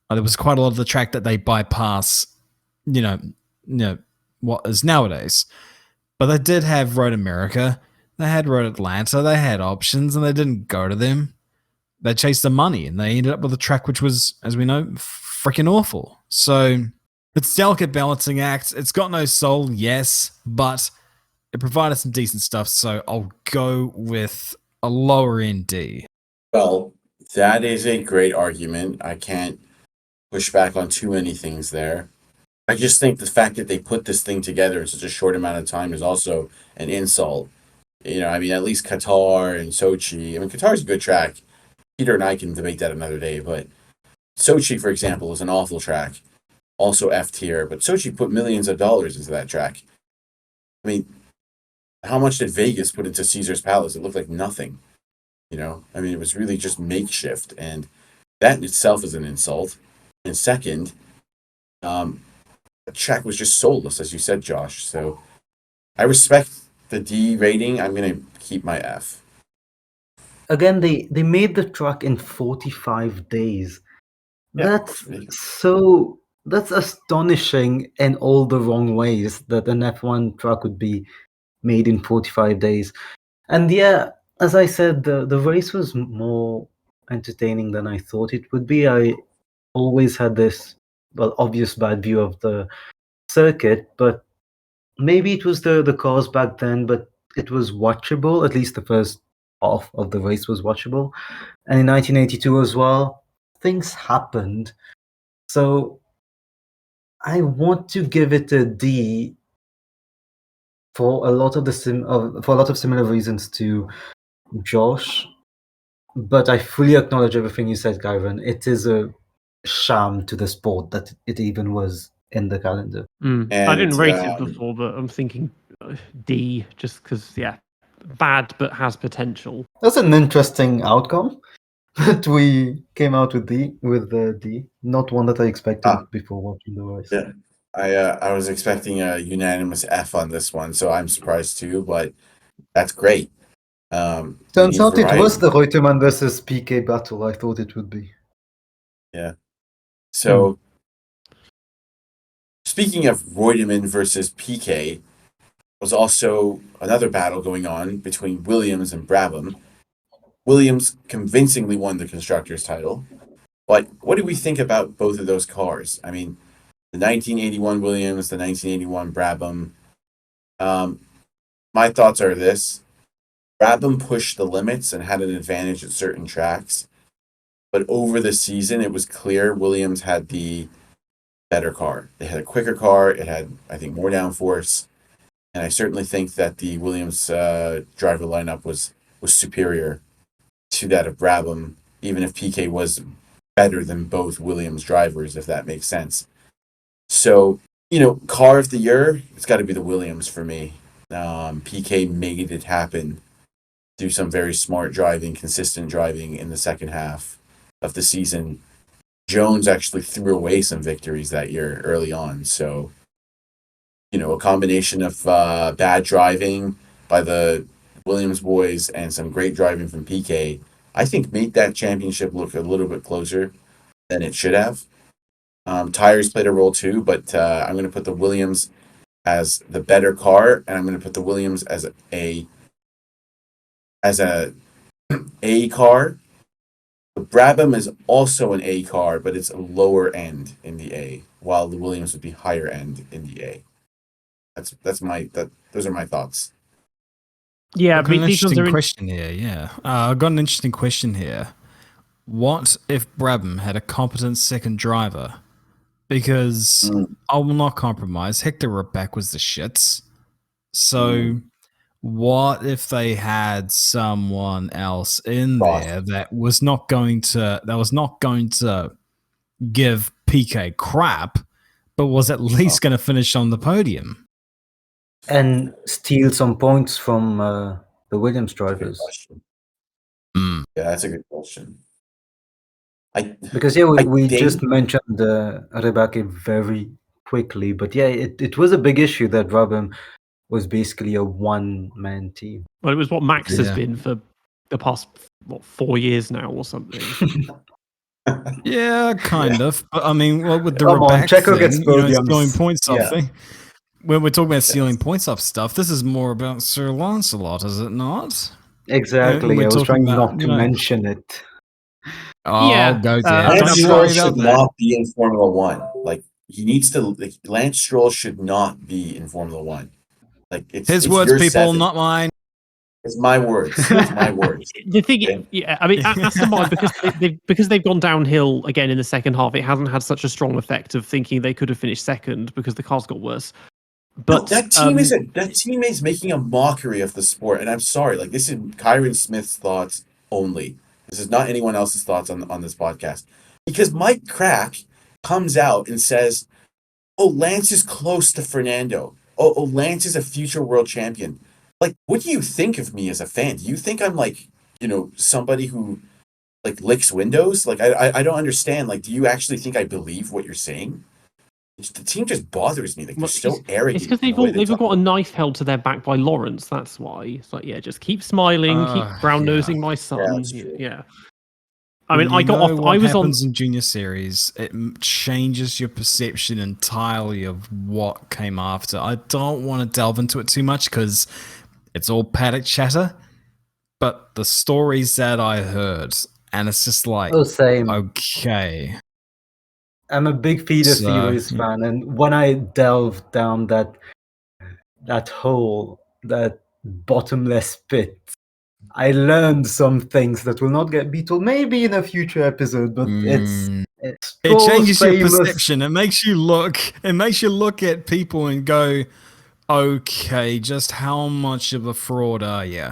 There was quite a lot of the track that they bypass, what is nowadays. But they did have Road America, they had Road Atlanta, they had options, and they didn't go to them. They chased the money, and they ended up with a track which was, as we know, freaking awful. So it's a delicate balancing act. It's got no soul, yes, but it provided some decent stuff. So I'll go with a lower end D. Well, that is a great argument. I can't push back on too many things there. I just think the fact that they put this thing together in such a short amount of time is also an insult. At least Qatar and Sochi. Qatar's a good track. Peter and I can debate that another day, but Sochi, for example, is an awful track. Also F tier, but Sochi put millions of dollars into that track. How much did Vegas put into Caesar's Palace? It looked like nothing. It was really just makeshift, and that in itself is an insult. And second, the track was just soulless, as you said, Josh. So I respect the D rating. I'm going to keep my F. Again, they made the track in 45 days. Yeah, That's astonishing in all the wrong ways that an F1 track would be made in 45 days. And yeah, as I said, the race was more entertaining than I thought it would be. I always had this obvious bad view of the circuit, but maybe it was the cars back then, but it was watchable. At least the first half of the race was watchable. And in 1982 as well, things happened. So I want to give it a D for a lot of similar reasons to Josh. But I fully acknowledge everything you said, Kyron. It is a sham to the sport that it even was in the calendar. And, I didn't rate it before, but I'm thinking D just because, bad but has potential. That's an interesting outcome. But we came out with the D, not one that I expected before watching the race. Yeah, I was expecting a unanimous F on this one, so I'm surprised too. But that's great. Turns out it was the Reutemann versus Piquet battle I thought it would be. Yeah. So, speaking of Reutemann versus Piquet, was also another battle going on between Williams and Brabham. Williams convincingly won the constructors' title. But what do we think about both of those cars? The 1981 Williams, the 1981 Brabham. My thoughts are this. Brabham pushed the limits and had an advantage at certain tracks. But over the season, it was clear Williams had the better car. They had a quicker car. It had, I think, more downforce. And I certainly think that the Williams driver lineup was superior to that of Brabham, even if Piquet was better than both Williams drivers, if that makes sense. So, car of the year, it's got to be the Williams for me. Piquet made it happen through some very smart driving, consistent driving in the second half of the season. Jones actually threw away some victories that year early on. So, a combination of bad driving by the Williams boys and some great driving from Piquet, I think made that championship look a little bit closer than it should have. Tires played a role too, but I'm going to put the Williams as the better car, and I'm going to put the Williams as a A car. The Brabham is also an A car, but it's a lower end in the A, while the Williams would be higher end in the A. Those are my thoughts. Yeah, I've got an these ones interesting are question here. Yeah, I've got an interesting question here. What if Brabham had a competent second driver? Because I will not compromise. Hector Rebeck was the shits. So what if they had someone else in there that was not going to give PK crap, but was at least going to finish on the podium and steal some points from the Williams drivers? Yeah, that's a good question. Because we just mentioned Rebecca very quickly. But yeah, it was a big issue that Brabham was basically a one-man team. Well, it was what Max has Yeah. been for the past 4 years now or something. Yeah, kind of. But I mean, well, with the Come on, Raback Checo gets thing, podiums. stealing points off Yeah. thing. When we're talking about stealing points off stuff, this is more about Sir Lancelot, is it not? Exactly. we're I was talking trying about, not to mention it. Oh, Yeah, go there. Lance Don't you Stroll worry about should that. not be in Formula One. Like he needs to. Like, Lance Stroll should not be in Formula One. Like His it's words, your people, seven. not mine. It's my words. It's my words. The thing, Okay. yeah, I mean, Aston Martin because they've gone downhill again in the second half. It hasn't had such a strong effect of thinking they could have finished second because the cars got worse. But No, that team is making a mockery of the sport, and I'm sorry. Like this is Kyron Smith's thoughts only. This is not anyone else's thoughts on this podcast. Because Mike Crack comes out and says, "Oh, Lance is close to Fernando. Oh, Lance is a future world champion." Like, what do you think of me as a fan? Do you think I'm like, somebody who like licks windows? Like, I don't understand. Like, do you actually think I believe what you're saying? The team just bothers me. Like, they're so arrogant. It's because they've all got a knife held to their back by Lawrence. That's why. It's like, yeah, just keep smiling, keep brown nosing my son. that's true. Yeah. I mean, I got off. What I was on. happens in junior series. It changes your perception entirely of what came after. I don't want to delve into it too much because it's all paddock chatter. But the stories that I heard, and it's just like, Oh, same. okay. I'm a big feeder So, series fan, and when I delved down that hole, that bottomless pit, I learned some things that will not get beat, maybe in a future episode. But it Stroll's changes your famous- perception. It makes you look at people and go, okay, just how much of a fraud are you?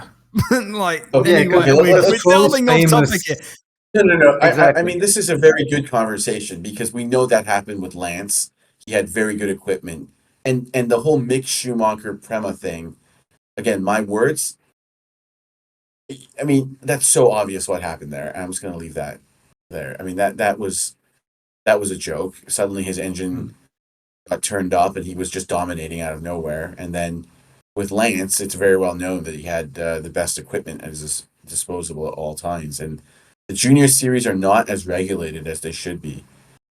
Like, Okay, anyway, okay, we're Stroll's delving off topic famous- here. No. I Exactly. mean, this is a very good conversation because we know that happened with Lance. He had very good equipment, and the whole Mick Schumacher Prema thing. Again, my words. I mean, that's so obvious what happened there, and I'm just going to leave that there. I mean, that was a joke. Suddenly, his engine got turned up, and he was just dominating out of nowhere. And then with Lance, it's very well known that he had the best equipment at his disposal at all times, and the junior series are not as regulated as they should be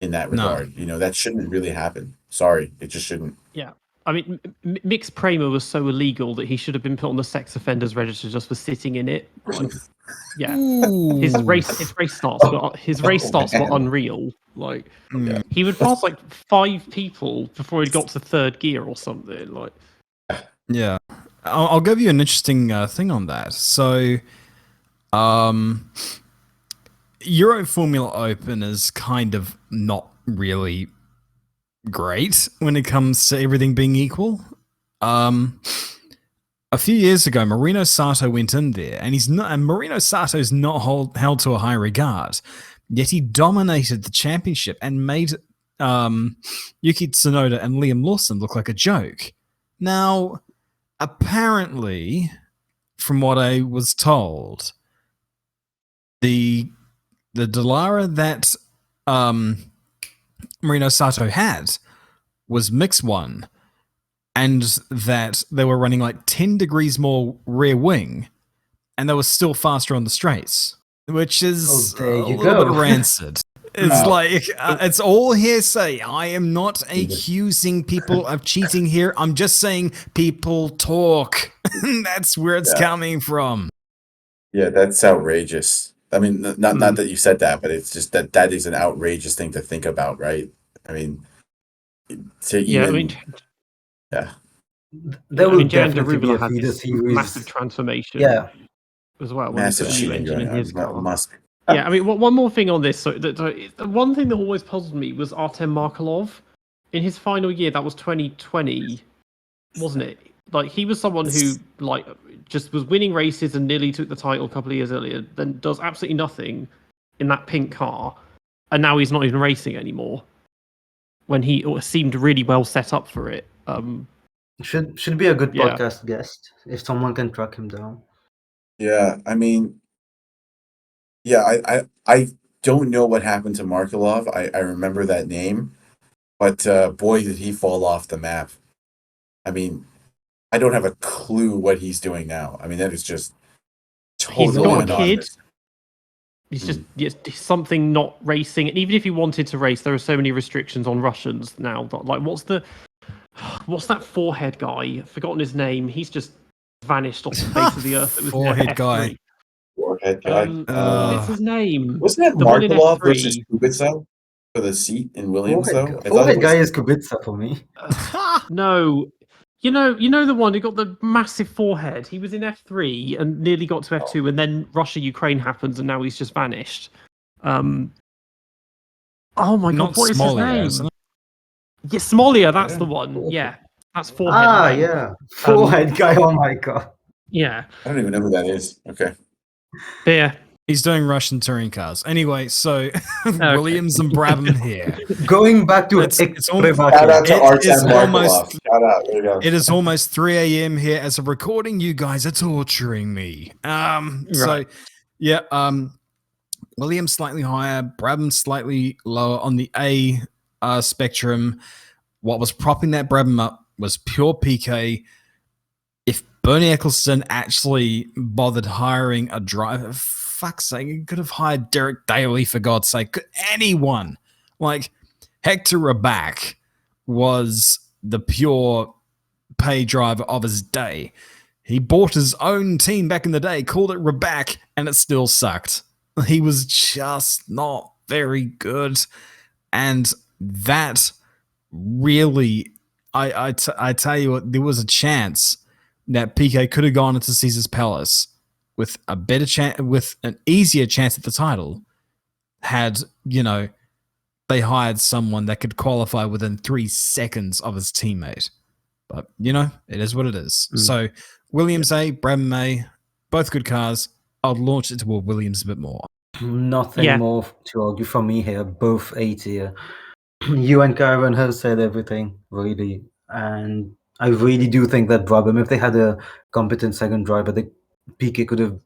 in that regard. That shouldn't really happen. Sorry, it just shouldn't. Yeah. I mean, Mick's Prema was so illegal that he should have been put on the sex offenders register just for sitting in it. Like, yeah, his race starts were unreal. Like, he would pass like 5 people before he got to third gear or something. Like, Yeah, I'll give you an interesting thing on that. So, Euro Formula Open is kind of not really great when it comes to everything being equal. A few years ago, Marino Sato went in there, and Marino Sato's not held to a high regard. Yet he dominated the championship and made Yuki Tsunoda and Liam Lawson look like a joke. Now, apparently, from what I was told, the Dallara that Marino Sato had was Mix 1, and that they were running like 10 degrees more rear wing, and they were still faster on the straights, which is a little bit rancid. It's like, it's all hearsay. I am not accusing people of cheating here. I'm just saying people talk. That's where it's coming from. Yeah, that's outrageous. I mean, not that you said that, but it's just that is an outrageous thing to think about, right? I mean, There will Jan definitely be a had feeder this series. massive transformation. Yeah. As well, massive new engine in his car. Musk. Yeah, I mean, one more thing on this. So, the one thing that always puzzled me was Artem Markelov. In his final year, that was 2020, wasn't it? Like, he was someone who, like, just was winning races and nearly took the title a couple of years earlier, then does absolutely nothing in that pink car, and now he's not even racing anymore, when he seemed really well set up for it. Should be a good podcast guest if someone can track him down. Yeah, I mean, I don't know what happened to Markelov. I remember that name, But boy, did he fall off the map. I mean, I don't have a clue what he's doing now. I mean, that is just He's totally got a kid. anonymous. He's just something not racing. And even if he wanted to race, there are so many restrictions on Russians now. Like, what's that forehead guy? I've forgotten his name. He's just vanished off the face of the earth. It was Forehead F3. guy. Forehead guy. What's his name? Wasn't that The one in Markelov F3. versus Kubica for the seat in Williams, though? I thought Forehead it guy was... is Kubica for me. No. You know the one who got the massive forehead. He was in F3 and nearly got to F2, and then Russia-Ukraine happens, and now he's just vanished. Oh my Not god, what is his Smollett, name? isn't it? Yeah, Smolia, that's the one. Yeah, that's forehead. Ah, guy. yeah. Forehead guy, oh my god. Yeah. I don't even know who that is. Okay. But yeah. He's doing Russian touring cars. Anyway, so Williams and Brabham here. Going back to It's Shout out to It Artem is almost- Markelov. Shout out. There you go. It is almost 3 a.m. here as a recording. You guys are torturing me. So yeah, Williams slightly higher, Brabham slightly lower on the A spectrum. What was propping that Brabham up was pure Piquet. If Bernie Eccleston actually bothered hiring a driver, fuck's sake, he could have hired Derek Daly, for God's sake. Anyone. Like, Hector Raback was the pure pay driver of his day. He bought his own team back in the day, called it Raback, and it still sucked. He was just not very good. And that really, I tell you what, there was a chance that Piquet could have gone into Caesar's Palace with a better chance, with an easier chance at the title, had, you know, they hired someone that could qualify within 3 seconds of his teammate. But, you know, it is what it is. So, Williams A, Brabham A, both good cars. I'll launch it toward Williams a bit more. Nothing more to argue from me here. Both A tier. You and Ciaron have said everything, really. And I really do think that Brabham, if they had a competent second driver, Piquet could have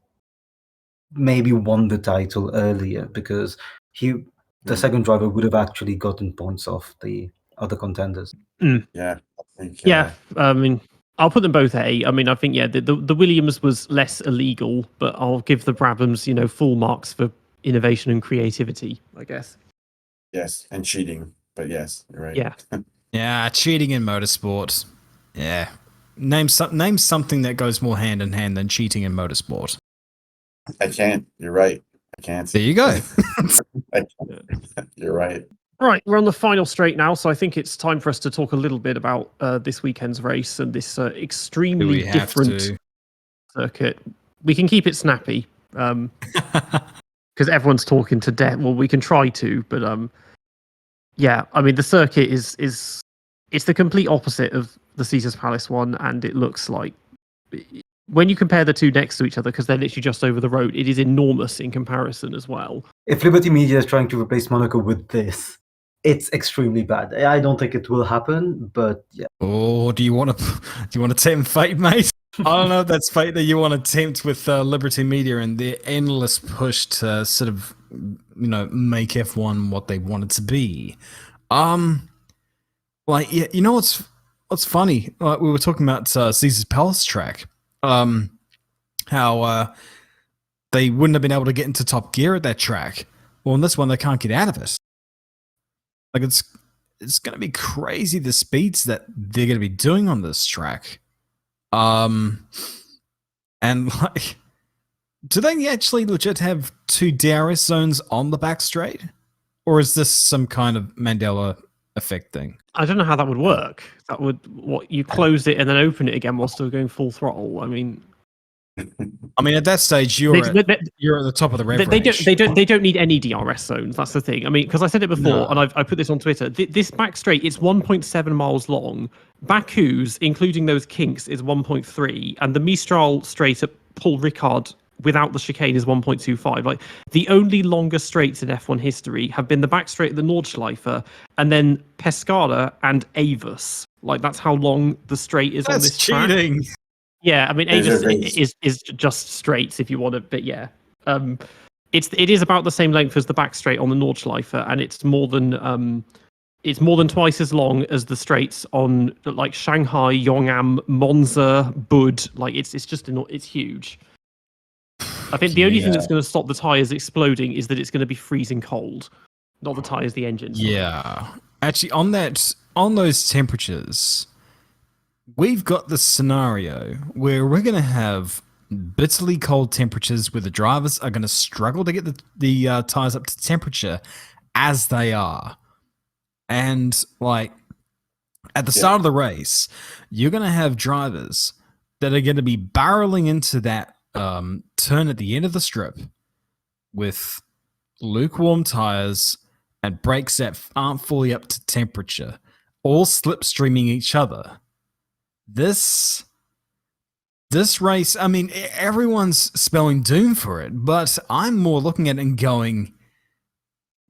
maybe won the title earlier, because the second driver would have actually gotten points off the other contenders. Yeah. I think, I mean, I'll put them both A. I mean, I think, the Williams was less illegal, but I'll give the Brabhams, full marks for innovation and creativity, I guess. Yes, and cheating. But yes, you're right. Yeah. Yeah, cheating in motorsport. Yeah. Name something that goes more hand in hand than cheating in motorsport. I can't. You're right. I can't. There you go. You're right. Right, we're on the final straight now, so I think it's time for us to talk a little bit about this weekend's race and this extremely different circuit. We can keep it snappy, because everyone's talking to death. Well, we can try to, but yeah, I mean, the circuit is it's the complete opposite of the Caesars Palace one, and it looks like, when you compare the two next to each other, because they're literally just over the road, it is enormous in comparison as well. If Liberty Media is trying to replace Monaco with this, it's extremely bad. I don't think it will happen, but yeah. Oh, do you want to tempt fate, mate? I don't know if that's fate that you want to tempt with Liberty Media and their endless push to sort of, make F1 what they want it to be. Like, yeah, you know what's funny? Like, we were talking about Caesar's Palace track. How they wouldn't have been able to get into top gear at that track. Well, in this one, they can't get out of it. Like, it's going to be crazy the speeds that they're going to be doing on this track. And like, do they actually legit have 2 DRS zones on the back straight? Or is this some kind of Mandela effect thing? I don't know how that would work. That would, you close it and then open it again while still going full throttle. I mean, at that stage, you're at the top of the rev range. They don't need any DRS zones. That's the thing. I mean, because I said it before, and I put this on Twitter. This back straight, it's 1.7 miles long. Baku's, including those kinks, is 1.3, and the Mistral straight at Paul Ricard without the chicane is 1.25. Like, the only longer straights in F1 history have been the back straight at the Nordschleife, and then Pescara and Avis. Like, that's how long the straight is on this track. That's cheating. Yeah, I mean, Avis is just straights if you want it, but yeah, it is about the same length as the back straight on the Nordschleife, and it's more than It's more than twice as long as the straights on like Shanghai, Yong'an, Monza, Bud. Like it's huge. I think the only thing that's going to stop the tires exploding is that it's going to be freezing cold, not the tires, the engines. Yeah. Actually, on those temperatures, we've got the scenario where we're going to have bitterly cold temperatures where the drivers are going to struggle to get the tires up to temperature as they are. And like at the start of the race, you're going to have drivers that are going to be barreling into that turn at the end of the strip with lukewarm tires and brakes that aren't fully up to temperature, all slipstreaming each other. This race, I mean, everyone's spelling doom for it, but I'm more looking at it and going,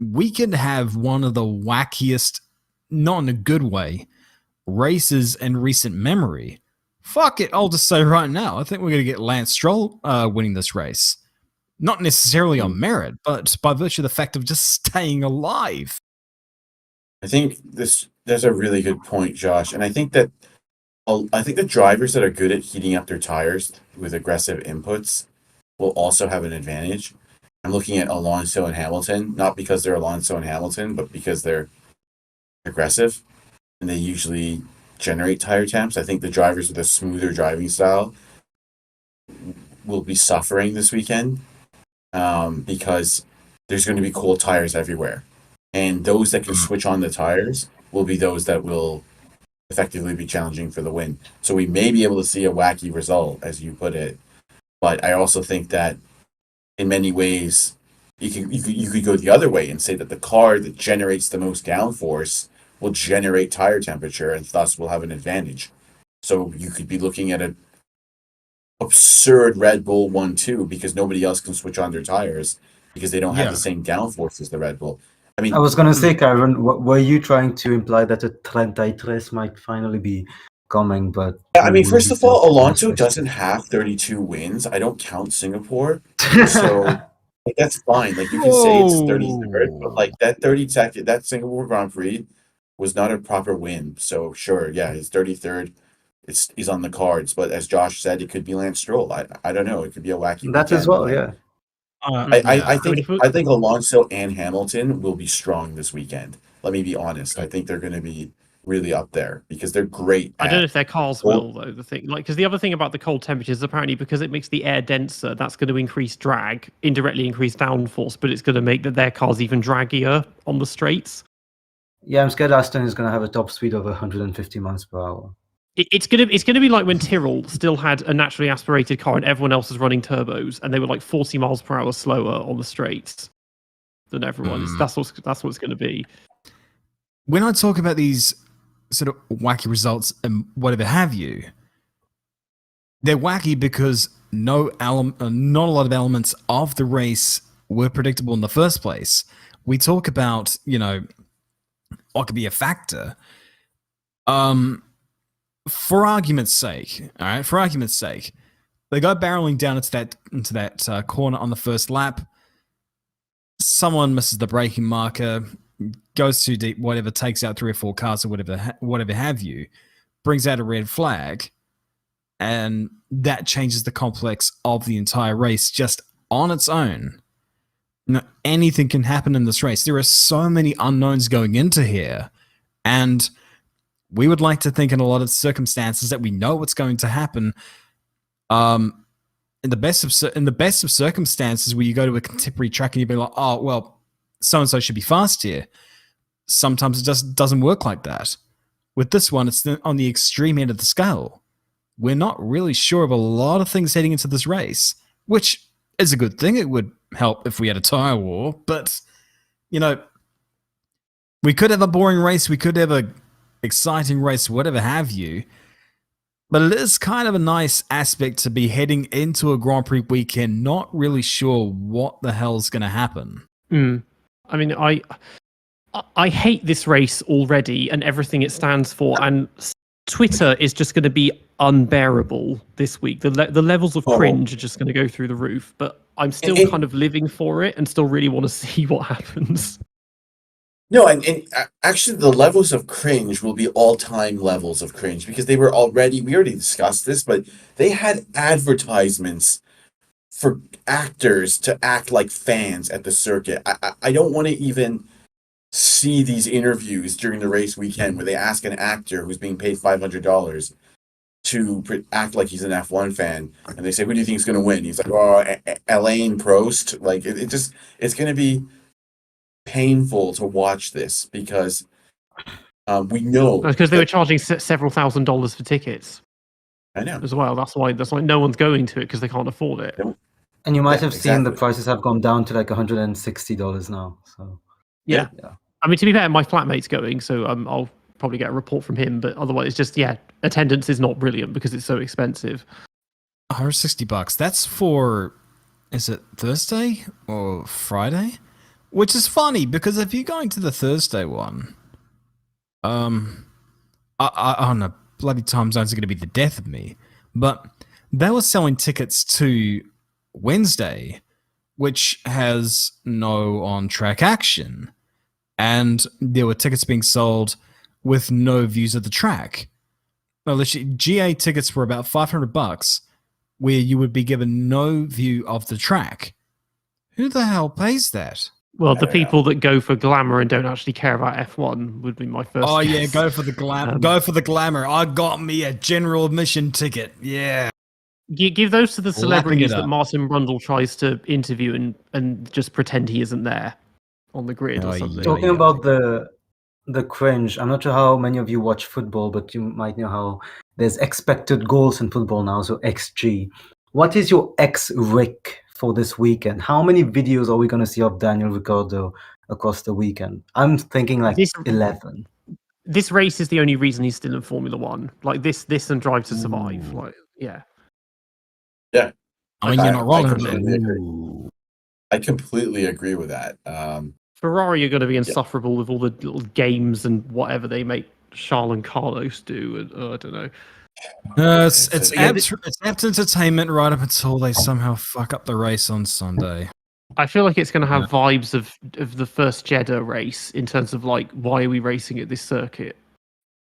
we could have one of the wackiest, not in a good way, races in recent memory. Fuck it, I'll just say right now, I think we're going to get Lance Stroll winning this race. Not necessarily on merit, but by virtue of the fact of just staying alive. I think there's a really good point, Josh, and I think the drivers that are good at heating up their tires with aggressive inputs will also have an advantage. I'm looking at Alonso and Hamilton, not because they're Alonso and Hamilton, but because they're aggressive and they usually generate tire temps. I think the drivers with a smoother driving style will be suffering this weekend because there's going to be cold tires everywhere. And those that can switch on the tires will be those that will effectively be challenging for the win. So we may be able to see a wacky result, as you put it. But I also think that in many ways, you could go the other way and say that the car that generates the most downforce will generate tire temperature and thus will have an advantage. So you could be looking at an absurd Red Bull 1-2 because nobody else can switch on their tires because they don't have the same downforce as the Red Bull. I mean, I was going to say, Ciaron, were you trying to imply that a 33 might finally be coming? But yeah, I mean, first of all, Alonso doesn't have 32 wins. I don't count Singapore, so like, that's fine. Like you can say it's 33rd, but like that 32nd, that Singapore Grand Prix was not a proper win. So sure, yeah, his 33rd, he's on the cards. But as Josh said, it could be Lance Stroll. I don't know. It could be a wacky. That as well, yeah. I think Alonso and Hamilton will be strong this weekend. Let me be honest. I think they're going to be really up there because they're great. I don't know if their cars will though. The thing, like, because the other thing about the cold temperatures, apparently, because it makes the air denser, that's going to increase drag, indirectly increase downforce, but it's going to make their cars even draggier on the straights. Yeah, I'm scared Aston is going to have a top speed of 150 miles per hour. It's gonna be like when Tyrrell still had a naturally aspirated car and everyone else was running turbos, and they were like 40 miles per hour slower on the straights than everyone. That's what it's going to be. When I talk about these sort of wacky results and whatever have you, they're wacky because not a lot of elements of the race were predictable in the first place. We talk about, what could be a factor. For argument's sake, all right. For argument's sake, they go barreling down into that corner on the first lap. Someone misses the braking marker, goes too deep, whatever, takes out 3 or 4 cars or whatever have you, brings out a red flag, and that changes the complex of the entire race just on its own. Anything can happen in this race. There are so many unknowns going into here, and we would like to think in a lot of circumstances that we know what's going to happen. In the best of circumstances, where you go to a contemporary track and you be like, oh well, so and so should be fast here. Sometimes it just doesn't work like that. With this one, it's on the extreme end of the scale. We're not really sure of a lot of things heading into this race, which is a good thing. It would help if we had a tire war, but we could have a boring race. We could have a exciting race, whatever have you. But it is kind of a nice aspect to be heading into a Grand Prix weekend, not really sure what the hell's going to happen. I mean, I hate this race already and everything it stands for, and Twitter is just going to be unbearable this week. The levels of cringe are just going to go through the roof, but I'm still kind of living for it and still really want to see what happens. No, and actually, the levels of cringe will be all-time levels of cringe because we already discussed this, but they had advertisements for actors to act like fans at the circuit. I don't want to even see these interviews during the race weekend where they ask an actor who's being paid $500 to act like he's an F1 fan, and they say, "Who do you think is going to win?" He's like, "Oh, Alain Prost." Like it's going to be painful to watch this because we know because they were charging several $1,000s for tickets. I know as well. That's why no one's going to it because they can't afford it. And you might have seen the exactly. prices have gone down to like $160 now. So Yeah. Yeah. I mean, to be fair, my flatmate's going, so I'll probably get a report from him. But otherwise, it's just attendance is not brilliant because it's so expensive. $160. That's for, is it Thursday or Friday? Which is funny because if you're going to the Thursday one, I don't know, bloody time zones are going to be the death of me. But they were selling tickets to Wednesday, which has no on-track action, and there were tickets being sold with no views of the track. Well, literally, GA tickets were about $500, where you would be given no view of the track. Who the hell pays that? Well, the people that go for glamour and don't actually care about F1 would be my first. Oh guess. yeah, go for the glamour. Go for the glamour. I got me a general admission ticket. Yeah. Give those to the celebrities that up. Martin Brundle tries to interview and just pretend he isn't there on the grid or something. Talking about the cringe, I'm not sure how many of you watch football, but you might know how there's expected goals in football now, so XG. What is your X-Rick for this weekend? How many videos are we going to see of Daniel Ricciardo across the weekend? I'm thinking like 11. This race is the only reason he's still in Formula One. Like this and Drive to Survive. Like, yeah. Yeah. I mean, you're not wrong. I completely agree with that. Ferrari are going to be insufferable with all the little games and whatever they make Charles and Carlos do. And, I don't know. It's apt entertainment right up until they somehow fuck up the race on Sunday. I feel like it's going to have vibes of the first Jeddah race in terms of like, why are we racing at this circuit?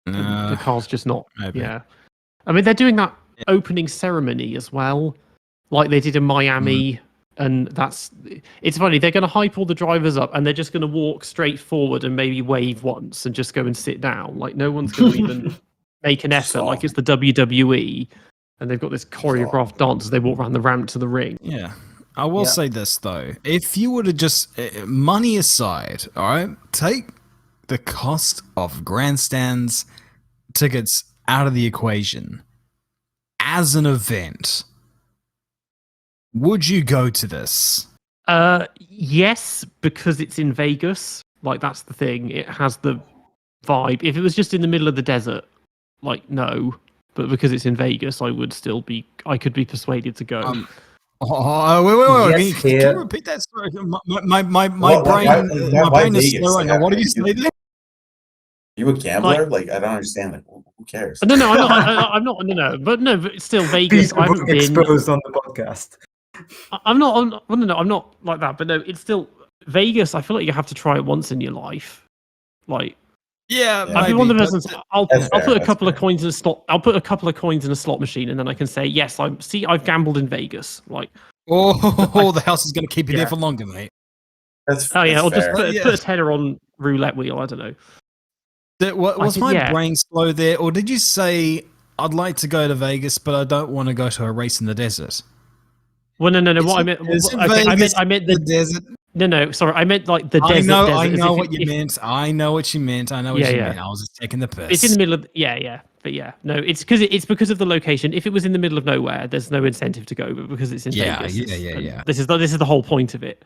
The car's just not. Maybe. Yeah. I mean, they're doing that opening ceremony as well, like they did in Miami. And it's funny, they're going to hype all the drivers up and they're just going to walk straight forward and maybe wave once and just go and sit down. Like no one's going to even make an effort. Like it's the WWE and they've got this choreographed dance as they walk around the ramp to the ring. Yeah. I will say this though. If you were to just, money aside, all right, take the cost of grandstands tickets out of the equation as an event, would you go to this? Yes, because it's in Vegas. Like that's the thing. It has the vibe. If it was just in the middle of the desert, like no. But because it's in Vegas, I could be persuaded to go. Wait. Yes, Can you repeat that story? My brain is slow right now. What did you say there? You a gambler? Like I don't understand. Like who cares? No, I'm not. But still, Vegas. I haven't been exposed on the podcast. I'm not like that. But no, it's still Vegas. I feel like you have to try it once in your life. Like, I'd be one of the persons. I'll put a couple of coins in a slot. I'll put a couple of coins in a slot machine, and then I can say, yes, I've gambled in Vegas. Like, the house is going to keep you there for longer, mate. That's or fair. just put a tenner on roulette wheel. I don't know. Was my brain slow there, or did you say I'd like to go to Vegas, but I don't want to go to a race in the desert? Well, no. What I meant, I meant the desert. No. Sorry, I meant like the desert. I know what you meant. I know what you meant. I was just taking the piss. It's in the middle of but no, it's because of the location. If it was in the middle of nowhere, there's no incentive to go. But because it's in Vegas, This is the whole point of it.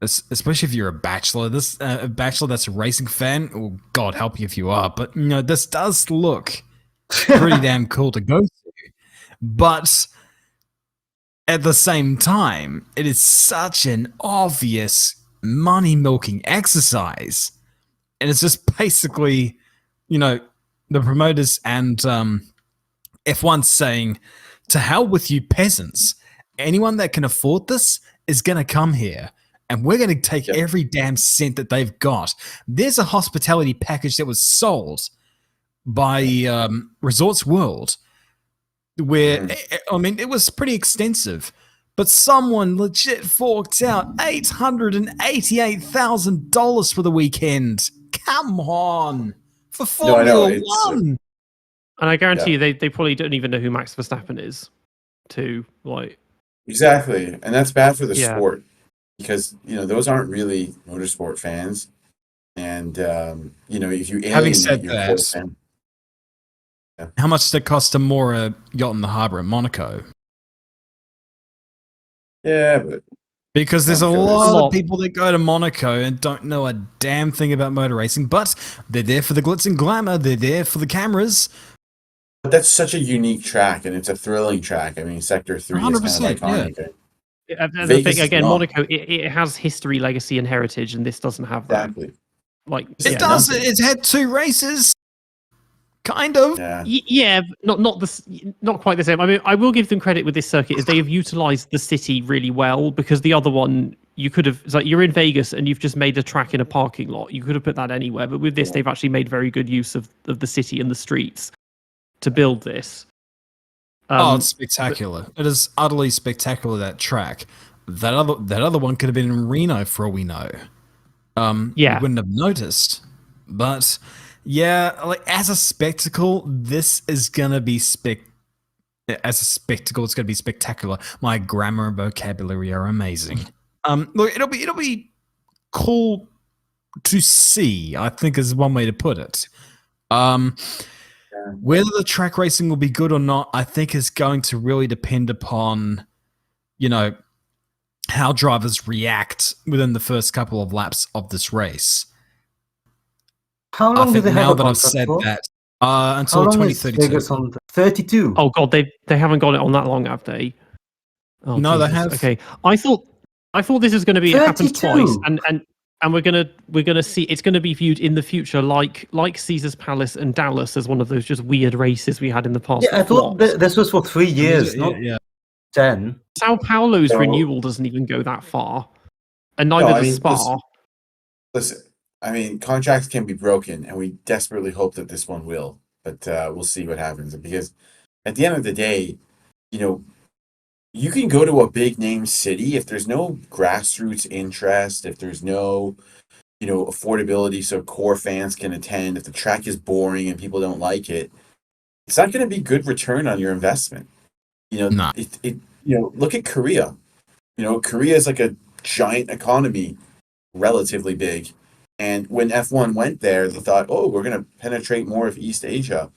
Especially if you're a bachelor. A bachelor that's a racing fan. Oh, God help you if you are. But this does look pretty damn cool to go to. But at the same time, it is such an obvious money-milking exercise. And it's just basically, the promoters and F1 saying, to hell with you peasants. Anyone that can afford this is going to come here. and we're going to take Yep. every damn cent that they've got. There's a hospitality package that was sold by Resorts World where, I mean, it was pretty extensive, but someone legit forked out $888,000 for the weekend. Come on. For No, I know, Formula it's, One. And I guarantee Yeah. you, they probably don't even know who Max Verstappen is. Too like Exactly, and that's bad for the Yeah. sport because those aren't really motorsport fans, and if you Having said alienate your core that, fan, how much does it cost to moor a yacht in the harbour in Monaco? yeah, but Because there's a Monaco is- lot Lot. of people that go to Monaco and don't know a damn thing about motor racing, but they're there for the glitz and glamour. They're there for the cameras. but that's such a unique track, and it's a thrilling track. I mean, Sector 3 is kind of 100%, iconic. and the Vegas thing is again, not. Monaco, it has history, legacy, and heritage, and this doesn't have that. Exactly. Like It It does. nothing. It's had 2 races. Kind of. Yeah. Yeah, not quite the same. I mean, I will give them credit with this circuit is they have utilized the city really well because the other one you could have. It's like you're in Vegas and you've just made a track in a parking lot. You could have put that anywhere, but with this, they've actually made very good use of the city and the streets to build this. It's spectacular. It is utterly spectacular, that track. That other one could have been in Reno for all we know. Yeah. You wouldn't have noticed. But yeah, like as a spectacle, this is gonna be as a spectacle, it's gonna be spectacular. My grammar and vocabulary are amazing. Look, it'll be cool to see, I think is one way to put it. Whether the track racing will be good or not, I think is going to really depend upon, how drivers react within the first couple of laps of this race. How I long do think they have now a that I've contract said for? that, How until long is 2032. Vegas on 32? Oh god, they haven't got it on that long, have they? Oh, No, they Jesus. have. Okay, I thought this was going to be it happens 32. twice, and we're gonna see it's going to be viewed in the future like Caesar's Palace and Dallas as one of those just weird races we had in the past. Yeah, I thought this was for 3 years, not yeah. 10. Sao Paulo's So- renewal doesn't even go that far, and neither No, I does mean, Spa. Listen, I mean, contracts can be broken, and we desperately hope that this one will. But we'll see what happens because at the end of the day, you can go to a big name city if there's no grassroots interest, if there's no, affordability so core fans can attend, if the track is boring and people don't like it, it's not going to be good return on your investment. No. Look at Korea. Korea is like a giant economy, relatively big. And when F1 went there, they thought, oh, we're going to penetrate more of East Asia.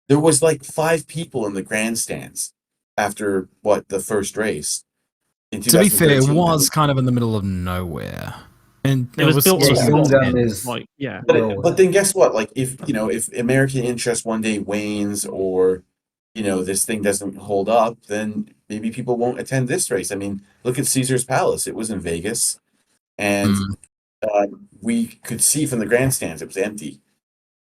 There was like 5 people in the grandstands after the first race. In To be fair, it 2013. was kind of in the middle of nowhere. And It was built yeah, on a yeah, spot. Gundam then, is- like, yeah. But then guess what? Like if American interest one day wanes or this thing doesn't hold up, then maybe people won't attend this race. I mean, look at Caesar's Palace. It was in Vegas, and we could see from the grandstands it was empty.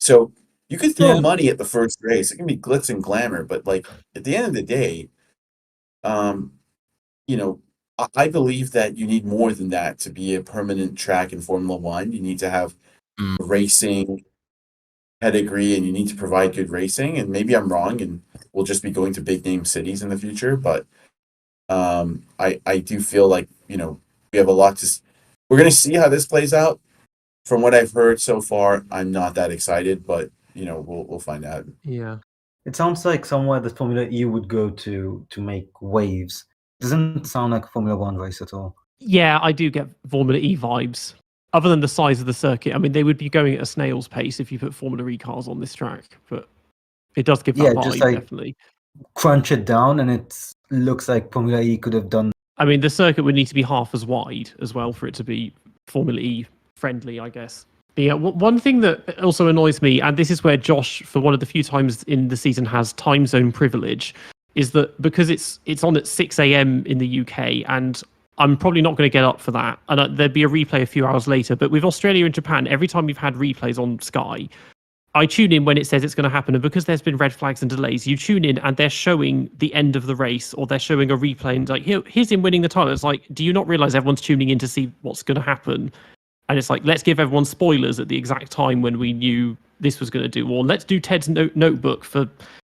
So you could throw Yeah. money at the first race. It can be glitz and glamour, but like at the end of the day, I believe that you need more than that to be a permanent track in Formula One. You need to have racing pedigree, and you need to provide good racing. And maybe I'm wrong, and we'll just be going to big name cities in the future. But I do feel like we have a lot to. We're going to see how this plays out. From what I've heard so far, I'm not that excited, but we'll find out. Yeah. It sounds like somewhere that Formula E would go to make waves. Doesn't sound like a Formula One race at all. Yeah, I do get Formula E vibes. Other than the size of the circuit, I mean, they would be going at a snail's pace if you put Formula E cars on this track, but it does give that Yeah, vibe, just like- definitely. Crunch it down, and it looks like Formula E could have done. I mean, the circuit would need to be half as wide as well for it to be Formula E friendly, I guess. But yeah, one thing that also annoys me, and this is where Josh, for one of the few times in the season, has time zone privilege, is that because it's on at 6 a.m. in the UK, and I'm probably not going to get up for that, and there'd be a replay a few hours later. But with Australia and Japan, every time we've had replays on Sky, I tune in when it says it's going to happen, and because there's been red flags and delays, you tune in and they're showing the end of the race, or they're showing a replay and like, here's him winning the title. It's like, do you not realize everyone's tuning in to see what's going to happen? And it's like, let's give everyone spoilers at the exact time when we knew this was going to do, or let's do Ted's notebook for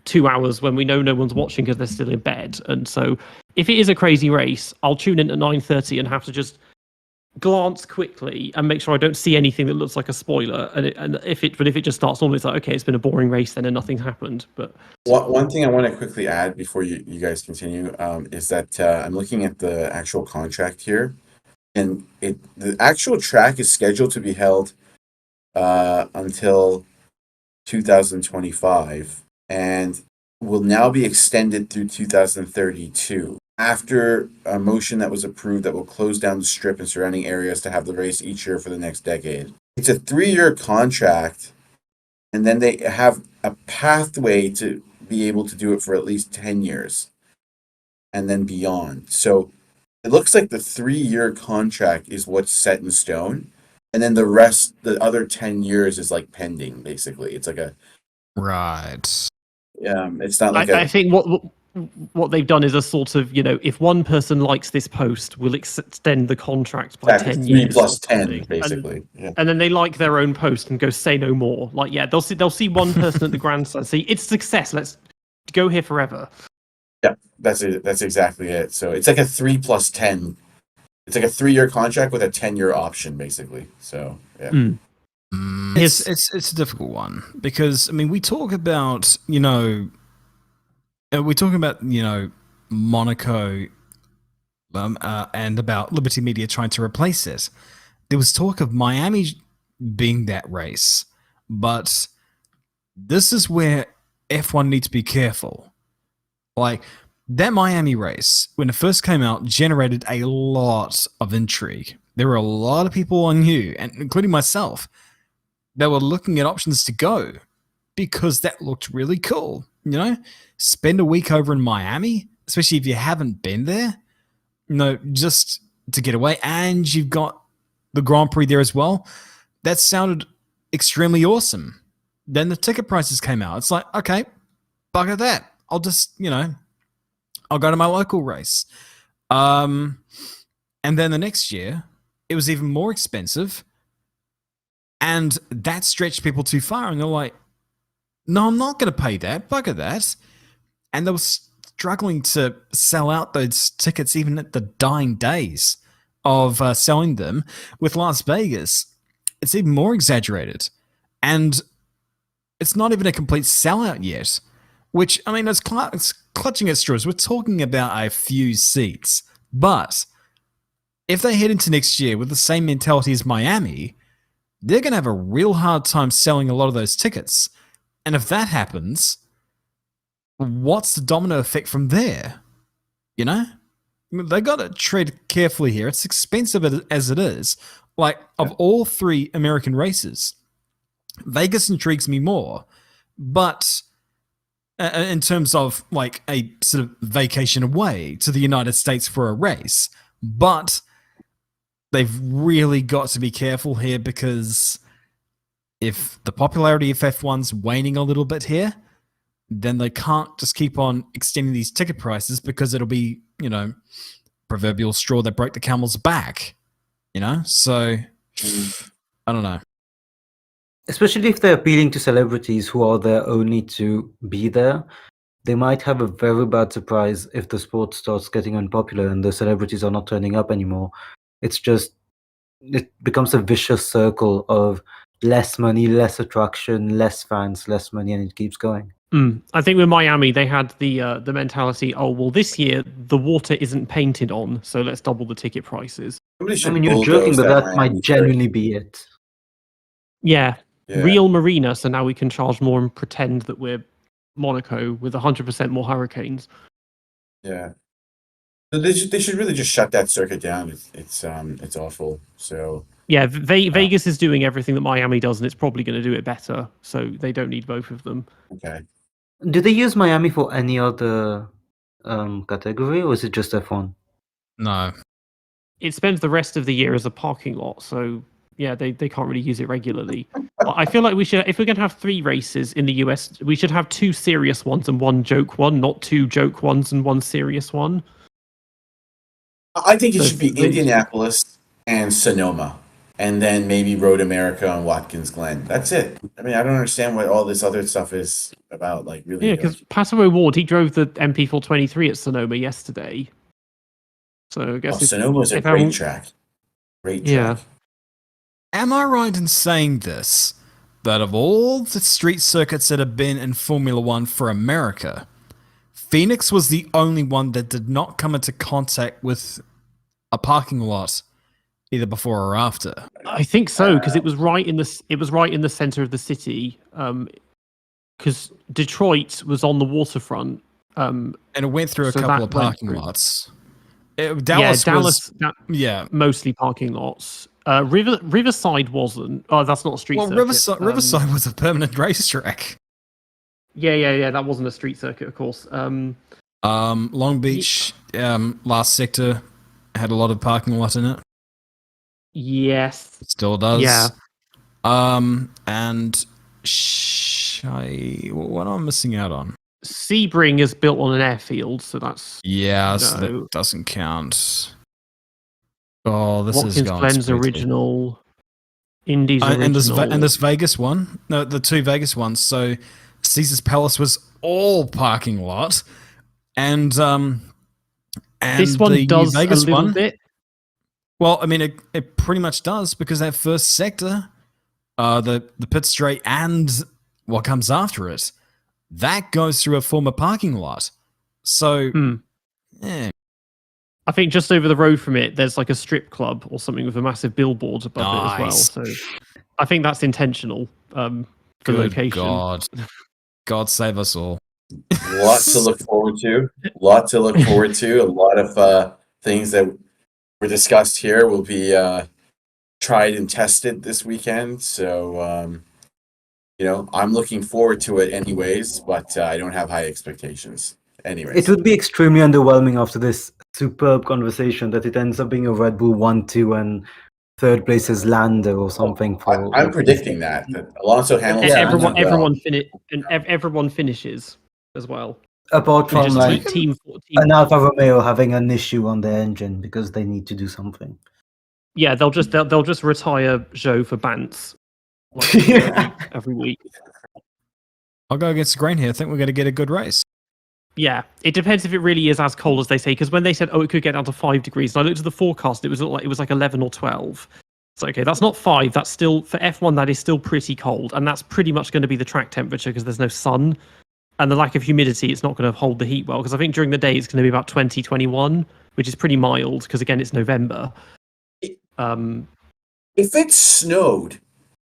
2 hours when we know no one's watching because they're still in bed. And so if it is a crazy race, I'll tune in at 9:30 and have to just glance quickly and make sure I don't see anything that looks like a spoiler. And if it just starts normally, it's like, okay, it's been a boring race then and nothing's happened. But one thing I want to quickly add before you guys continue is that I'm looking at the actual contract here, and the actual track is scheduled to be held until 2025 and will now be extended through 2032. After a motion that was approved that will close down the strip and surrounding areas to have the race each year for the next decade. It's a 3-year contract, and then they have a pathway to be able to do it for at least 10 years and then beyond. So it looks like the 3-year contract is what's set in stone, and then the rest, the other 10 years is like pending, basically. It's like a... Right. It's not like I think what they've done is a sort of, if one person likes this post, we'll extend the contract by 10 years. 3 plus 10, basically. And then they like their own post and go, say no more. Like, yeah, they'll see one person at the grandstand, see, it's success, let's go here forever. Yeah, that's exactly it. So it's like a 3 plus 10. It's like a 3-year contract with a 10-year option, basically. So, yeah. It's a difficult one because, I mean, we talk about, Monaco and about Liberty Media trying to replace it. There was talk of Miami being that race, but this is where F1 needs to be careful. Like, that Miami race, when it first came out, generated a lot of intrigue. There were a lot of people on you, and including myself, that were looking at options to go because that looked really cool. Spend a week over in Miami, especially if you haven't been there, just to get away. And you've got the Grand Prix there as well. That sounded extremely awesome. Then the ticket prices came out. It's like, okay, bugger that. I'll just, I'll go to my local race. And then the next year, it was even more expensive. And that stretched people too far. And they're like, no, I'm not going to pay that. Bugger that. And they were struggling to sell out those tickets even at the dying days of selling them. With Las Vegas, it's even more exaggerated. And it's not even a complete sellout yet. Which, I mean, it's clutching at straws. We're talking about a few seats. But if they head into next year with the same mentality as Miami, they're going to have a real hard time selling a lot of those tickets. And if that happens, what's the domino effect from there? They got to tread carefully here. It's expensive as it is. Like, of all 3 American races, Vegas intrigues me more. But in terms of like a sort of vacation away to the United States for a race. But they've really got to be careful here because if the popularity of F1's waning a little bit here, then they can't just keep on extending these ticket prices because it'll be, proverbial straw that broke the camel's back, So, I don't know. Especially if they're appealing to celebrities who are there only to be there. They might have a very bad surprise if the sport starts getting unpopular and the celebrities are not turning up anymore. It becomes a vicious circle of less money, less attraction, less fans, less money, and it keeps going. I think with Miami, they had the mentality, oh, well, this year the water isn't painted on, so let's double the ticket prices. I mean, you're joking, but that might genuinely be it. Yeah. Real marina, so now we can charge more and pretend that we're Monaco with 100% more hurricanes. Yeah. They should really just shut that circuit down. It's awful. So yeah, Vegas is doing everything that Miami does, and it's probably going to do it better. So they don't need both of them. Okay. Do they use Miami for any other category, or is it just F1? No. It spends the rest of the year as a parking lot. So Yeah, they can't really use it regularly. I feel like we should, if we're going to have 3 races in the US, we should have 2 serious ones and 1 joke one, not 2 joke ones and 1 serious one. I think it So should be Indianapolis and Sonoma, and then maybe Road America and Watkins Glen. That's it. I mean, I don't understand what all this other stuff is about. Like, really? Yeah, because Paso Ward, he drove the MP423 at Sonoma yesterday. So I guess Sonoma's a great track. Great track. Am I right in saying this? That of all the street circuits that have been in Formula One for America, Phoenix was the only one that did not come into contact with a parking lot either before or after. I think so, because it was right in the center of the city. Because Detroit was on the waterfront, and it went through a couple of parking lots. Dallas was mostly parking lots. Riverside wasn't. Oh, that's not a street circuit. Riverside was a permanent racetrack. Yeah. That wasn't a street circuit, of course. Long Beach, last sector had a lot of parking lot in it. Yes, it still does. Yeah. And what am I missing out on? Sebring is built on an airfield, so that's so that doesn't count. Oh, this is going Glen's original, Indy's original, and this Vegas one. No, the 2 Vegas ones. So Caesar's Palace was all parking lot, and this one does Vegas a little bit. Well, I mean, it pretty much does, because that first sector, the pit straight and what comes after it, that goes through a former parking lot. So, yeah. I think just over the road from it, there's like a strip club or something with a massive billboard above it as well. So, I think that's intentional for location. God save us all. Lots to look forward to. A lot of things that were discussed here will be tried and tested this weekend. So, I'm looking forward to it anyways, but I don't have high expectations. Anyways. It would be extremely underwhelming after this superb conversation that it ends up being a Red Bull 1-2 and third place is Lando or something. I'm predicting that Alonso Hamilton. Everyone finishes as well. Apart from like team an Alfa Romeo having an issue on their engine because they need to do something. Yeah, they'll just retire Zhou for Bants every week. I'll go against the grain here. I think we're going to get a good race. Yeah, it depends if it really is as cold as they say. Because when they said, "Oh, it could get down to 5 degrees," and I looked at the forecast, it was like 11 or 12. It's okay. That's not 5. That's still for F1. That is still pretty cold, and that's pretty much going to be the track temperature because there's no sun and the lack of humidity. It's not going to hold the heat well. Because I think during the day it's going to be about 20, 21, which is pretty mild. Because again, it's November. If it snowed,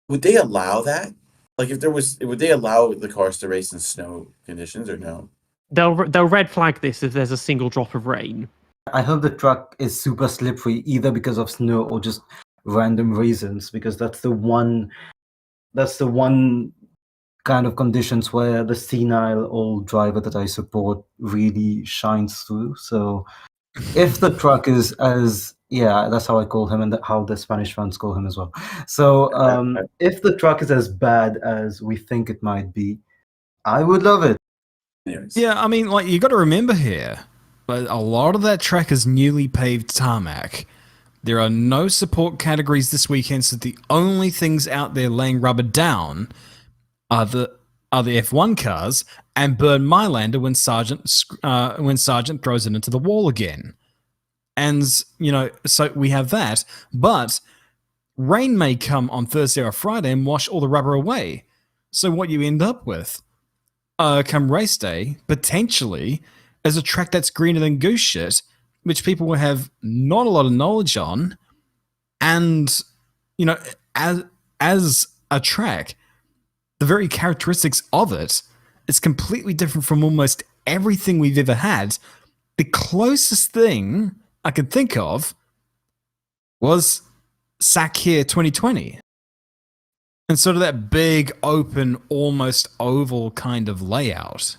would they allow that? Like, would they allow the cars to race in snow conditions or no? They'll red flag this if there's a single drop of rain. I hope the track is super slippery, either because of snow or just random reasons, because that's the one kind of conditions where the senile old driver that I support really shines through. So if the track is that's how I call him, and how the Spanish fans call him as well. So if the track is as bad as we think it might be, I would love it. Anyways. Yeah, I mean, like, you got to remember here, but a lot of that track is newly paved tarmac. There are no support categories this weekend, so the only things out there laying rubber down are the F1 cars and Burn My Lander when Sargent throws it into the wall again. And, so we have that, but rain may come on Thursday or Friday and wash all the rubber away. So what you end up with come race day, potentially, is a track that's greener than goose shit, which people will have not a lot of knowledge on. And, as a track, the very characteristics of it is completely different from almost everything we've ever had. The closest thing I could think of was Sakhir 2020. And sort of that big, open, almost oval kind of layout.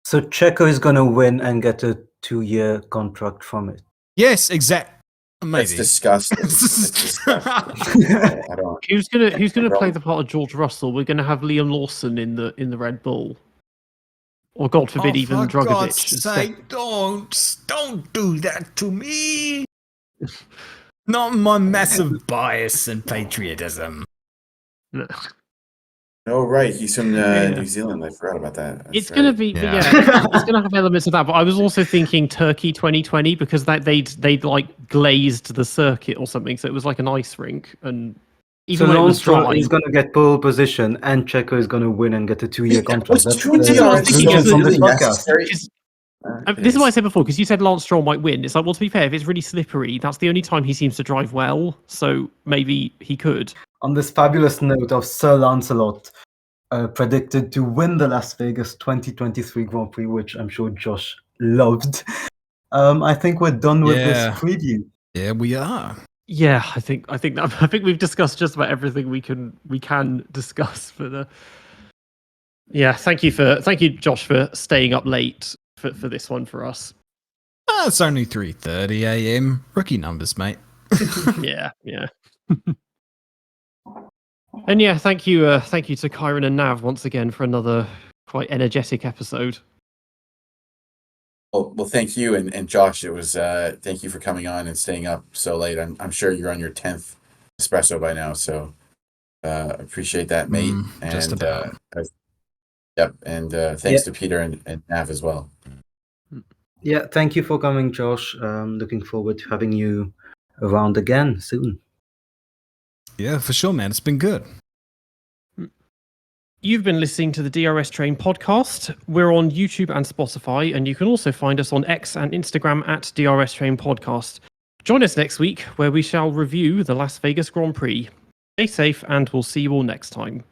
So Checo is going to win and get a 2-year contract from it. Yes, exactly. That's Maybe. disgusting. That's disgusting. I don't. Who's gonna play Wrong. the part of George Russell? We're gonna have Liam Lawson in the Red Bull, or God forbid, even for Drogovic. God's sake, don't do that to me. Not my massive bias and patriotism. No. Oh, right. He's from Yeah. New Zealand. I forgot about that. That's It's gonna right. be, Yeah. it's gonna have elements of that. But I was also thinking Turkey 2020 because they'd like glazed the circuit or something, so it was like an ice rink, and even So when it was Lance Stroll dry, is going to get pole position, and Checo is going to win and get a 2-year contract. What's That's two the DRS thinking so is conclusion from this really podcast. necessary? this is what I said before, because you said Lance Stroll might win. It's like, well, to be fair, if it's really slippery, that's the only time he seems to drive well, so maybe he could. On this fabulous note of Sir Lancelot predicted to win the Las Vegas 2023 Grand Prix, which I'm sure Josh loved. I think we're done with this Yeah. preview. Yeah, we are. Yeah, I think we've discussed just about everything we can discuss for the. Yeah, thank you, Josh, for staying up late for this one for us. It's only 3:30 a.m. Rookie numbers, mate. Yeah. And yeah, thank you to Ciaron and Nav once again for another quite energetic episode. Well, thank you, and Josh. It was thank you for coming on and staying up so late. I'm sure you're on your 10th espresso by now, so appreciate that, mate. Just about. Yep, and thanks to Peter and Nav as well. Yeah, thank you for coming, Josh. Looking forward to having you around again soon. Yeah, for sure, man. It's been good. You've been listening to the DRS Train podcast. We're on YouTube and Spotify, and you can also find us on X and Instagram at DRS Train Podcast. Join us next week, where we shall review the Las Vegas Grand Prix. Stay safe, and we'll see you all next time.